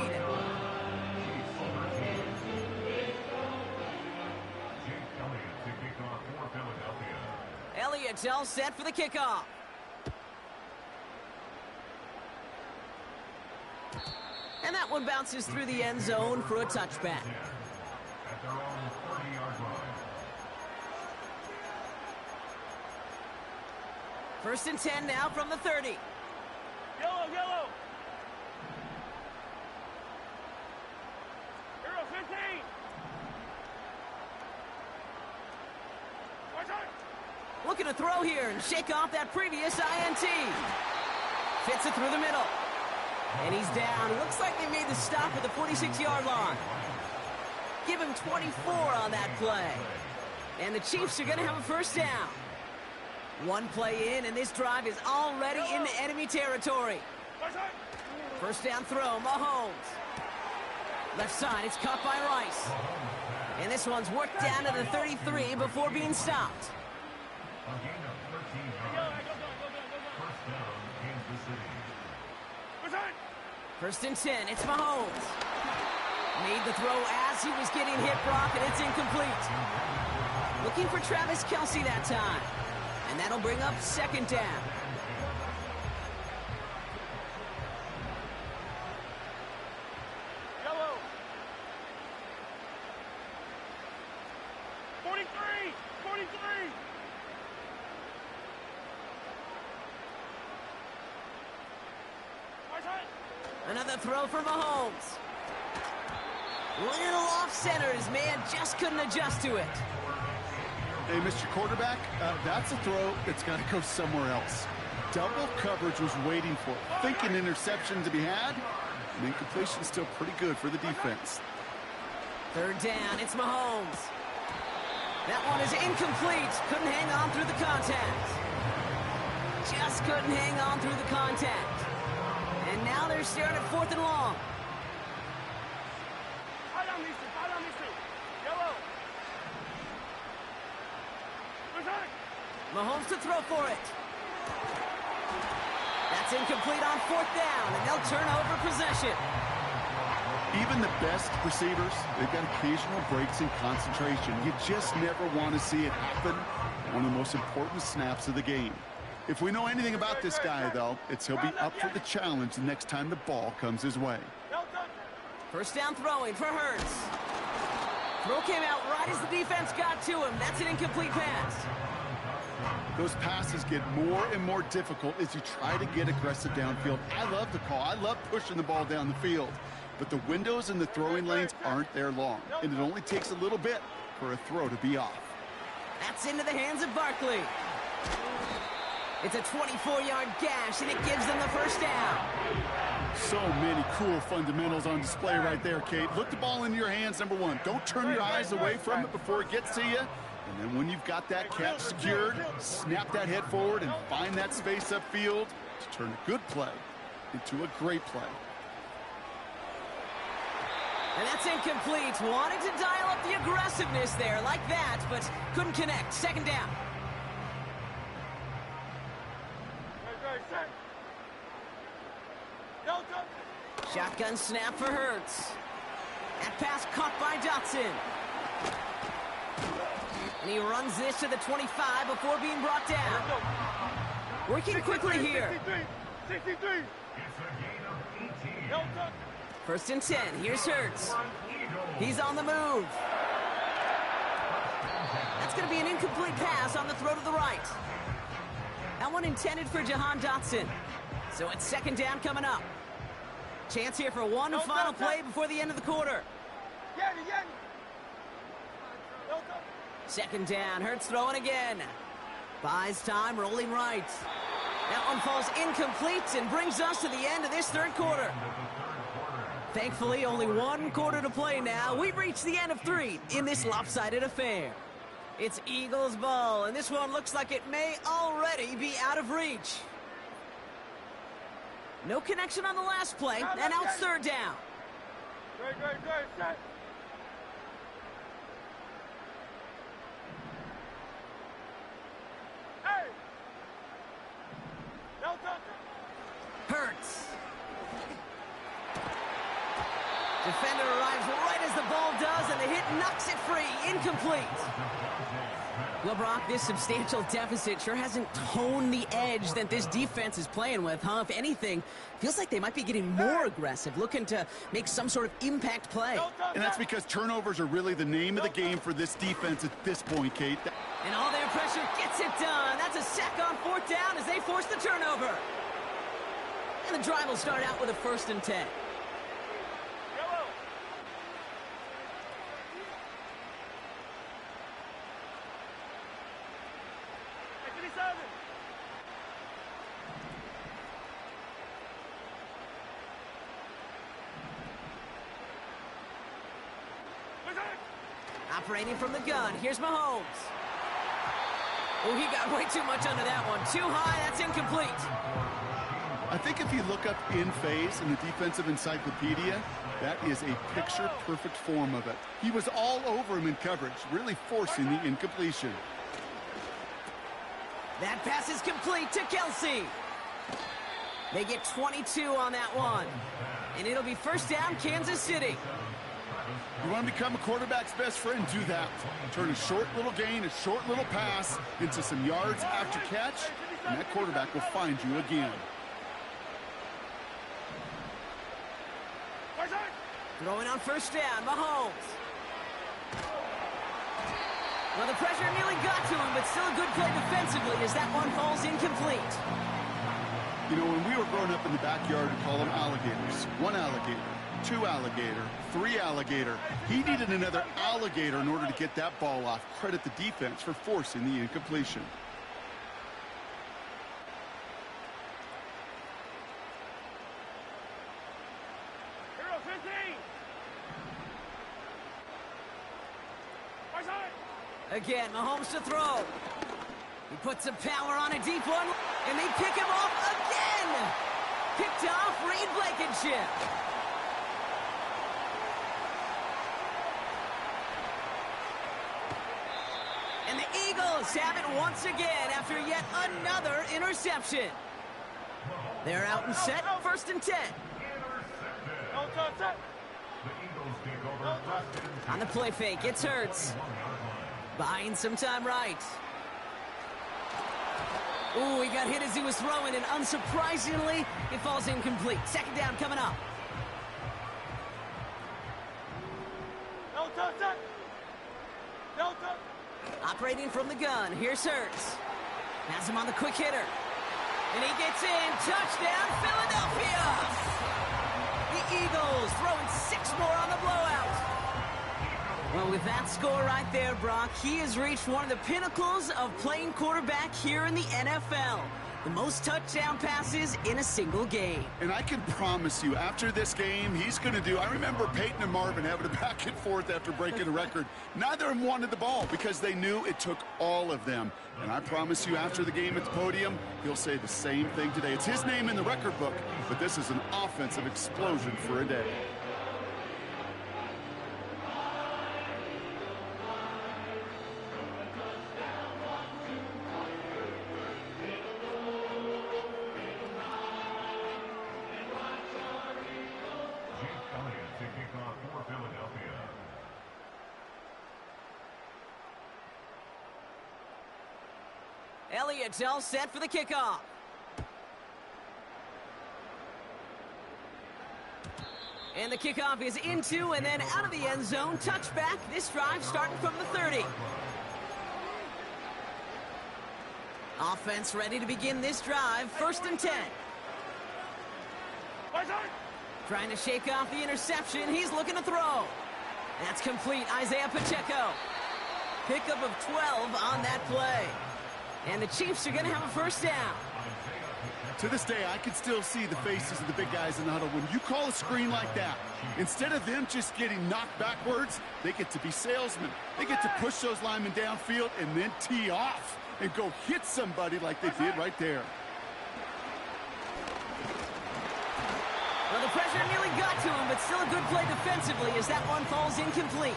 Jake Elliott to kick off for Philadelphia. Elliott's all set for the kickoff. And that one bounces through the end zone for a touchback. At their own 30-yard line. First and 10 now from the 30. Yellow, yellow. Hero 15. Watch out. Looking to throw here and shake off that previous INT. Fits it through the middle. And he's down. Looks like they made the stop at the 46-yard line. Give him 24 on that play. And the Chiefs are going to have a first down. One play in, and this drive is already into enemy territory. Watch out. First down throw, Mahomes. Left side, it's caught by Rice. And this one's worked down to the 33 before being stopped. A gain of 13 yards. First down, Kansas City. Watch out. First and 10, it's Mahomes. Made the throw as he was getting hit, Brock, and it's incomplete. Looking for Travis Kelce that time. And that'll bring up second down. Yellow. 43. 43. Watch out. Another throw for Mahomes. Little off center. His man just couldn't adjust to it. Hey, Mr. Quarterback, that's a throw that's got to go somewhere else. Double coverage was waiting for it. Thinking interception to be had. And incompletion still pretty good for the defense. Third down, it's Mahomes. That one is incomplete. Couldn't hang on through the contact. Just couldn't hang on through the contact. And now they're staring at 4th and long. Hide on these two. Hide on these two. Yellow. Watch out. Mahomes to throw for it. That's incomplete on 4th down, and they'll turn over possession. Even the best receivers, they've got occasional breaks in concentration. You just never want to see it happen. One of the most important snaps of the game. If we know anything about this guy, though, it's he'll be up for the challenge the next time the ball comes his way. First down throwing for Hurts. Throw came out right as the defense got to him. That's an incomplete pass. Those passes get more and more difficult as you try to get aggressive downfield. I love the call. I love pushing the ball down the field. But the windows in the throwing lanes aren't there long, and it only takes a little bit for a throw to be off. That's into the hands of Barkley. It's a 24-yard gash, and it gives them the first down. So many cool fundamentals on display right there, Kate. Look the ball into your hands, number one. Don't turn your eyes away from it before it gets to you. And then when you've got that catch secured, snap that head forward and find that space upfield to turn a good play into a great play. And that's incomplete. Wanted to dial up the aggressiveness there like that, but couldn't connect. Second down. Shotgun snap for Hurts. That pass caught by Dotson. And he runs this to the 25 before being brought down. Working quickly here. 63. It's a gain of 18. First and 10. Here's Hurts. He's on the move. That's going to be an incomplete pass on the throw to the right. That one intended for Jahan Dotson. So it's second down coming up. Chance here for one final play before the end of the quarter. Second down, Hurts throwing again. Buys time, rolling right. That one falls incomplete and brings us to the end of this third quarter. Thankfully, only one quarter to play now. We've reached the end of 3 in this lopsided affair. It's Eagles ball, and this one looks like it may already be out of reach. No connection on the last play, and now it's third down. Great, set. Hey! Defender arrives right as the ball does, and the hit knocks it free. Incomplete. Well, Brock, this substantial deficit sure hasn't toned the edge that this defense is playing with, huh? If anything, feels like they might be getting more aggressive, looking to make some sort of impact play. And that's because turnovers are really the name of the game for this defense at this point, Kate. And all their pressure gets it done. That's a sack on 4th down as they force the turnover. And the drive will start out with a 1st and 10. Operating from the gun, here's Mahomes. Oh, he got way too much under that one. Too high, that's incomplete. I think if you look up in phase in the defensive encyclopedia, that is a picture-perfect form of it. He was all over him in coverage, really forcing the incompletion. That pass is complete to Kelsey. They get 22 on that one. And it'll be 1st down, Kansas City. You want to become a quarterback's best friend, do that. Turn a short little gain, a short little pass into some yards after catch, and that quarterback will find you again. Throwing on 1st down, Mahomes. Well, the pressure nearly got to him, but still a good play defensively as that one falls incomplete. You know, when we were growing up in the backyard, we call them alligators. 1 alligator, 2 alligator, 3 alligator. He needed another alligator in order to get that ball off. Credit the defense for forcing the incompletion. Hero 15. Again, Mahomes to throw. He puts some power on a deep one, and they pick him off again. Picked off Reed Blankenship. And the Eagles have it once again after yet another interception. They're out and set, 1st and 10. On the play fake, it's Hurts. Buying some time right. Ooh, he got hit as he was throwing, and unsurprisingly, it falls incomplete. 2nd down coming up. Operating from the gun, here's Hurts. Has him on the quick hitter. And he gets in. Touchdown, Philadelphia! The Eagles throwing 6 more on the blowout. Well, with that score right there, Brock, he has reached one of the pinnacles of playing quarterback here in the NFL. The most touchdown passes in a single game. And I can promise you, after this game, he's going to do... I remember Peyton and Marvin having a back and forth after breaking a record. Neither of them wanted the ball because they knew it took all of them. And I promise you, after the game at the podium, he'll say the same thing today. It's his name in the record book, but this is an offensive explosion for a day. Elliott's all set for the kickoff. And the kickoff is into and then out of the end zone. Touchback. This drive starting from the 30. Offense ready to begin this drive. 1st and 10. Trying to shake off the interception. He's looking to throw. That's complete. Isaiah Pacheco. Pickup of 12 on that play. And the Chiefs are going to have a 1st down. To this day, I can still see the faces of the big guys in the huddle. When you call a screen like that, instead of them just getting knocked backwards, they get to be salesmen. They get to push those linemen downfield and then tee off and go hit somebody like they did right there. Well, the pressure nearly got to him, but still a good play defensively as that one falls incomplete.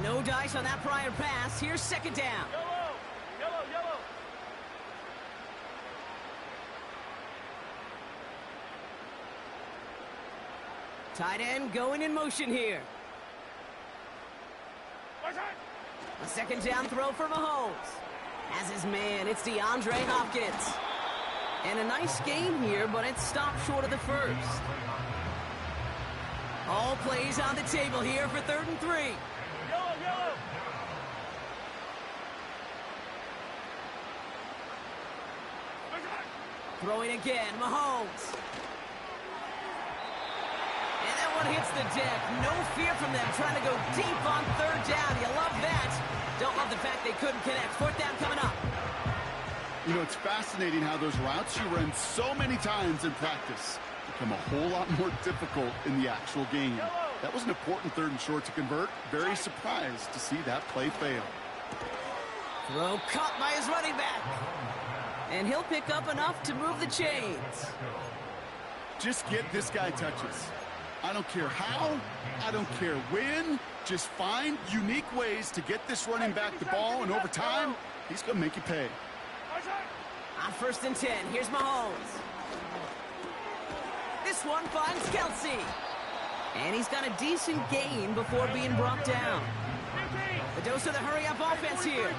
No dice on that prior pass. Here's 2nd down. Yellow. Tight end going in motion here. A second down throw for Mahomes. As his man, it's DeAndre Hopkins. And a nice game here, but it stopped short of the first. All plays on the table here for 3rd and 3. Yellow. Throwing again, Mahomes. And that one hits the deck. No fear from them trying to go deep on 3rd down. You love that. Don't love the fact they couldn't connect. 4th down coming up. You know, it's fascinating how those routes you run so many times in practice become a whole lot more difficult in the actual game. That was an important 3rd and short to convert. Very surprised to see that play fail. Throw caught by his running back. And he'll pick up enough to move the chains. Just get this guy touches. I don't care how, I don't care when. Just find unique ways to get this running back the ball, and over time, he's going to make you pay. On 1st and 10, here's Mahomes. This one finds Kelsey. And he's got a decent gain before being brought down. The dose of the hurry-up offense here.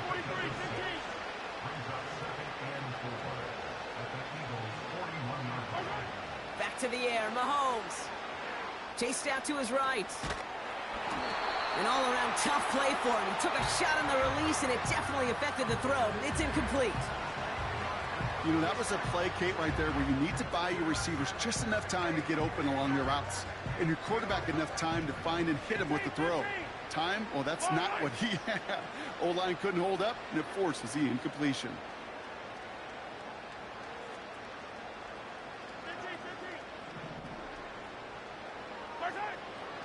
Back to the air, Mahomes. Chased out to his right. An all-around tough play for him. He took a shot on the release, and it definitely affected the throw. It's incomplete. You know, that was a play, Kate, right there, where you need to buy your receivers just enough time to get open along their routes, and your quarterback enough time to find and hit him with the throw. Time? Well, that's not what he had. O-line couldn't hold up, and it forces the incompletion.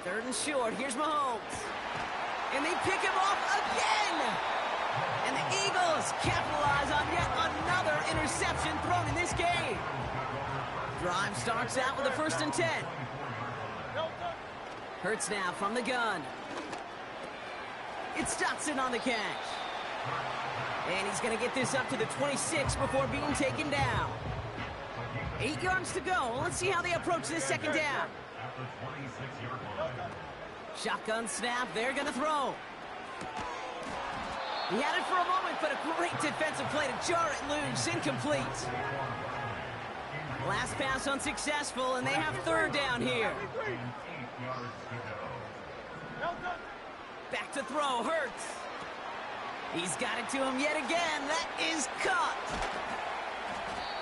Third and short. Here's Mahomes. And they pick him off again. And the Eagles capitalize on yet another interception thrown in this game. Drive starts out with a 1st and 10. Hurts now from the gun. It's Dotson on the catch. And he's going to get this up to the 26 before being taken down. 8 yards to go. Let's see how they approach this 2nd down. Shotgun snap. They're going to throw. He had it for a moment, but a great defensive play to jar it loose. Incomplete. Last pass unsuccessful, and they have 3rd down here. Back to throw. Hurts. He's got it to him yet again. That is caught.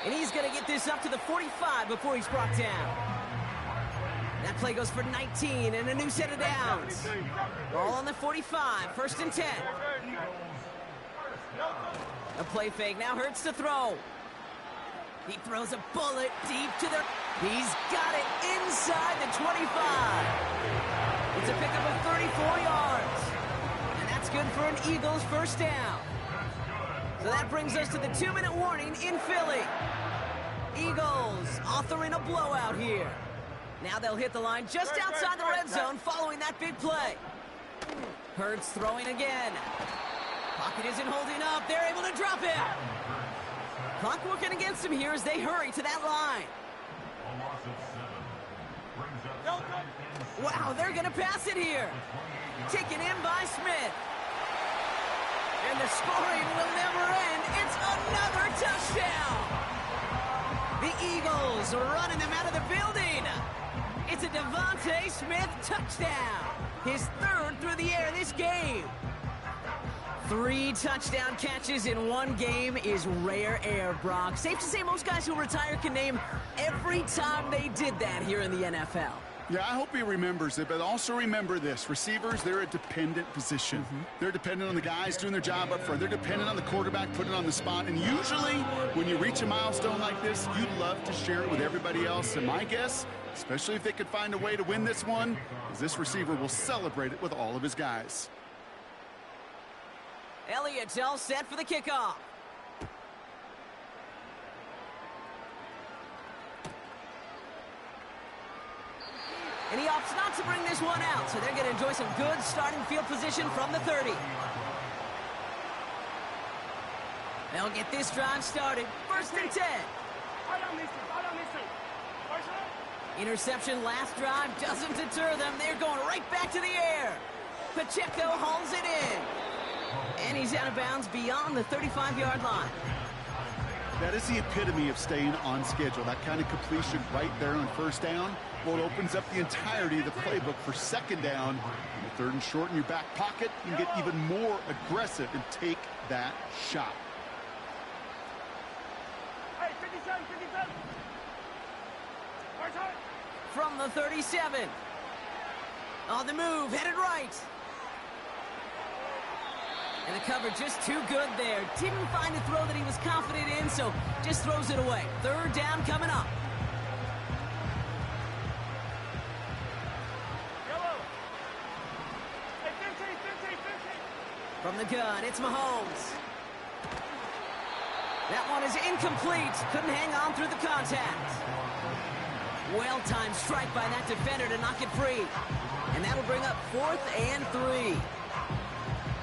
And he's going to get this up to the 45 before he's brought down. That play goes for 19 and a new set of downs. Ball on the 45, 1st and 10. A play fake, now Hurts to throw. He throws a bullet deep to the... He's got it inside the 25. It's a pickup of 34 yards. And that's good for an Eagles 1st down. So that brings us to the 2-minute warning in Philly. Eagles authoring a blowout here. Now they'll hit the line just outside the red zone following that big play. Hurts throwing again. Pocket isn't holding up. They're able to drop it. Clock working against him here as they hurry to that line. Wow, they're going to pass it here. Taken in by Smith. And the scoring will never end. It's another touchdown. The Eagles running them out of the building. It's a Devontae Smith touchdown. His 3rd through the air this game. 3 touchdown catches in one game is rare air, Brock. Safe to say most guys who retire can name every time they did that here in the NFL. Yeah, I hope he remembers it, but also remember this. Receivers, they're a dependent position. They're dependent on the guys doing their job up front. They're dependent on the quarterback putting it on the spot. And usually, when you reach a milestone like this, you'd love to share it with everybody else. And my guess, especially if they could find a way to win this one, is this receiver will celebrate it with all of his guys. Elliott's all set for the kickoff. And he opts not to bring this one out, so they're going to enjoy some good starting field position from the 30. They'll get this drive started. 1st and 10. Interception last drive doesn't deter them. They're going right back to the air. Pacheco hauls it in. And he's out of bounds beyond the 35-yard line. That is the epitome of staying on schedule. That kind of completion right there on first down. Well, it opens up the entirety of the playbook for second down. And third and short in your back pocket, you can get even more aggressive and take that shot. Hey, 57, 57. Hard time. From the 37. On the move, headed right. And the cover just too good there. Didn't find a throw that he was confident in, so just throws it away. Third down coming up. Yellow. Hey, 15, 15, 15. From the gun, it's Mahomes. That one is incomplete. Couldn't hang on through the contact. Well-timed strike by that defender to knock it free. And that'll bring up 4th and 3.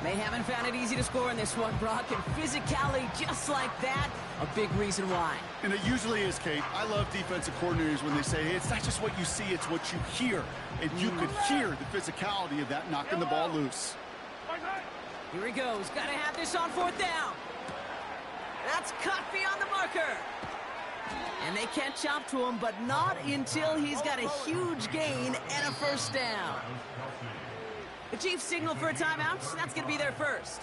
They haven't found it easy to score in this one, Brock, and physicality just like that, a big reason why. And it usually is, Kate. I love defensive coordinators when they say, hey, it's not just what you see, it's what you hear. And you could hear the physicality of that knocking the ball loose. Hard time. Here he goes. Got to have this on 4th down. That's cut beyond the marker. And they can't chop to him, but not until he's got a huge gain and a first down. The Chiefs signal for a timeout. That's going to be their first.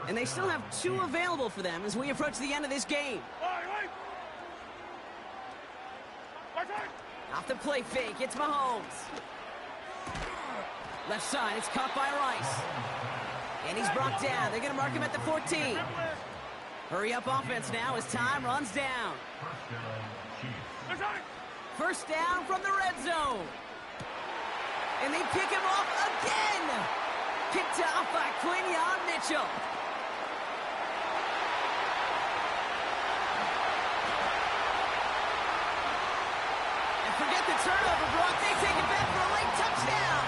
And they still have 2 available for them as we approach the end of this game. Right. Hard time. Off the play fake, it's Mahomes. Left side, it's caught by Rice. And he's brought down. They're going to mark him at the 14. Hurry up offense now as time runs down. Hard time. First down from the red zone. And they pick him off again. Picked off by Quinyon Mitchell. And forget the turnover, Brock. They take it back for a late touchdown.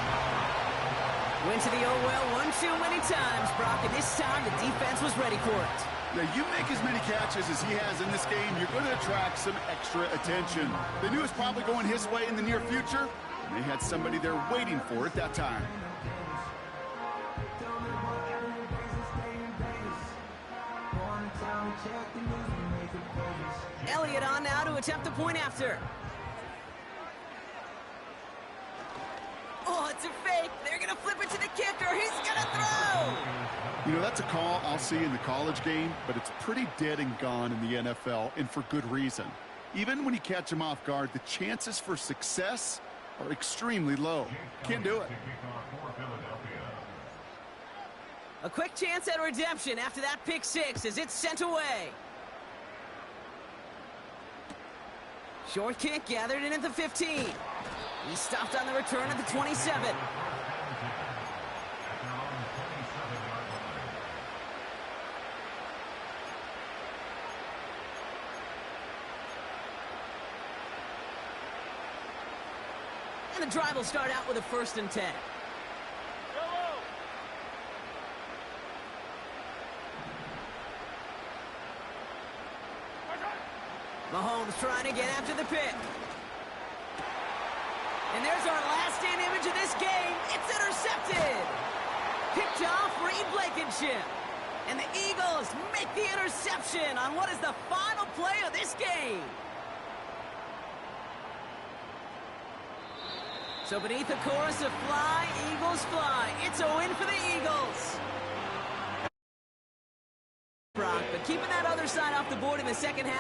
Went to the oh-well one too many times, Brock, and this time the defense was ready for it. Now, you make as many catches as he has in this game, you're going to attract some extra attention. They knew it was probably going his way in the near future. They had somebody there waiting for it that time. Elliott on now to attempt the point after. Oh, it's a fake. They're going to flip it to the kicker. He's going to throw. You know, that's a call I'll see in the college game, but it's pretty dead and gone in the NFL, and for good reason. Even when you catch him off guard, the chances for success are extremely low. Can't do it. A quick chance at redemption after that pick six as it's sent away. Short kick gathered in at the 15. He stopped on the return at the 27. And the drive will start out with a 1st and 10. Mahomes trying to get after the pick. And there's our last-in image of this game. It's intercepted. Picked off Reed Blankenship. And the Eagles make the interception on what is the final play of this game. So beneath the chorus of Fly, Eagles Fly, it's a win for the Eagles. Brock, but keeping that other side off the board in the second half.